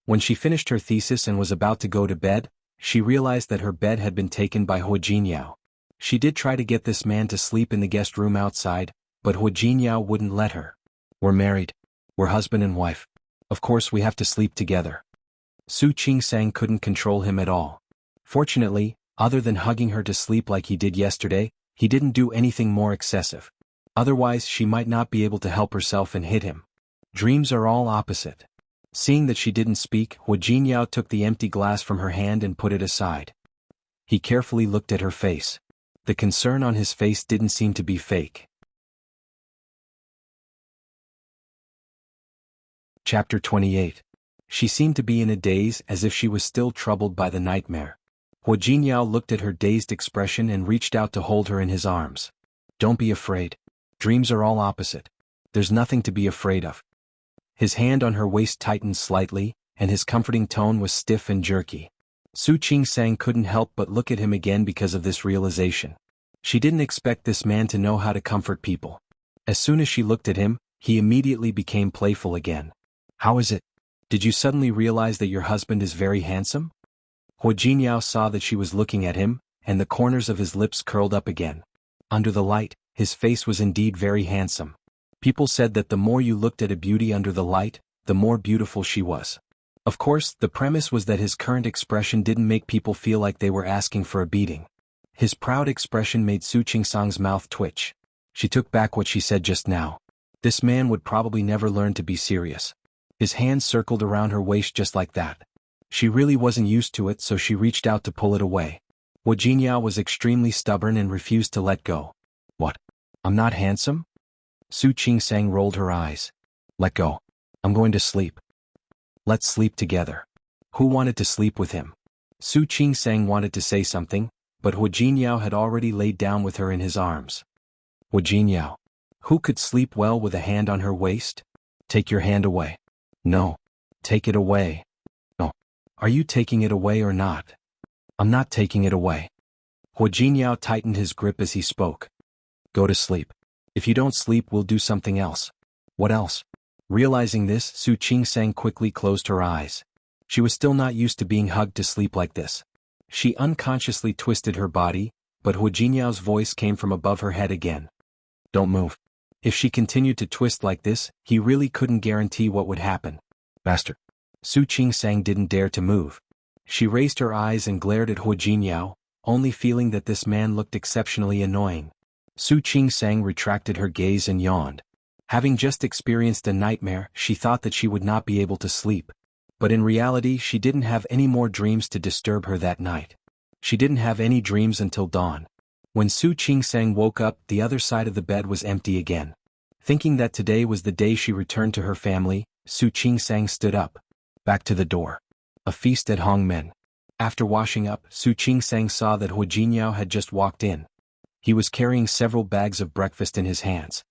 When she finished her thesis and was about to go to bed, she realized that her bed had been taken by Hua Jinyao. She did try to get this man to sleep in the guest room outside, but Hua Jinyao wouldn't let her. We're married. We're husband and wife. Of course we have to sleep together. Su Qingsang couldn't control him at all. Fortunately, other than hugging her to sleep like he did yesterday, He didn't do anything more excessive. Otherwise she might not be able to help herself and hit him. Dreams are all opposite. Seeing that she didn't speak, Hu Jinyao took the empty glass from her hand and put it aside. He carefully looked at her face. The concern on his face didn't seem to be fake. Chapter 28. She seemed to be in a daze, as if she was still troubled by the nightmare. Hu Jinyao looked at her dazed expression and reached out to hold her in his arms. Don't be afraid. Dreams are all opposite. There's nothing to be afraid of. His hand on her waist tightened slightly, and his comforting tone was stiff and jerky. Su Qingsang couldn't help but look at him again because of this realization. She didn't expect this man to know how to comfort people. As soon as she looked at him, he immediately became playful again. How is it? Did you suddenly realize that your husband is very handsome? Hu Jinyao saw that she was looking at him, and the corners of his lips curled up again. Under the light, his face was indeed very handsome. People said that the more you looked at a beauty under the light, the more beautiful she was. Of course, the premise was that his current expression didn't make people feel like they were asking for a beating. His proud expression made Su Qingsang's mouth twitch. She took back what she said just now. This man would probably never learn to be serious. His hand circled around her waist just like that. She really wasn't used to it, so she reached out to pull it away. Hu Jinyao was extremely stubborn and refused to let go. What? I'm not handsome? Su Qingsang rolled her eyes. Let go. I'm going to sleep. Let's sleep together. Who wanted to sleep with him? Su Qingsang wanted to say something, but Hu Jinyao had already laid down with her in his arms. Hu Jinyao. Who could sleep well with a hand on her waist? Take your hand away. No. Take it away. No. Are you taking it away or not? I'm not taking it away. Hu Jinyao tightened his grip as he spoke. Go to sleep. If you don't sleep, we'll do something else. What else? Realizing this, Su Qingsang quickly closed her eyes. She was still not used to being hugged to sleep like this. She unconsciously twisted her body, but Hu Jinyao's voice came from above her head again. Don't move. If she continued to twist like this, he really couldn't guarantee what would happen. Master. Su Qingsang didn't dare to move. She raised her eyes and glared at Hu Jinyao, only feeling that this man looked exceptionally annoying. Su Qingsang retracted her gaze and yawned. Having just experienced a nightmare, she thought that she would not be able to sleep. But in reality, she didn't have any more dreams to disturb her that night. She didn't have any dreams until dawn. When Su Qingsang woke up, the other side of the bed was empty again. Thinking that today was the day she returned to her family, Su Qingsang stood up. Back to the door. A feast at Hongmen. After washing up, Su Qingsang saw that Hu Jinyao had just walked in. He was carrying several bags of breakfast in his hands.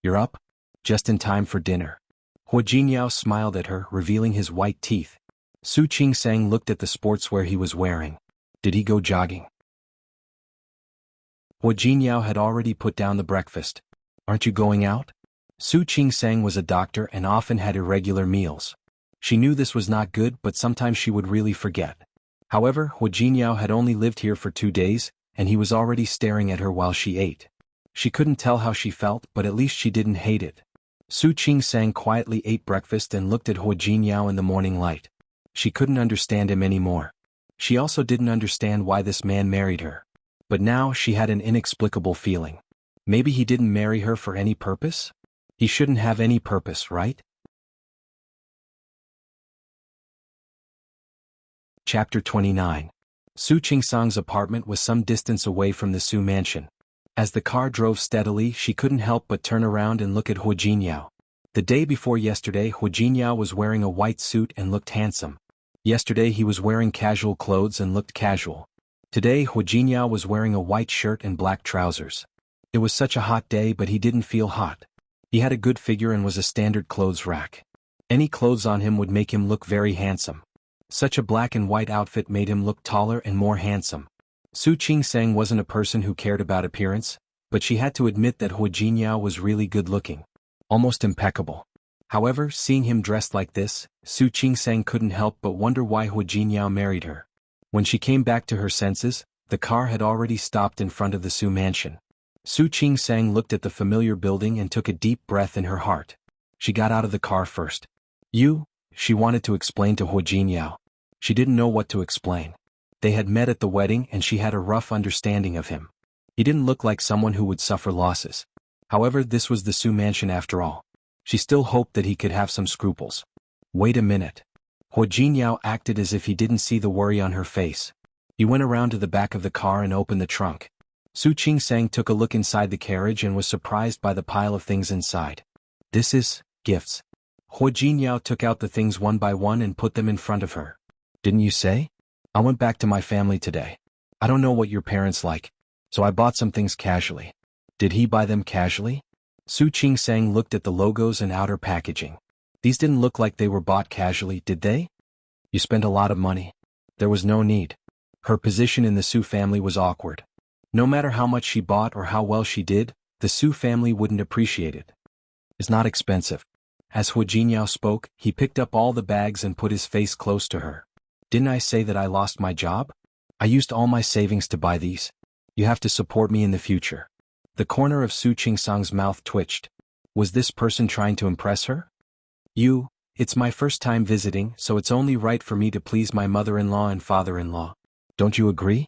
You're up? Just in time for dinner. Hu Jinyao smiled at her, revealing his white teeth. Su Qingsang looked at the sportswear he was wearing. Did he go jogging? Hu Jinyao had already put down the breakfast. Aren't you going out? Su Qingsang was a doctor and often had irregular meals. She knew this was not good, but sometimes she would really forget. However, Hu Jinyao had only lived here for 2 days, and he was already staring at her while she ate. She couldn't tell how she felt, but at least she didn't hate it. Su Qingsang quietly ate breakfast and looked at Hu Jinyao in the morning light. She couldn't understand him anymore. She also didn't understand why this man married her. But now she had an inexplicable feeling. Maybe he didn't marry her for any purpose? He shouldn't have any purpose, right? Chapter 29. Su Qingsang's apartment was some distance away from the Su mansion. As the car drove steadily, she couldn't help but turn around and look at Hu Jinyao. The day before yesterday, Hu Jinyao was wearing a white suit and looked handsome. Yesterday he was wearing casual clothes and looked casual. Today Hu Jinyao was wearing a white shirt and black trousers. It was such a hot day, but he didn't feel hot. He had a good figure and was a standard clothes rack. Any clothes on him would make him look very handsome. Such a black and white outfit made him look taller and more handsome. Su Qingsang wasn't a person who cared about appearance, but she had to admit that Hu Jinyao was really good-looking. Almost impeccable. However, seeing him dressed like this, Su Qingsang couldn't help but wonder why Hu Jinyao married her. When she came back to her senses, the car had already stopped in front of the Su mansion. Su Qingsang looked at the familiar building and took a deep breath in her heart. She got out of the car first. You? She wanted to explain to Hu Jinyao. She didn't know what to explain. They had met at the wedding and she had a rough understanding of him. He didn't look like someone who would suffer losses. However, this was the Su mansion after all. She still hoped that he could have some scruples. Wait a minute. Huo Jinyao acted as if he didn't see the worry on her face. He went around to the back of the car and opened the trunk. Su Qingsang took a look inside the carriage and was surprised by the pile of things inside. This is gifts. Huo Jinyao took out the things one by one and put them in front of her. Didn't you say? I went back to my family today. I don't know what your parents like, so I bought some things casually. Did he buy them casually? Su Qingsang looked at the logos and outer packaging. These didn't look like they were bought casually, did they? You spent a lot of money. There was no need. Her position in the Su family was awkward. No matter how much she bought or how well she did, the Su family wouldn't appreciate it. It's not expensive. As Huo Jinyao spoke, he picked up all the bags and put his face close to her. Didn't I say that I lost my job? I used all my savings to buy these. You have to support me in the future. The corner of Su Qingsang's mouth twitched. Was this person trying to impress her? It's my first time visiting, so it's only right for me to please my mother-in-law and father-in-law. Don't you agree?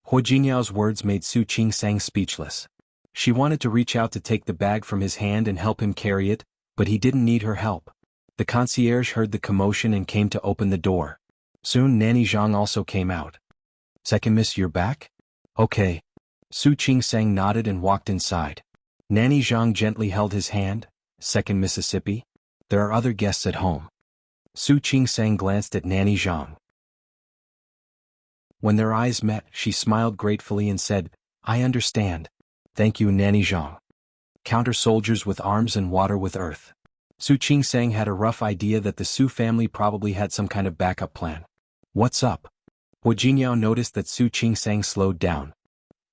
Huo Jinyao's words made Su Qingsang speechless. She wanted to reach out to take the bag from his hand and help him carry it, but he didn't need her help. The concierge heard the commotion and came to open the door. Soon Nanny Zhang also came out. Second Miss, you're back? Okay. Su Qingsang nodded and walked inside. Nanny Zhang gently held his hand. Second Mississippi? There are other guests at home. Su Qingsang glanced at Nanny Zhang. When their eyes met, she smiled gratefully and said, I understand. Thank you, Nanny Zhang. Counter soldiers with arms and water with earth. Su Qingsang had a rough idea that the Su family probably had some kind of backup plan. What's up? Huo Jinyao noticed that Su Qingsang slowed down.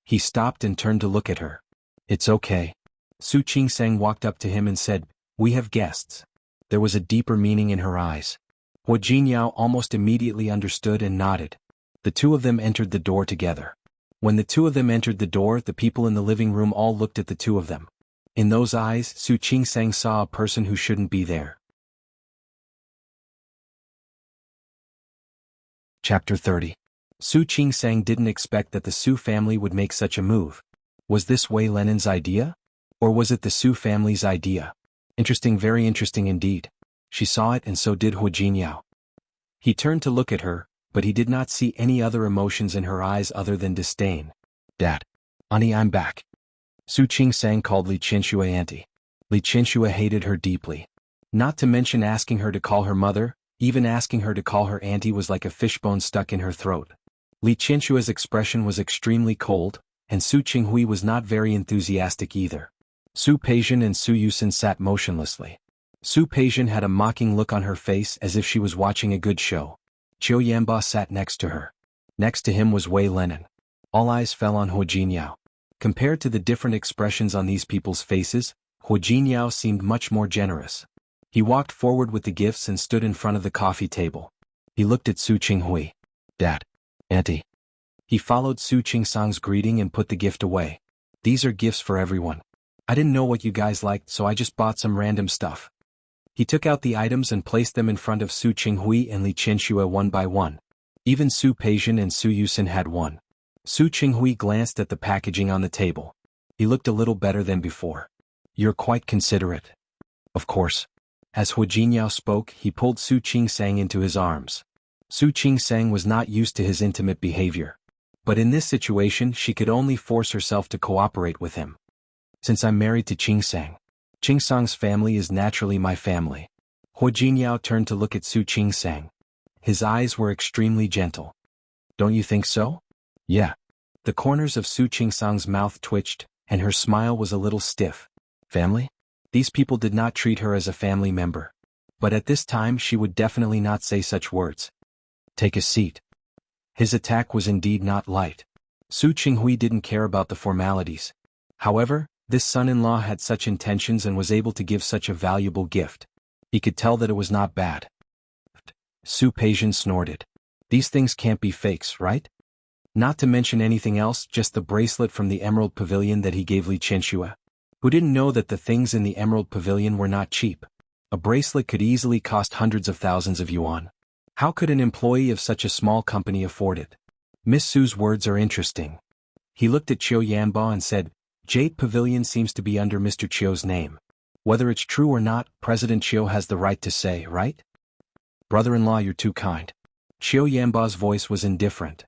He stopped and turned to look at her. It's okay. Su Qingsang walked up to him and said, We have guests. There was a deeper meaning in her eyes. Huo Jinyao almost immediately understood and nodded. The two of them entered the door together. When the two of them entered the door, the people in the living room all looked at the two of them. In those eyes, Su Qingsang saw a person who shouldn't be there. Chapter 30. Su Qingsang didn't expect that the Su family would make such a move. Was this Wei Lenin's idea? Or was it the Su family's idea? Interesting, very interesting indeed. She saw it and so did Huo Jinyao. He turned to look at her, but he did not see any other emotions in her eyes other than disdain. Dad. Honey, I'm back. Su Qingsang called Li Qianxue auntie. Li Qianxue hated her deeply. Not to mention asking her to call her mother, even asking her to call her auntie was like a fishbone stuck in her throat. Li Qianxue's expression was extremely cold, and Su Qinghui was not very enthusiastic either. Su Peijian and Su Yusin sat motionlessly. Su Peijian had a mocking look on her face as if she was watching a good show. Qiu Yanba sat next to her. Next to him was Wei Lenin. All eyes fell on Huo Jinyao. Compared to the different expressions on these people's faces, Huo Jinyao seemed much more generous. He walked forward with the gifts and stood in front of the coffee table. He looked at Su Qinghui. Dad. Auntie. He followed Su Qingsang's greeting and put the gift away. These are gifts for everyone. I didn't know what you guys liked, so I just bought some random stuff. He took out the items and placed them in front of Su Qinghui and Li Qianxue one by one. Even Su Peijian and Su Yusin had one. Su Qinghui glanced at the packaging on the table. He looked a little better than before. You're quite considerate. Of course. As Huo Jinyao spoke, he pulled Su Qingsang into his arms. Su Qingsang was not used to his intimate behavior. But in this situation she could only force herself to cooperate with him. Since I'm married to Qingsang, Qingsang's family is naturally my family. Huo Jinyao turned to look at Su Qingsang. His eyes were extremely gentle. Don't you think so? Yeah. The corners of Su Qingsang's mouth twitched, and her smile was a little stiff. Family? These people did not treat her as a family member. But at this time she would definitely not say such words. Take a seat. His attack was indeed not light. Su Qinghui didn't care about the formalities. However, this son-in-law had such intentions and was able to give such a valuable gift. He could tell that it was not bad. Su Peijian snorted. These things can't be fakes, right? Not to mention anything else, just the bracelet from the Emerald Pavilion that he gave Li Qianxue. Who didn't know that the things in the Emerald Pavilion were not cheap? A bracelet could easily cost hundreds of thousands of yuan. How could an employee of such a small company afford it? Miss Su's words are interesting. He looked at Chiu Yanba and said, Jade Pavilion seems to be under Mr. Chiu's name. Whether it's true or not, President Chiu has the right to say, right? Brother-in-law, you're too kind. Chiu Yanba's voice was indifferent.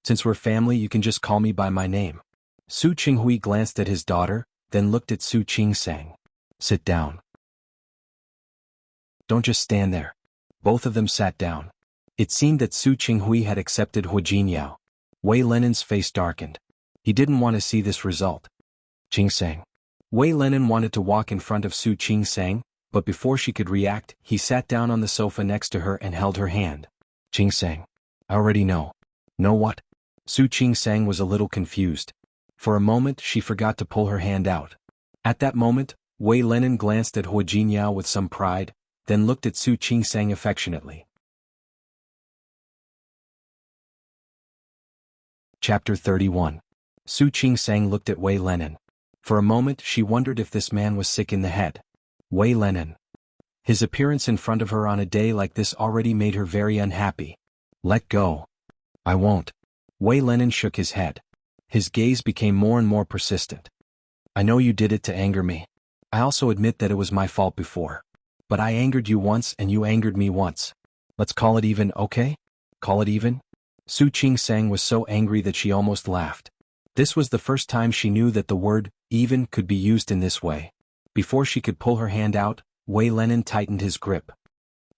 Since we're family, you can just call me by my name. Su Qinghui glanced at his daughter, then looked at Su Qingsang. Sit down. Don't just stand there. Both of them sat down. It seemed that Su Qinghui had accepted Hu Jinyao. Wei Lenin's face darkened. He didn't want to see this result. Qingsang. Wei Lenin wanted to walk in front of Su Qingsang, but before she could react, he sat down on the sofa next to her and held her hand. Qingsang. I already know. Know what? Su Qingsang was a little confused. For a moment she forgot to pull her hand out. At that moment, Wei Lenin glanced at Hu Jinyao with some pride, then looked at Su Qingsang affectionately. Chapter 31. Su Qingsang looked at Wei Lenin. For a moment she wondered if this man was sick in the head. Wei Lenin. His appearance in front of her on a day like this already made her very unhappy. Let go. I won't. Wei Lenin shook his head. His gaze became more and more persistent. I know you did it to anger me. I also admit that it was my fault before. But I angered you once and you angered me once. Let's call it even, okay? Call it even? Su Qingsang was so angry that she almost laughed. This was the first time she knew that the word, even, could be used in this way. Before she could pull her hand out, Wei Lenin tightened his grip.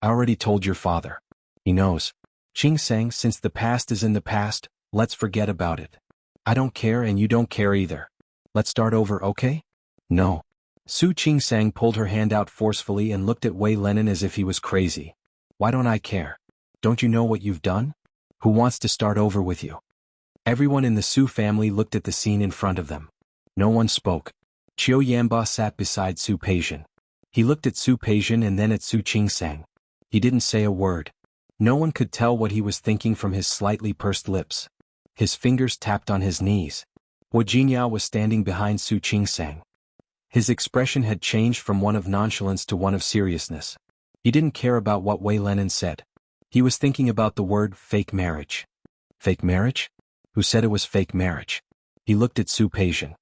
I already told your father. He knows. Qingsang, since the past is in the past, let's forget about it. I don't care and you don't care either. Let's start over, okay? No. Su Qingsang pulled her hand out forcefully and looked at Wei Lenin as if he was crazy. Why don't I care? Don't you know what you've done? Who wants to start over with you? Everyone in the Su family looked at the scene in front of them. No one spoke. Chiu Yanba sat beside Su Peijian. He looked at Su Peijian and then at Su Qingsang. He didn't say a word. No one could tell what he was thinking from his slightly pursed lips. His fingers tapped on his knees. Hu Jinyao was standing behind Su Qingsang. His expression had changed from one of nonchalance to one of seriousness. He didn't care about what Wei Lenin said. He was thinking about the word fake marriage. Fake marriage? Who said it was fake marriage? He looked at Su Peijian.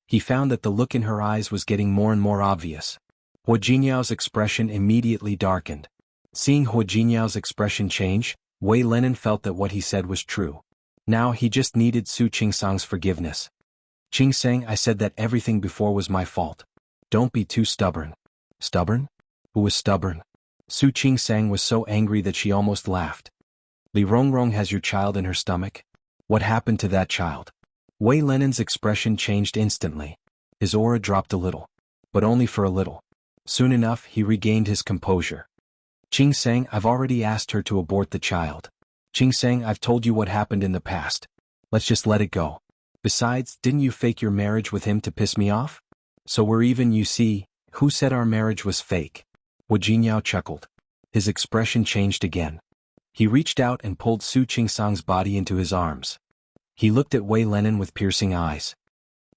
He found that the look in her eyes was getting more and more obvious. Hu Jinyao's expression immediately darkened. Seeing Hu Jinyao's expression change, Wei Lenin felt that what he said was true. Now he just needed Su Qingsang's forgiveness. Qingsang, I said that everything before was my fault. Don't be too stubborn. Stubborn? Who was stubborn? Su Qingsang was so angry that she almost laughed. Li Rongrong has your child in her stomach? What happened to that child? Wei Lenin's expression changed instantly. His aura dropped a little. But only for a little. Soon enough he regained his composure. Qingsang, I've already asked her to abort the child. Qingsang, I've told you what happened in the past. Let's just let it go. Besides, didn't you fake your marriage with him to piss me off? So we're even, you see. Who said our marriage was fake? Hu Jinyao chuckled. His expression changed again. He reached out and pulled Su Qingsang's body into his arms. He looked at Wei Lenin with piercing eyes.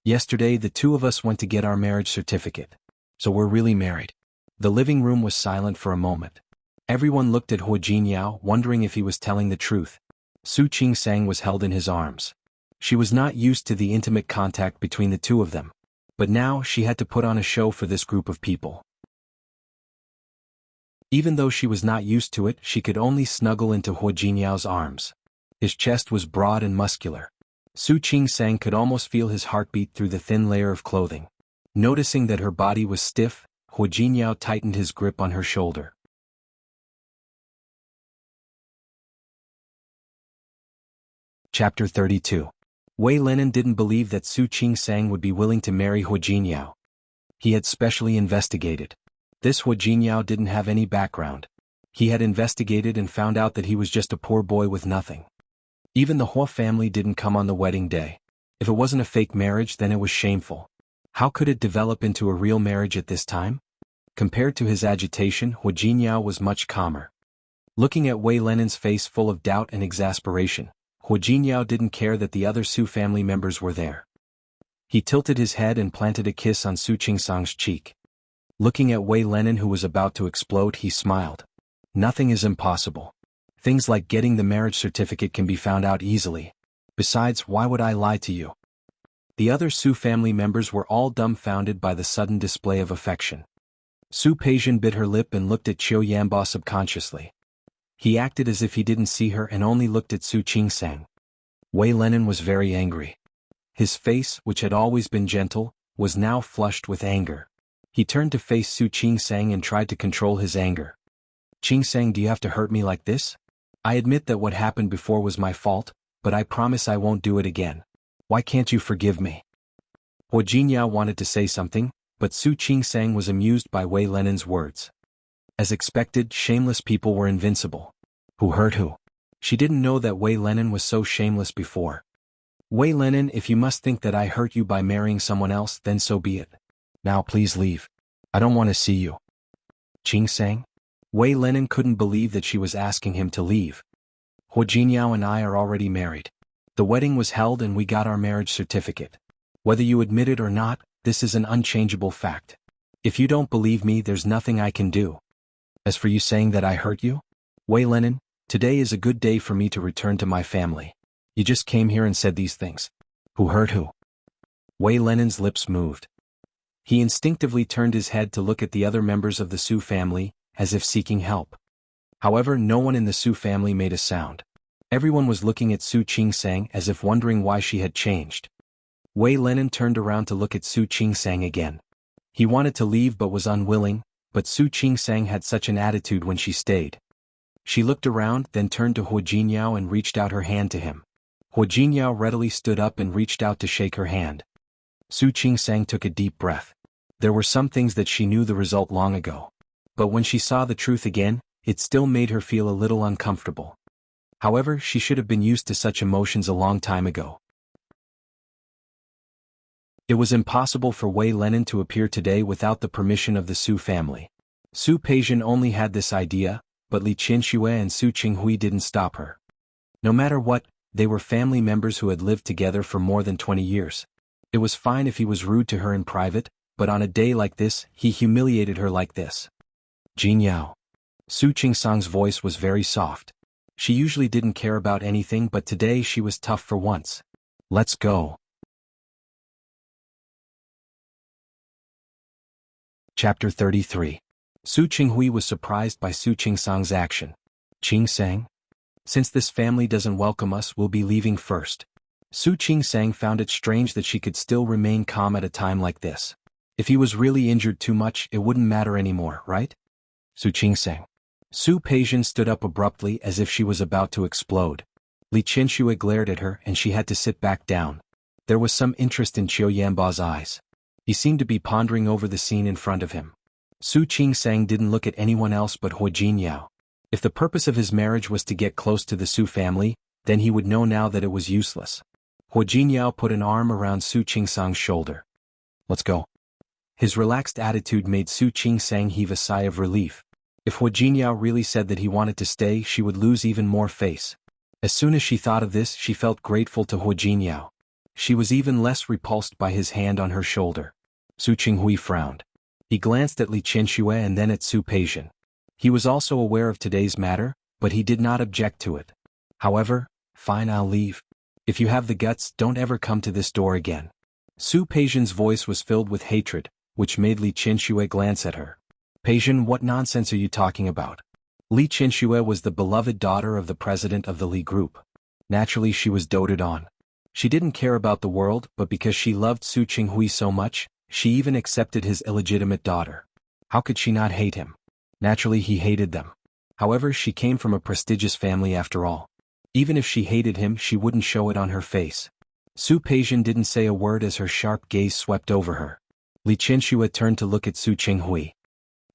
Yesterday the two of us went to get our marriage certificate. So we're really married. The living room was silent for a moment. Everyone looked at Hu Jinyao, wondering if he was telling the truth. Su Qingsang was held in his arms. She was not used to the intimate contact between the two of them. But now she had to put on a show for this group of people. Even though she was not used to it, she could only snuggle into Hu Jinyao's arms. His chest was broad and muscular. Su Qingsang could almost feel his heartbeat through the thin layer of clothing. Noticing that her body was stiff, Hu Jinyao tightened his grip on her shoulder. Chapter 32. Wei Lenin didn't believe that Su Qingsang would be willing to marry Hu Jinyao. He had specially investigated. This Hu Jinyao didn't have any background. He had investigated and found out that he was just a poor boy with nothing. Even the Hua family didn't come on the wedding day. If it wasn't a fake marriage, then it was shameful. How could it develop into a real marriage at this time? Compared to his agitation, Hu Jinyao was much calmer. Looking at Wei Lenin's face full of doubt and exasperation, Hu Jinyao didn't care that the other Su family members were there. He tilted his head and planted a kiss on Su Qingsang's cheek. Looking at Wei Lenin, who was about to explode, he smiled. Nothing is impossible. Things like getting the marriage certificate can be found out easily. Besides, why would I lie to you? The other Su family members were all dumbfounded by the sudden display of affection. Su Peijian bit her lip and looked at Qiu Yanba subconsciously. He acted as if he didn't see her and only looked at Su Qingsang. Wei Lenin was very angry. His face, which had always been gentle, was now flushed with anger. He turned to face Su Qingsang and tried to control his anger. "Qingsang, do you have to hurt me like this? I admit that what happened before was my fault, but I promise I won't do it again. Why can't you forgive me?" Hua Jinyao wanted to say something, but Su Qingsang was amused by Wei Lenin's words. As expected, shameless people were invincible. Who hurt who? She didn't know that Wei Lenin was so shameless before. "Wei Lenin, if you must think that I hurt you by marrying someone else, then so be it. Now please leave. I don't want to see you." "Qingsang?" Wei Lenin couldn't believe that she was asking him to leave. "Hua Jinyao and I are already married. The wedding was held and we got our marriage certificate. Whether you admit it or not, this is an unchangeable fact. If you don't believe me, there's nothing I can do. As for you saying that I hurt you? Wei Lenin, today is a good day for me to return to my family. You just came here and said these things. Who hurt who?" Wei Lenin's lips moved. He instinctively turned his head to look at the other members of the Su family, as if seeking help. However, no one in the Su family made a sound. Everyone was looking at Su Qingsang as if wondering why she had changed. Wei Lenin turned around to look at Su Qingsang again. He wanted to leave but was unwilling, but Su Qingsang had such an attitude when she stayed. She looked around, then turned to Hua Jinyao and reached out her hand to him. Hua Jinyao readily stood up and reached out to shake her hand. Su Qingsang took a deep breath. There were some things that she knew the result long ago. But when she saw the truth again, it still made her feel a little uncomfortable. However, she should have been used to such emotions a long time ago. It was impossible for Wei Lenin to appear today without the permission of the Su family. Su Peijian only had this idea, but Li Qinxue and Su Qinghui didn't stop her. No matter what, they were family members who had lived together for more than 20 years. It was fine if he was rude to her in private, but on a day like this, he humiliated her like this. "Jinyao." Su Qingsang's voice was very soft. She usually didn't care about anything, but today she was tough for once. "Let's go." Chapter 33. Su Qinghui was surprised by Su Qingsang's action. "Qingsang? Since this family doesn't welcome us, we'll be leaving first." Su Qingsang found it strange that she could still remain calm at a time like this. If he was really injured too much, it wouldn't matter anymore, right? Su Qingsang. Su Peijian stood up abruptly as if she was about to explode. Li Qinxue glared at her and she had to sit back down. There was some interest in Qiu Yanba's eyes. He seemed to be pondering over the scene in front of him. Su Qingsang didn't look at anyone else but Hua Jinyao. If the purpose of his marriage was to get close to the Su family, then he would know now that it was useless. Hua Jinyao put an arm around Su Qingsang's shoulder. "Let's go." His relaxed attitude made Su Qingsang heave a sigh of relief. If Hua Jinyao really said that he wanted to stay, she would lose even more face. As soon as she thought of this, she felt grateful to Hua Jinyao. She was even less repulsed by his hand on her shoulder. Su Qinghui frowned. He glanced at Li Qinxue and then at Su Peijian. He was also aware of today's matter, but he did not object to it. However, "Fine, I'll leave. If you have the guts, don't ever come to this door again." Su Peijian's voice was filled with hatred, which made Li Qinxue glance at her. "Peijian, what nonsense are you talking about?" Li Qinxue was the beloved daughter of the president of the Li group. Naturally, she was doted on. She didn't care about the world, but because she loved Su Qinghui so much, she even accepted his illegitimate daughter. How could she not hate him? Naturally, he hated them. However, she came from a prestigious family after all. Even if she hated him, she wouldn't show it on her face. Su Peijian didn't say a word as her sharp gaze swept over her. Li Qinxue turned to look at Su Qinghui.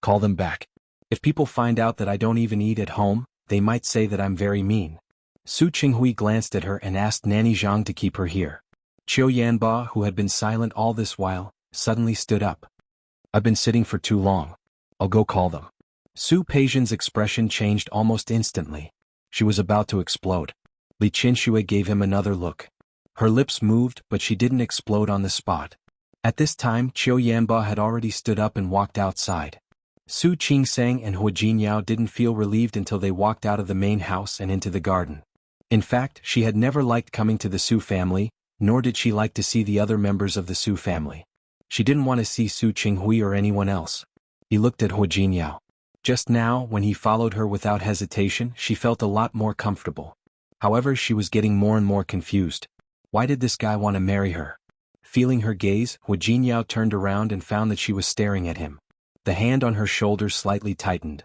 "Call them back. If people find out that I don't even eat at home, they might say that I'm very mean." Su Qinghui glanced at her and asked Nanny Zhang to keep her here. Qiu Yanba, who had been silent all this while, suddenly stood up. "I've been sitting for too long. I'll go call them." Su Peijian's expression changed almost instantly. She was about to explode. Li Qinxue gave him another look. Her lips moved, but she didn't explode on the spot. At this time, Qiu Yanba had already stood up and walked outside. Su Qingsang and Hua Jinyao didn't feel relieved until they walked out of the main house and into the garden. In fact, she had never liked coming to the Su family, nor did she like to see the other members of the Su family. She didn't want to see Su Qinghui or anyone else. He looked at Hu Jinyao. Just now, when he followed her without hesitation, she felt a lot more comfortable. However, she was getting more and more confused. Why did this guy want to marry her? Feeling her gaze, Hu Jinyao turned around and found that she was staring at him. The hand on her shoulder slightly tightened.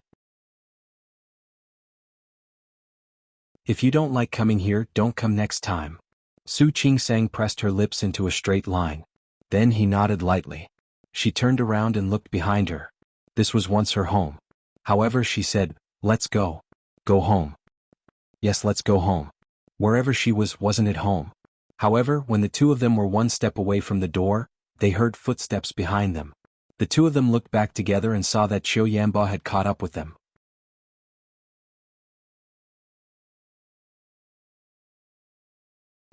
If you don't like coming here, don't come next time. Su Qingsang pressed her lips into a straight line. Then he nodded lightly. She turned around and looked behind her. This was once her home. However, she said, "Let's go. Go home." Yes, let's go home. Wherever she was, wasn't it home? However, when the two of them were one step away from the door, they heard footsteps behind them. The two of them looked back together and saw that Qiu Yanba had caught up with them.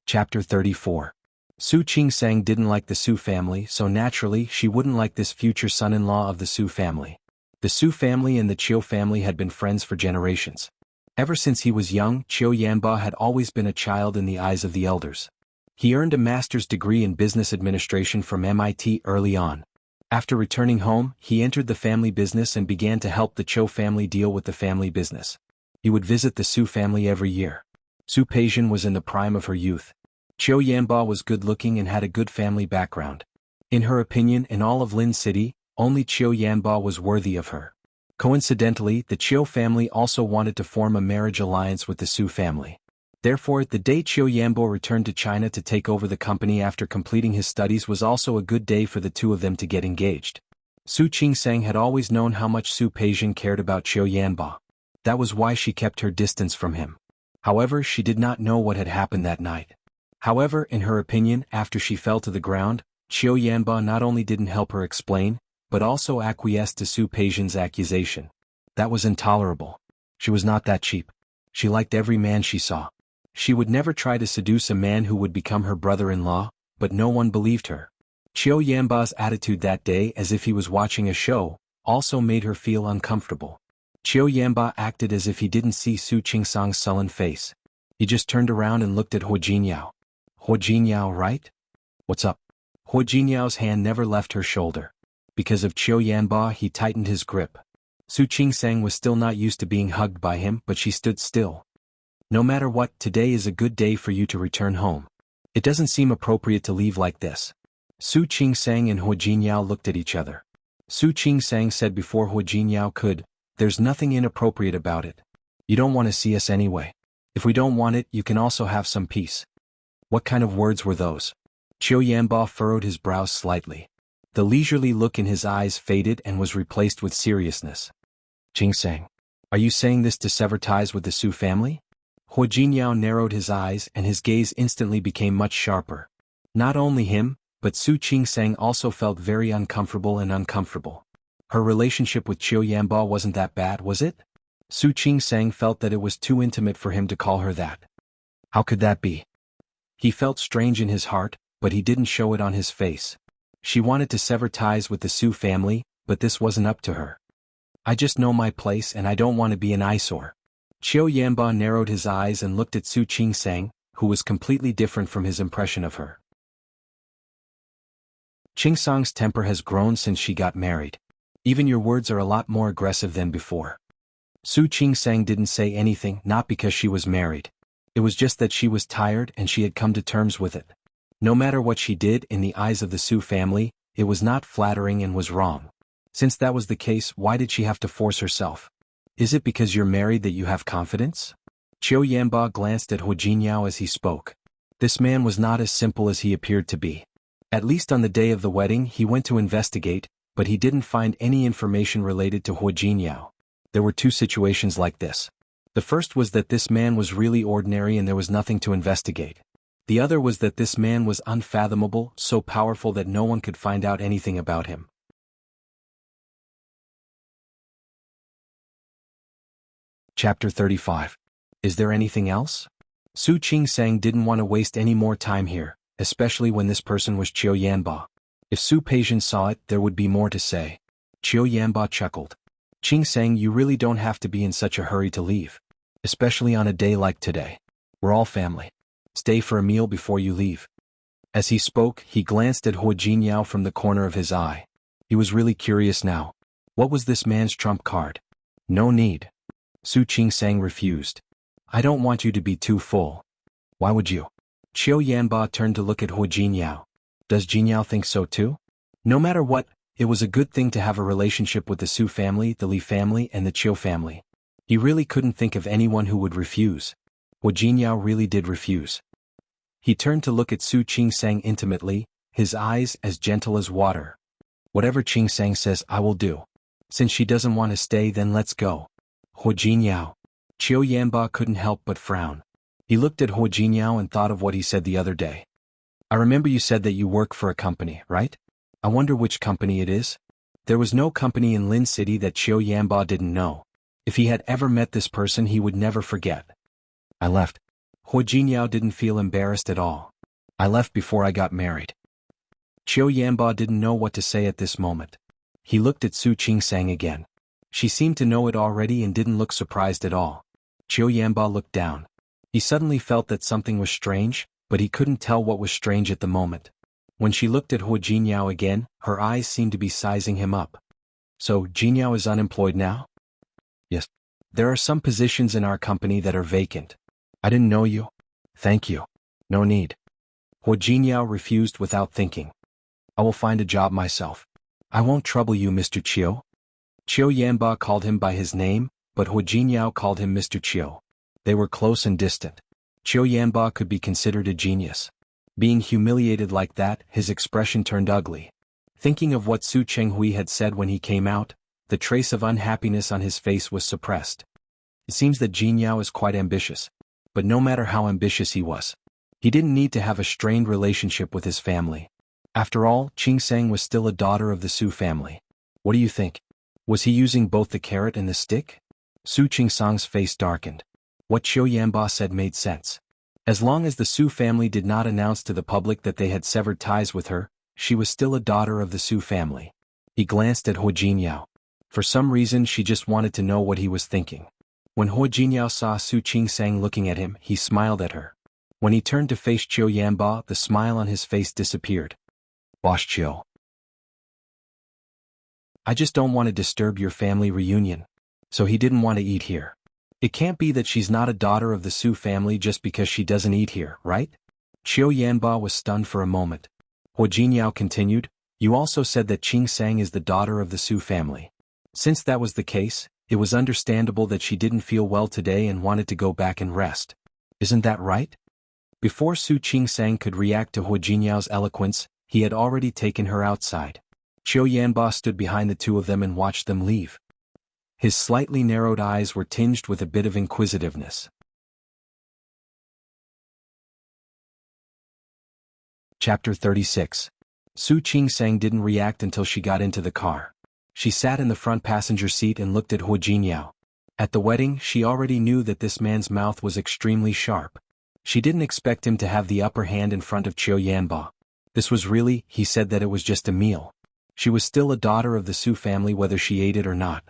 Chapter 34. Su Qingsang didn't like the Su family, so naturally she wouldn't like this future son-in-law of the Su family. The Su family and the Qiu family had been friends for generations. Ever since he was young, Qiu Yanba had always been a child in the eyes of the elders. He earned a master's degree in business administration from MIT early on. After returning home, he entered the family business and began to help the Qiu family deal with the family business. He would visit the Su family every year. Su Peijian was in the prime of her youth. Qiu Yanba was good-looking and had a good family background. In her opinion, in all of Lin City, only Qiu Yanba was worthy of her. Coincidentally, the Qiu family also wanted to form a marriage alliance with the Su family. Therefore, the day Qiu Yanbo returned to China to take over the company after completing his studies was also a good day for the two of them to get engaged. Su Qingsang had always known how much Su Peijian cared about Qiu Yanba. That was why she kept her distance from him. However, she did not know what had happened that night. However, in her opinion, after she fell to the ground, Qiu Yanba not only didn't help her explain, but also acquiesced to Su Peijian's accusation. That was intolerable. She was not that cheap. She liked every man she saw. She would never try to seduce a man who would become her brother-in-law, but no one believed her. Qiu Yanba's attitude that day, as if he was watching a show, also made her feel uncomfortable. Qiu Yanba acted as if he didn't see Su Qingsang's sullen face. He just turned around and looked at Hu Jinyao. Hu Jinyao, right? What's up? Hu Jinyao's hand never left her shoulder. Because of Qiu Yanba, he tightened his grip. Su Qingsang was still not used to being hugged by him, but she stood still. No matter what, today is a good day for you to return home. It doesn't seem appropriate to leave like this. Su Qingsang and Hu Jinyao looked at each other. Su Qingsang said before Hu Jinyao could, "There's nothing inappropriate about it. You don't want to see us anyway. If we don't want it, you can also have some peace." What kind of words were those? Qiu Yanba furrowed his brows slightly. The leisurely look in his eyes faded and was replaced with seriousness. "Qingsang, are you saying this to sever ties with the Su family?" Hu Jinyao narrowed his eyes and his gaze instantly became much sharper. Not only him, but Su Qingsang also felt very uncomfortable. Her relationship with Qiu Yanba wasn't that bad, was it? Su Qingsang felt that it was too intimate for him to call her that. How could that be? He felt strange in his heart, but he didn't show it on his face. She wanted to sever ties with the Su family, but this wasn't up to her. "I just know my place and I don't want to be an eyesore." Qiu Yanba narrowed his eyes and looked at Su Qingsang, who was completely different from his impression of her. "Qingsang's temper has grown since she got married. Even your words are a lot more aggressive than before." Su Qingsang didn't say anything, not because she was married. It was just that she was tired and she had come to terms with it. No matter what she did in the eyes of the Su family, it was not flattering and was wrong. Since that was the case, why did she have to force herself? Is it because you're married that you have confidence? Qiu Yanba glanced at Hu Jinyao as he spoke. This man was not as simple as he appeared to be. At least on the day of the wedding he went to investigate, but he didn't find any information related to Hu Jinyao. There were two situations like this. The first was that this man was really ordinary and there was nothing to investigate. The other was that this man was unfathomable, so powerful that no one could find out anything about him. Chapter 35. Is there anything else? Su Qingsang didn't want to waste any more time here, especially when this person was Qiu Yanba. If Su Peijian saw it, there would be more to say. Qiu Yanba chuckled. "Qingsang, you really don't have to be in such a hurry to leave. Especially on a day like today. We're all family. Stay for a meal before you leave." As he spoke, he glanced at Hu Jinyao from the corner of his eye. He was really curious now. What was this man's trump card? No need. Su Qingsang refused. I don't want you to be too full. Why would you? Qiu Yanba turned to look at Hu Jinyao. Does Jinyao think so too? No matter what, it was a good thing to have a relationship with the Su family, the Li family, and the Qiu family. He really couldn't think of anyone who would refuse. Hu Jinyao really did refuse. He turned to look at Su Qingsang intimately, his eyes as gentle as water. Whatever Qingsang says I will do. Since she doesn't want to stay, then let's go. Hu Jinyao. Qiu Yanba couldn't help but frown. He looked at Hu Jinyao and thought of what he said the other day. I remember you said that you work for a company, right? I wonder which company it is? There was no company in Lin City that Qiu Yanba didn't know. If he had ever met this person, he would never forget. I left. Hu Jinyao didn't feel embarrassed at all. I left before I got married. Qiu Yanba didn't know what to say at this moment. He looked at Su Qingsang again. She seemed to know it already and didn't look surprised at all. Qiu Yanba looked down. He suddenly felt that something was strange, but he couldn't tell what was strange at the moment. When she looked at Hu Jinyao again, her eyes seemed to be sizing him up. So, Jinyao is unemployed now? Yes. There are some positions in our company that are vacant. I didn't know you. Thank you. No need. Hu Jinyao refused without thinking. I will find a job myself. I won't trouble you, Mr. Qiu. Qiu Yanba called him by his name, but Hu Jinyao called him Mr. Qiu. They were close and distant. Qiu Yanba could be considered a genius. Being humiliated like that, his expression turned ugly. Thinking of what Su Chenghui had said when he came out, the trace of unhappiness on his face was suppressed. It seems that Jinyao is quite ambitious. But no matter how ambitious he was, he didn't need to have a strained relationship with his family. After all, Qingsang was still a daughter of the Su family. What do you think? Was he using both the carrot and the stick? Su Qingsang's face darkened. What Qiu Yanba said made sense. As long as the Su family did not announce to the public that they had severed ties with her, she was still a daughter of the Su family. He glanced at Hu Jinyao. For some reason she just wanted to know what he was thinking. When Hu Jinyao saw Su Qingsang looking at him, he smiled at her. When he turned to face Qiu Yanba, the smile on his face disappeared. Boss Qiu. I just don't want to disturb your family reunion. So he didn't want to eat here. It can't be that she's not a daughter of the Su family just because she doesn't eat here, right? Qiu Yanba was stunned for a moment. Hu Jinyao continued, you also said that Qingsang is the daughter of the Su family. Since that was the case, it was understandable that she didn't feel well today and wanted to go back and rest. Isn't that right? Before Su Qingsang could react to Hu Jinyao's eloquence, he had already taken her outside. Qiu Yanba stood behind the two of them and watched them leave. His slightly narrowed eyes were tinged with a bit of inquisitiveness. Chapter 36. Su Qingsang didn't react until she got into the car. She sat in the front passenger seat and looked at Hu Jinyao. At the wedding, she already knew that this man's mouth was extremely sharp. She didn't expect him to have the upper hand in front of Qiu Yanba. This was really, he said that it was just a meal. She was still a daughter of the Su family whether she ate it or not.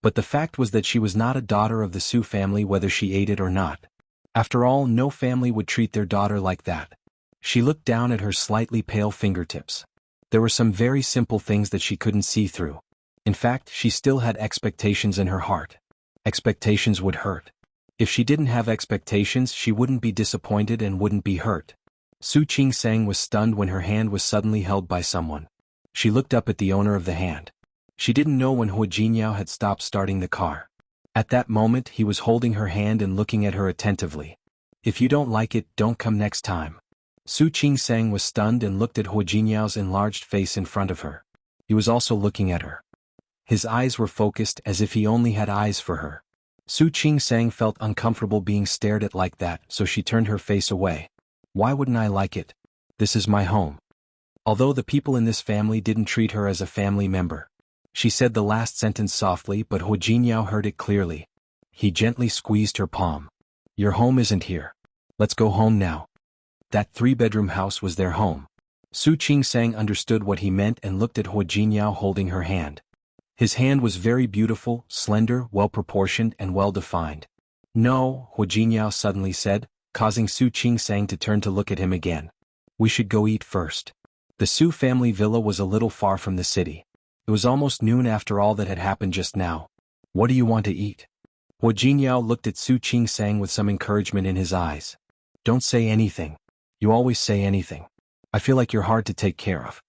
But the fact was that she was not a daughter of the Su family whether she ate it or not. After all, no family would treat their daughter like that. She looked down at her slightly pale fingertips. There were some very simple things that she couldn't see through. In fact, she still had expectations in her heart. Expectations would hurt. If she didn't have expectations, she wouldn't be disappointed and wouldn't be hurt. Su Qingsang was stunned when her hand was suddenly held by someone. She looked up at the owner of the hand. She didn't know when Hu Jinyao had stopped starting the car. At that moment, he was holding her hand and looking at her attentively. If you don't like it, don't come next time. Su Qingsang was stunned and looked at Hu Jinyao's enlarged face in front of her. He was also looking at her. His eyes were focused as if he only had eyes for her. Su Qingsang felt uncomfortable being stared at like that, so she turned her face away. Why wouldn't I like it? This is my home. Although the people in this family didn't treat her as a family member. She said the last sentence softly, but Hu Jinyao heard it clearly. He gently squeezed her palm. Your home isn't here. Let's go home now. That 3-bedroom house was their home. Su Qingsang understood what he meant and looked at Hu Jinyao holding her hand. His hand was very beautiful, slender, well-proportioned, and well-defined. No, Hu Jinyao suddenly said, causing Su Qingsang to turn to look at him again. We should go eat first. The Su family villa was a little far from the city. It was almost noon after all that had happened just now. What do you want to eat? Hua Jingyao looked at Su Qingsang with some encouragement in his eyes. Don't say anything. You always say anything. I feel like you're hard to take care of.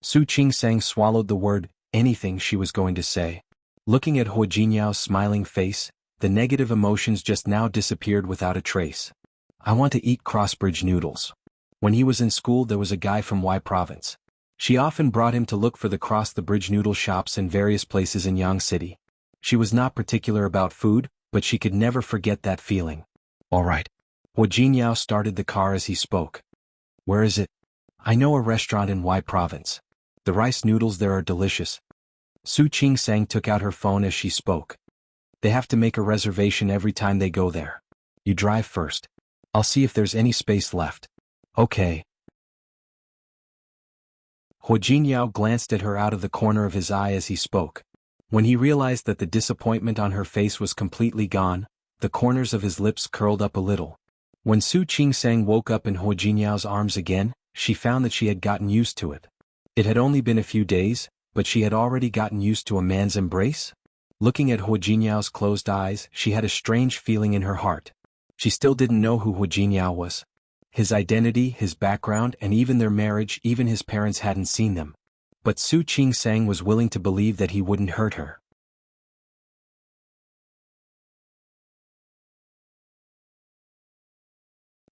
Su Qingsang swallowed the word, anything she was going to say. Looking at Hua Jinyao's smiling face, the negative emotions just now disappeared without a trace. I want to eat crossbridge noodles. When he was in school there was a guy from Y province. She often brought him to look for the cross-the-bridge noodle shops in various places in Yang City. She was not particular about food, but she could never forget that feeling. All right. Hua Jinyao started the car as he spoke. Where is it? I know a restaurant in Y province. The rice noodles there are delicious. Su Qingsang took out her phone as she spoke. They have to make a reservation every time they go there. You drive first. I'll see if there's any space left. Okay. Hua Jinyao glanced at her out of the corner of his eye as he spoke. When he realized that the disappointment on her face was completely gone, the corners of his lips curled up a little. When Su Qingsang woke up in Hua Jinyao's arms again, she found that she had gotten used to it. It had only been a few days, but she had already gotten used to a man's embrace? Looking at Hua Jinyao's closed eyes, she had a strange feeling in her heart. She still didn't know who Hua Jinyao was. His identity, his background, and even their marriage, even his parents hadn't seen them. But Su Qingsang was willing to believe that he wouldn't hurt her.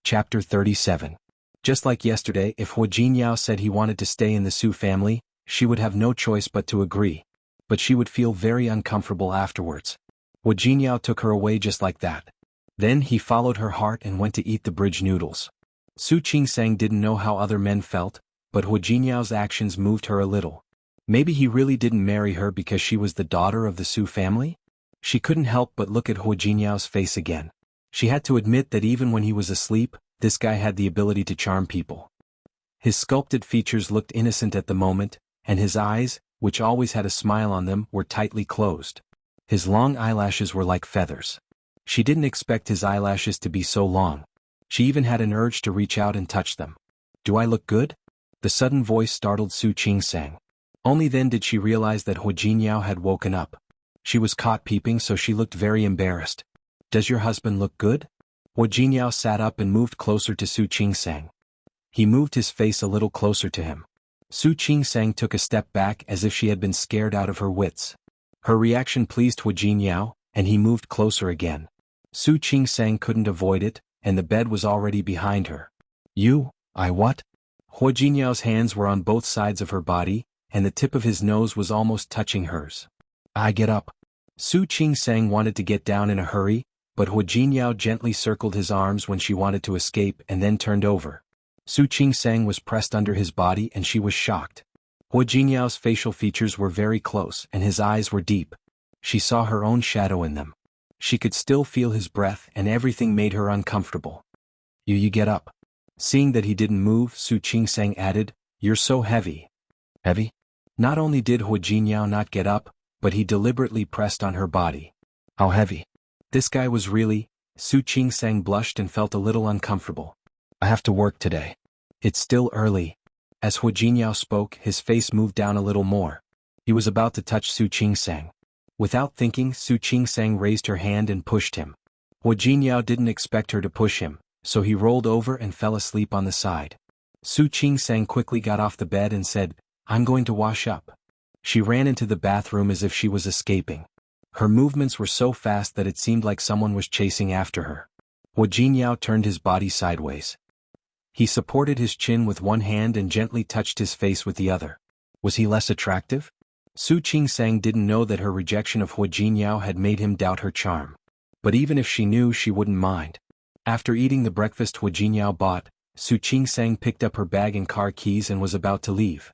Chapter 37. Just like yesterday, if Hua Jinyao said he wanted to stay in the Su family, she would have no choice but to agree. But she would feel very uncomfortable afterwards. Hua Jinyao took her away just like that. Then he followed her heart and went to eat the bridge noodles. Su Qingsang didn't know how other men felt, but Hua Jinyao's actions moved her a little. Maybe he really didn't marry her because she was the daughter of the Su family? She couldn't help but look at Hua Jinyao's face again. She had to admit that even when he was asleep, this guy had the ability to charm people. His sculpted features looked innocent at the moment, and his eyes, which always had a smile on them, were tightly closed. His long eyelashes were like feathers. She didn't expect his eyelashes to be so long. She even had an urge to reach out and touch them. Do I look good? The sudden voice startled Su Qingsang. Only then did she realize that Hua Jinyao had woken up. She was caught peeping, so she looked very embarrassed. Does your husband look good? Hua Jinyao sat up and moved closer to Su Qingsang. He moved his face a little closer to him. Su Qingsang took a step back as if she had been scared out of her wits. Her reaction pleased Hua Jinyao, and he moved closer again. Su Qingsang couldn't avoid it, and the bed was already behind her. What? Hua Jinyao's hands were on both sides of her body, and the tip of his nose was almost touching hers. I get up. Su Qingsang wanted to get down in a hurry, but Hua Jinyao gently circled his arms when she wanted to escape and then turned over. Su Qingsang was pressed under his body and she was shocked. Hua Jinyao's facial features were very close and his eyes were deep. She saw her own shadow in them. She could still feel his breath and everything made her uncomfortable. You get up. Seeing that he didn't move, Su Qingsang added, You're so heavy. Heavy? Not only did Hua Jinyao not get up, but he deliberately pressed on her body. How heavy? This guy was really... Su Qingsang blushed and felt a little uncomfortable. I have to work today. It's still early. As Hua Jinyao spoke, his face moved down a little more. He was about to touch Su Qingsang. Without thinking, Su Qingsang raised her hand and pushed him. Hua Jinyao didn't expect her to push him, so he rolled over and fell asleep on the side. Su Qingsang quickly got off the bed and said, I'm going to wash up. She ran into the bathroom as if she was escaping. Her movements were so fast that it seemed like someone was chasing after her. Hua Jinyao turned his body sideways. He supported his chin with one hand and gently touched his face with the other. Was he less attractive? Su Qingsang didn't know that her rejection of Hua Jinyao had made him doubt her charm. But even if she knew, she wouldn't mind. After eating the breakfast Hua Jinyao bought, Su Qingsang picked up her bag and car keys and was about to leave.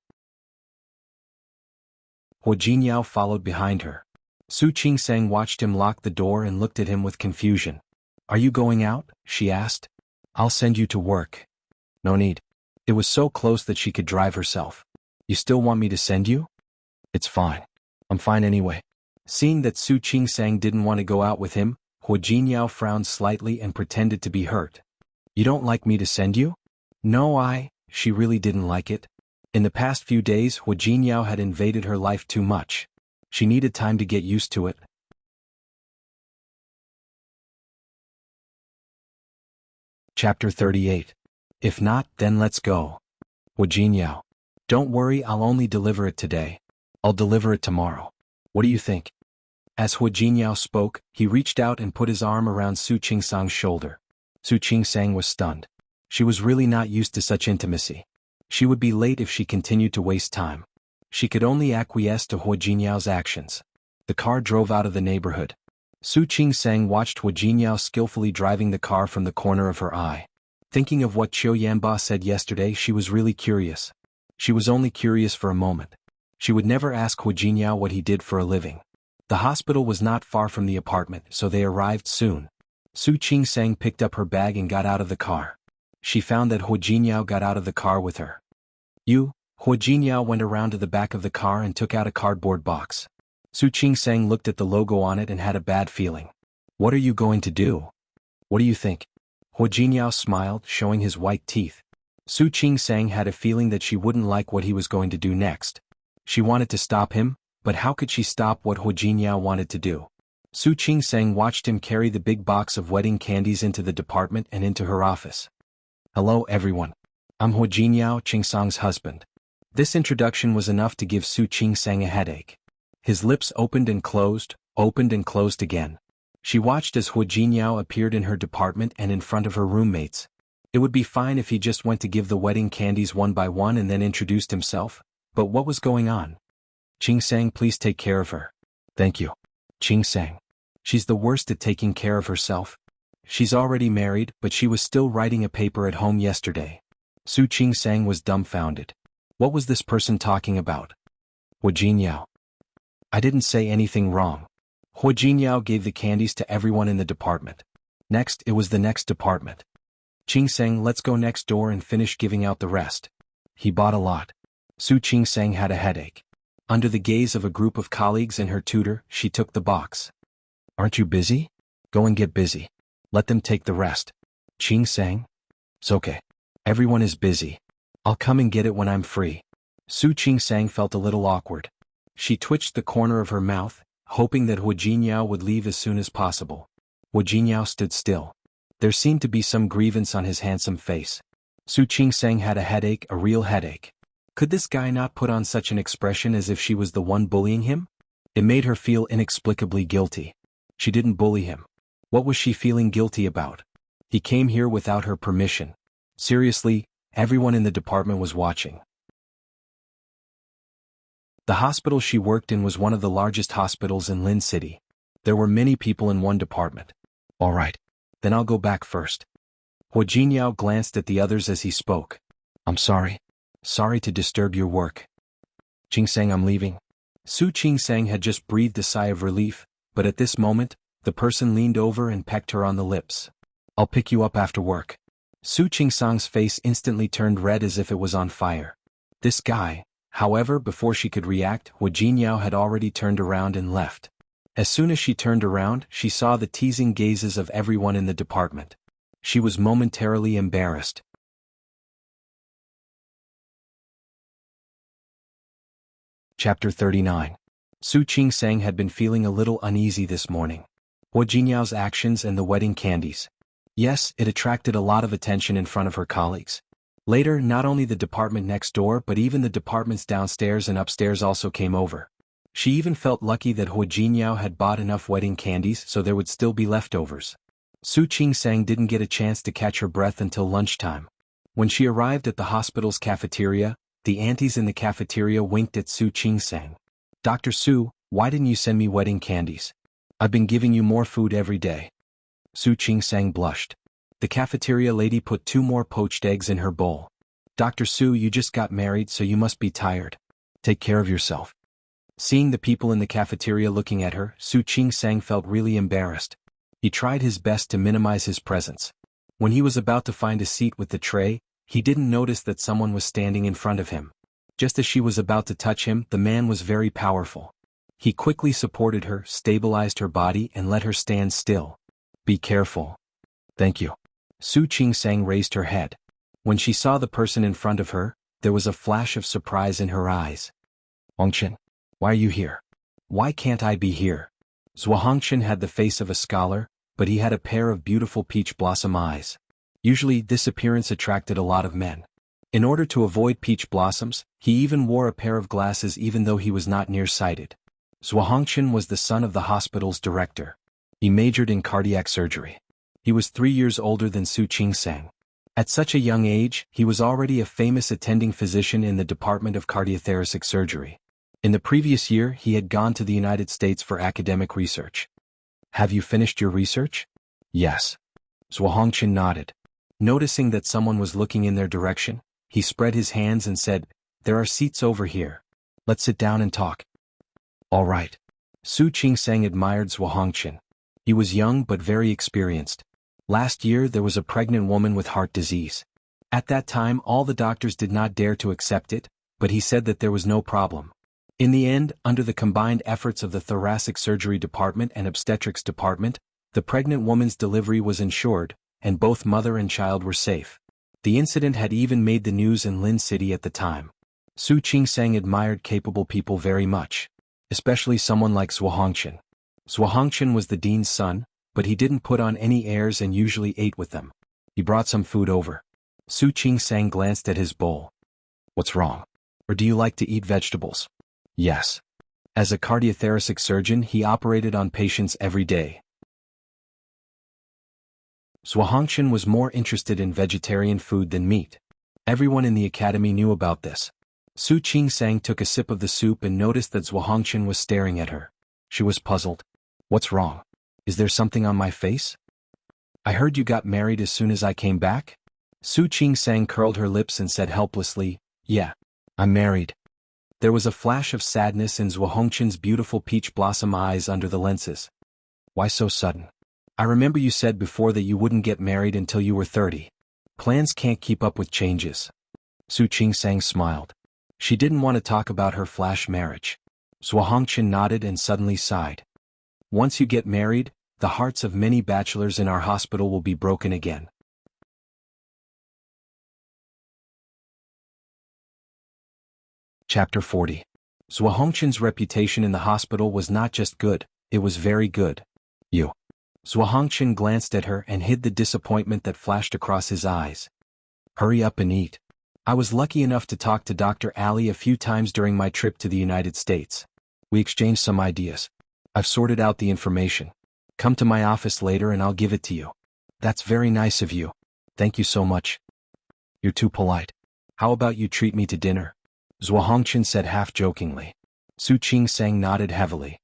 Hua Jinyao followed behind her. Su Qingsang watched him lock the door and looked at him with confusion. Are you going out? She asked. I'll send you to work. No need. It was so close that she could drive herself. You still want me to send you? It's fine. I'm fine anyway. Seeing that Su Qingsang didn't want to go out with him, Hua Jinyao frowned slightly and pretended to be hurt. You don't like me to send you? No, she really didn't like it. In the past few days, Hu Jingyao had invaded her life too much. She needed time to get used to it. Chapter 38. If not, then let's go. Hu Jingyao. Don't worry, I'll only deliver it today. I'll deliver it tomorrow. What do you think? As Hu Jingyao spoke, he reached out and put his arm around Su Qingsang's shoulder. Su Qingsang was stunned. She was really not used to such intimacy. She would be late if she continued to waste time. She could only acquiesce to Hu Jingyao's actions. The car drove out of the neighborhood. Su Qingsang watched Hu Jingyao skillfully driving the car from the corner of her eye. Thinking of what Qiu Yanba said yesterday, she was really curious. She was only curious for a moment. She would never ask Hu Jingyao what he did for a living. The hospital was not far from the apartment, so they arrived soon. Su Qingsang picked up her bag and got out of the car. She found that Hu Jingyao got out of the car with her. Hu Jingyao went around to the back of the car and took out a cardboard box. Su Qingsang looked at the logo on it and had a bad feeling. What are you going to do? What do you think? Hu Jingyao smiled, showing his white teeth. Su Qingsang had a feeling that she wouldn't like what he was going to do next. She wanted to stop him, but how could she stop what Hu Jingyao wanted to do? Su Qingsang watched him carry the big box of wedding candies into the department and into her office. Hello everyone. I'm Hu Jingyao, Qingsang's husband. This introduction was enough to give Su Qingsang a headache. His lips opened and closed again. She watched as Hu Jingyao appeared in her department and in front of her roommates. It would be fine if he just went to give the wedding candies one by one and then introduced himself, but what was going on? Qingsang, please take care of her. Thank you. Qingsang. She's the worst at taking care of herself. She's already married, but she was still writing a paper at home yesterday. Su Qingsang was dumbfounded. What was this person talking about? Hu Jingyao. I didn't say anything wrong. Hu Jingyao gave the candies to everyone in the department. Next, it was the next department. Qingsang, let's go next door and finish giving out the rest. He bought a lot. Su Qingsang had a headache. Under the gaze of a group of colleagues and her tutor, she took the box. Aren't you busy? Go and get busy. Let them take the rest. Qingsang? It's okay. Everyone is busy. I'll come and get it when I'm free. Su Qingsang felt a little awkward. She twitched the corner of her mouth, hoping that Hu Jingyao would leave as soon as possible. Hu Jingyao stood still. There seemed to be some grievance on his handsome face. Su Qingsang had a headache, a real headache. Could this guy not put on such an expression as if she was the one bullying him? It made her feel inexplicably guilty. She didn't bully him. What was she feeling guilty about? He came here without her permission. Seriously, everyone in the department was watching. The hospital she worked in was one of the largest hospitals in Lin City. There were many people in one department. All right. Then I'll go back first. Hu Jingyao glanced at the others as he spoke. I'm sorry. Sorry to disturb your work. Qingsang, I'm leaving. Su Qingsang had just breathed a sigh of relief, but at this moment, the person leaned over and pecked her on the lips. I'll pick you up after work. Su Qingsang's face instantly turned red as if it was on fire. This guy. However, before she could react, Hu Jingyao had already turned around and left. As soon as she turned around, she saw the teasing gazes of everyone in the department. She was momentarily embarrassed. Chapter 39. Su Qingsang had been feeling a little uneasy this morning. Hu Jingyao's actions and the wedding candies. Yes, it attracted a lot of attention in front of her colleagues. Later, not only the department next door but even the departments downstairs and upstairs also came over. She even felt lucky that Hu Jingyao had bought enough wedding candies so there would still be leftovers. Su Qingsang didn't get a chance to catch her breath until lunchtime. When she arrived at the hospital's cafeteria, the aunties in the cafeteria winked at Su Qingsang. Dr. Su, why didn't you send me wedding candies? I've been giving you more food every day. Su Qingsang blushed. The cafeteria lady put 2 more poached eggs in her bowl. Dr. Su, you just got married so you must be tired. Take care of yourself. Seeing the people in the cafeteria looking at her, Su Qingsang felt really embarrassed. He tried his best to minimize his presence. When he was about to find a seat with the tray, he didn't notice that someone was standing in front of him. Just as she was about to touch him, the man was very powerful. He quickly supported her, stabilized her body and let her stand still. Be careful. Thank you. Su Qingsang raised her head. When she saw the person in front of her, there was a flash of surprise in her eyes. Hongchen, why are you here? Why can't I be here? Hongchen had the face of a scholar, but he had a pair of beautiful peach blossom eyes. Usually, this appearance attracted a lot of men. In order to avoid peach blossoms, he even wore a pair of glasses even though he was not nearsighted. Hongchen was the son of the hospital's director. He majored in cardiac surgery. He was 3 years older than Su Qingsang. At such a young age, he was already a famous attending physician in the Department of Cardiothoracic Surgery. In the previous year, he had gone to the United States for academic research. Have you finished your research? Yes. Hongchen nodded. Noticing that someone was looking in their direction, he spread his hands and said, "There are seats over here. Let's sit down and talk." All right. Su Qingsang admired Hongchen. He was young but very experienced. Last year there was a pregnant woman with heart disease. At that time all the doctors did not dare to accept it, but he said that there was no problem. In the end, under the combined efforts of the thoracic surgery department and obstetrics department, the pregnant woman's delivery was ensured, and both mother and child were safe. The incident had even made the news in Lin City at the time. Su Qingsang admired capable people very much, especially someone like Hongchen. Hongchen was the dean's son, but he didn't put on any airs and usually ate with them. He brought some food over. Su Qingsang glanced at his bowl. What's wrong? Or do you like to eat vegetables? Yes. As a cardiothoracic surgeon, he operated on patients every day. Hongchen was more interested in vegetarian food than meat. Everyone in the academy knew about this. Su Qingsang took a sip of the soup and noticed that Hongchen was staring at her. She was puzzled. What's wrong? Is there something on my face? I heard you got married as soon as I came back? Su Qingsang curled her lips and said helplessly, Yeah, I'm married. There was a flash of sadness in Hongchen's beautiful peach blossom eyes under the lenses. Why so sudden? I remember you said before that you wouldn't get married until you were 30. Plans can't keep up with changes. Su Qingsang smiled. She didn't want to talk about her flash marriage. Hongchen nodded and suddenly sighed. Once you get married, the hearts of many bachelors in our hospital will be broken again. Chapter 40. Hongchen's reputation in the hospital was not just good, it was very good. You. Hongchen glanced at her and hid the disappointment that flashed across his eyes. Hurry up and eat. I was lucky enough to talk to Dr. Ali a few times during my trip to the United States. We exchanged some ideas. I've sorted out the information. Come to my office later and I'll give it to you. That's very nice of you. Thank you so much. You're too polite. How about you treat me to dinner? Hongchen said half-jokingly. Su Qingsang nodded heavily.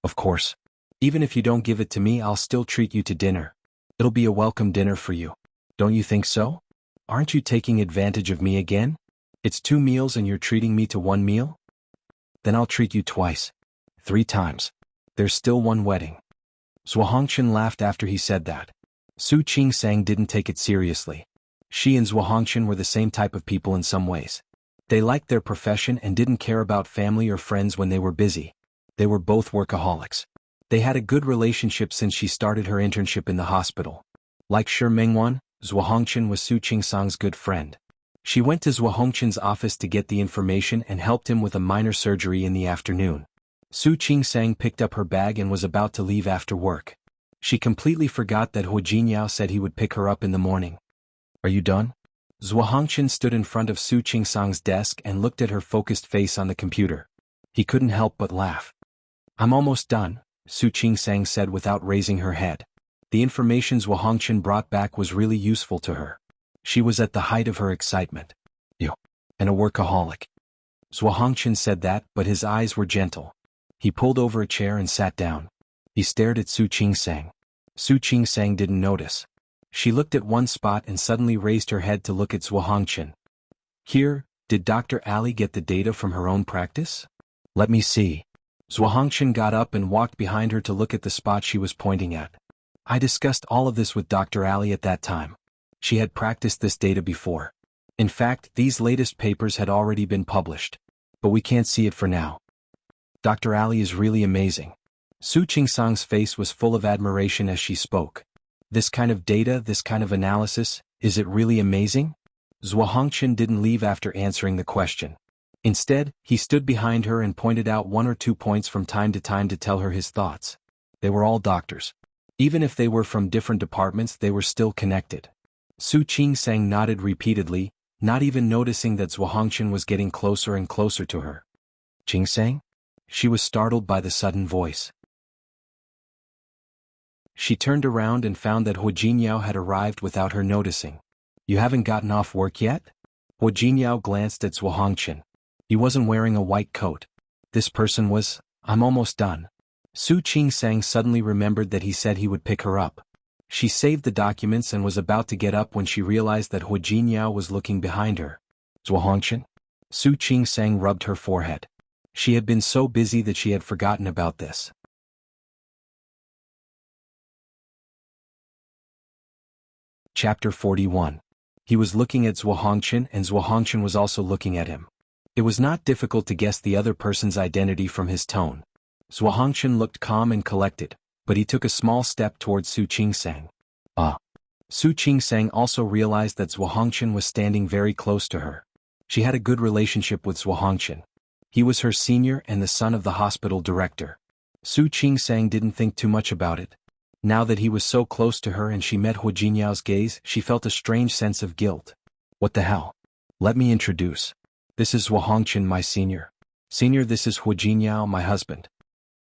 Of course. Even if you don't give it to me, I'll still treat you to dinner. It'll be a welcome dinner for you. Don't you think so? Aren't you taking advantage of me again? It's 2 meals and you're treating me to 1 meal? Then I'll treat you twice. 3 times. There's still 1 wedding. Hongchen laughed after he said that. Su Qingsang didn't take it seriously. She and Hongchen were the same type of people in some ways. They liked their profession and didn't care about family or friends when they were busy. They were both workaholics. They had a good relationship since she started her internship in the hospital. Like Shi Mengwan, Hongchen was Su Qingsang's good friend. She went to Hongchen's office to get the information and helped him with a minor surgery in the afternoon. Su Qingsang picked up her bag and was about to leave after work. She completely forgot that Hu Jinyao said he would pick her up in the morning. Are you done? Hongchen stood in front of Su Qingsang's desk and looked at her focused face on the computer. He couldn't help but laugh. I'm almost done, Su Qingsang said without raising her head. The information Hongchen brought back was really useful to her. She was at the height of her excitement. You. And a workaholic. Hongchen said that, but his eyes were gentle. He pulled over a chair and sat down. He stared at Su Qingsang. Su Qingsang didn't notice. She looked at one spot and suddenly raised her head to look at Hongchen. Here, did Dr. Ali get the data from her own practice? Let me see. Hongchen got up and walked behind her to look at the spot she was pointing at. I discussed all of this with Dr. Ali at that time. She had practiced this data before. In fact, these latest papers had already been published. But we can't see it for now. Dr. Ali is really amazing. Su Qingsang's face was full of admiration as she spoke. This kind of data, this kind of analysis, is it really amazing? Zhuo Hongqian didn't leave after answering the question. Instead, he stood behind her and pointed out 1 or 2 points from time to time to tell her his thoughts. They were all doctors. Even if they were from different departments, they were still connected. Su Qingsang nodded repeatedly, not even noticing that Zhuo Hongqian was getting closer and closer to her. Qingsang? She was startled by the sudden voice. She turned around and found that Hu Jinyao had arrived without her noticing. You haven't gotten off work yet? Hu Jinyao glanced at Zhuo Hongqian. He wasn't wearing a white coat. This person was, I'm almost done. Su Qingsang suddenly remembered that he said he would pick her up. She saved the documents and was about to get up when she realized that Hu Jinyao was looking behind her. Zhuo Hongqian? Su Qingsang rubbed her forehead. She had been so busy that she had forgotten about this. Chapter 41. He was looking at Zhuo Hongqian and Zhuo Hongqian was also looking at him. It was not difficult to guess the other person's identity from his tone. Zhuo Hongqian looked calm and collected, but he took a small step towards Su Qingsang. Su Qingsang also realized that Zhuo Hongqian was standing very close to her. She had a good relationship with Zhuo Hongqian. He was her senior and the son of the hospital director. Su Qingsang didn't think too much about it. Now that he was so close to her and she met Hu Jinyao's gaze, she felt a strange sense of guilt. What the hell? Let me introduce. This is Zhuo Hongqian, my senior. Senior, this is Hu Jinyao, my husband.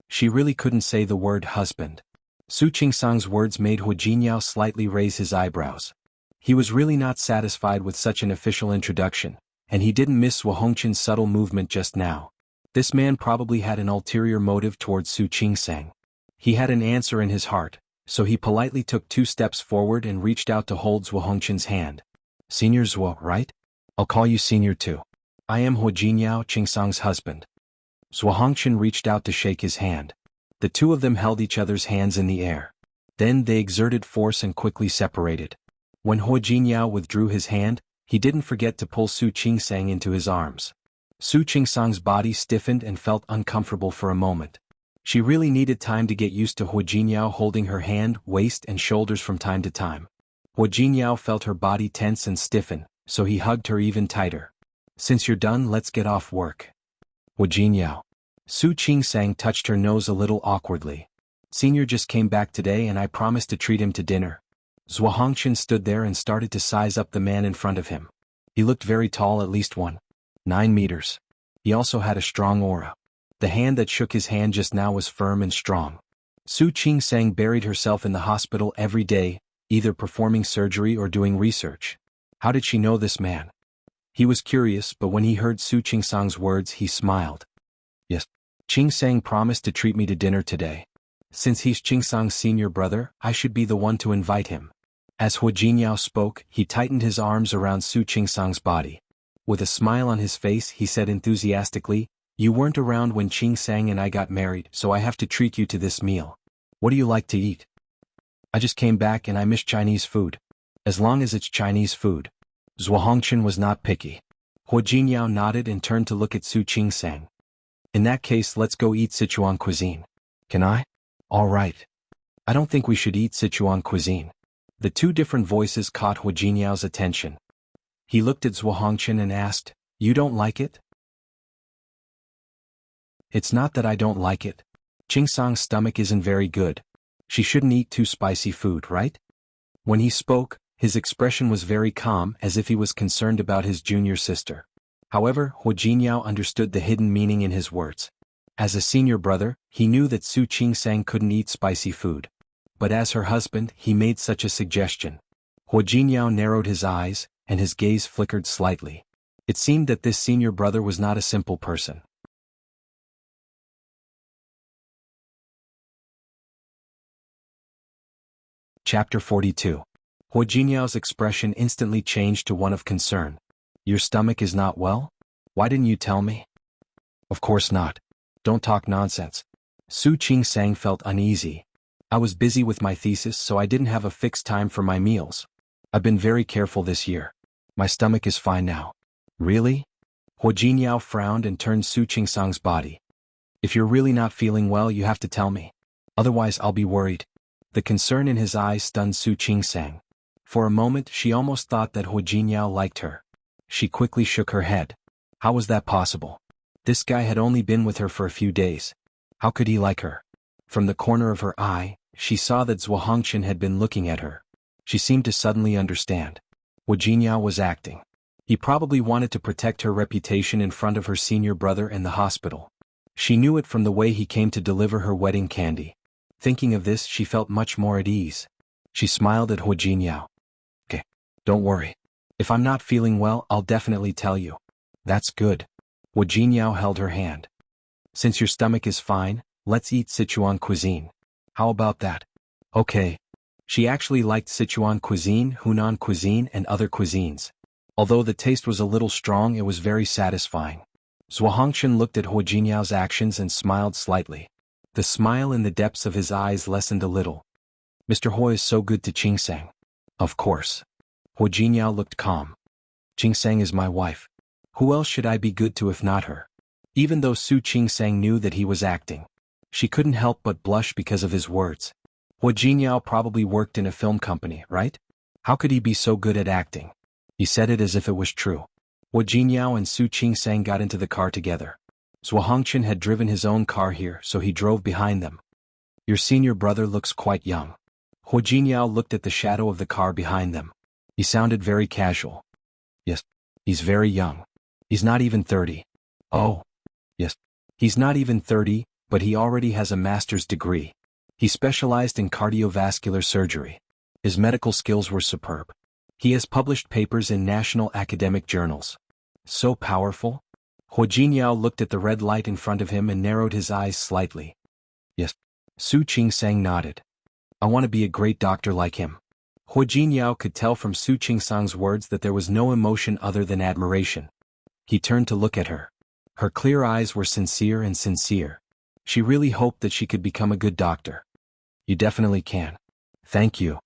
She really couldn't say the word husband. Su Qingsang's words made Hu Jinyao slightly raise his eyebrows. He was really not satisfied with such an official introduction, and he didn't miss Zhuo Hongqian's subtle movement just now. This man probably had an ulterior motive towards Su Qingsang. He had an answer in his heart, so he politely took 2 steps forward and reached out to hold Zhuo Hongqian's hand. Senior Zhuo, right? I'll call you senior too. I am Hu Jinyao, Qingsang's husband. Zhuo Hongqian reached out to shake his hand. The two of them held each other's hands in the air. Then they exerted force and quickly separated. When Hu Jinyao withdrew his hand, he didn't forget to pull Su Qingsang into his arms. Su Qingsang's body stiffened and felt uncomfortable for a moment. She really needed time to get used to Hu Jinyao holding her hand, waist and shoulders from time to time. Hu Jinyao felt her body tense and stiffen, so he hugged her even tighter. Since you're done, let's get off work. Hu Jinyao. Su Qingsang touched her nose a little awkwardly. Senior just came back today and I promised to treat him to dinner. Zhuo Hongqian stood there and started to size up the man in front of him. He looked very tall, at least 1.9 meters. He also had a strong aura. The hand that shook his hand just now was firm and strong. Su Qingsang buried herself in the hospital every day, either performing surgery or doing research. How did she know this man? He was curious, but when he heard Su Qingsang's words, he smiled. Yes. Qingsang promised to treat me to dinner today. Since he's Qingsang's senior brother, I should be the one to invite him. As Hu Jinyao spoke, he tightened his arms around Su Qingsang's body. With a smile on his face, he said enthusiastically, You weren't around when Qingsang and I got married, so I have to treat you to this meal. What do you like to eat? I just came back and I miss Chinese food. As long as it's Chinese food. Zhuo Hongqian was not picky. Hu Jinyao nodded and turned to look at Su Qingsang. In that case, let's go eat Sichuan cuisine. Can I? All right. I don't think we should eat Sichuan cuisine. The 2 different voices caught Hu Jinyao's attention. He looked at Zhuo Hongqian and asked, You don't like it? It's not that I don't like it. Qingsang's stomach isn't very good. She shouldn't eat too spicy food, right? When he spoke, his expression was very calm, as if he was concerned about his junior sister. However, Hu Jinyao understood the hidden meaning in his words. As a senior brother, he knew that Su Qingsang couldn't eat spicy food. But as her husband, he made such a suggestion. Hu Jinyao narrowed his eyes, and his gaze flickered slightly. It seemed that this senior brother was not a simple person. Chapter 42. Hu Jinyao's expression instantly changed to one of concern. Your stomach is not well? Why didn't you tell me? Of course not. Don't talk nonsense. Su Qingsang felt uneasy. I was busy with my thesis, so I didn't have a fixed time for my meals. I've been very careful this year. My stomach is fine now. Really? Hu Jinyao frowned and turned Su Qingsang's body. If you're really not feeling well, you have to tell me. Otherwise, I'll be worried. The concern in his eyes stunned Su Qingsang. For a moment, she almost thought that Hu Jinyao liked her. She quickly shook her head. How was that possible? This guy had only been with her for a few days. How could he like her? From the corner of her eye, she saw that Zhuo Hongchen had been looking at her. She seemed to suddenly understand. Wu Jingyao was acting. He probably wanted to protect her reputation in front of her senior brother and the hospital. She knew it from the way he came to deliver her wedding candy. Thinking of this, she felt much more at ease. She smiled at Wu Jingyao. Okay, don't worry. If I'm not feeling well, I'll definitely tell you. That's good. Wu Jingyao held her hand. Since your stomach is fine, let's eat Sichuan cuisine. How about that? Okay. She actually liked Sichuan cuisine, Hunan cuisine, and other cuisines. Although the taste was a little strong, it was very satisfying. Zhuo Hongchen looked at Wu Jinyao's actions and smiled slightly. The smile in the depths of his eyes lessened a little. Mr. Hui is so good to Qingsang. Of course. Wu Jinyao looked calm. Qingsang is my wife. Who else should I be good to if not her? Even though Su Qingsang knew that he was acting, she couldn't help but blush because of his words. Wu Jinyao probably worked in a film company, right? How could he be so good at acting? He said it as if it was true. Wu Jinyao and Su Qingsang got into the car together. Zhuo Hongchen had driven his own car here, so he drove behind them. Your senior brother looks quite young. Wu Jinyao looked at the shadow of the car behind them. He sounded very casual. Yes, he's very young. He's not even 30. Oh. Yes, he's not even 30, but he already has a master's degree. He specialized in cardiovascular surgery. His medical skills were superb. He has published papers in national academic journals. So powerful? Wu Jinyao looked at the red light in front of him and narrowed his eyes slightly. Yes. Su Qingsang nodded. I want to be a great doctor like him. Wu Jinyao could tell from Su Qingsang's words that there was no emotion other than admiration. He turned to look at her. Her clear eyes were sincere and sincere. She really hoped that she could become a good doctor. You definitely can. Thank you.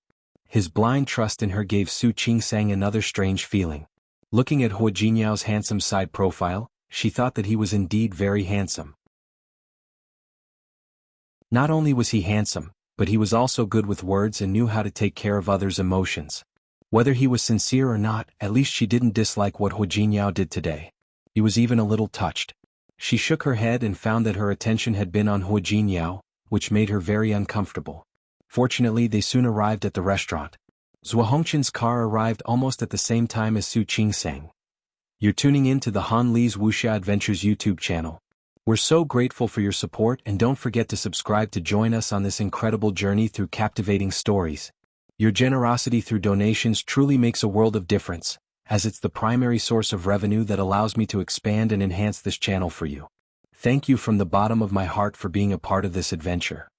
His blind trust in her gave Su Qingsang another strange feeling. Looking at Wu Jinyao's handsome side profile, she thought that he was indeed very handsome. Not only was he handsome, but he was also good with words and knew how to take care of others' emotions. Whether he was sincere or not, at least she didn't dislike what Wu Jinyao did today. He was even a little touched. She shook her head and found that her attention had been on Wu Jinyao, which made her very uncomfortable. Fortunately, they soon arrived at the restaurant. Zhuo Hongchen's car arrived almost at the same time as Su Qingsang. You're tuning in to the Han Li's Wuxia Adventures YouTube channel. We're so grateful for your support, and don't forget to subscribe to join us on this incredible journey through captivating stories. Your generosity through donations truly makes a world of difference, as it's the primary source of revenue that allows me to expand and enhance this channel for you. Thank you from the bottom of my heart for being a part of this adventure.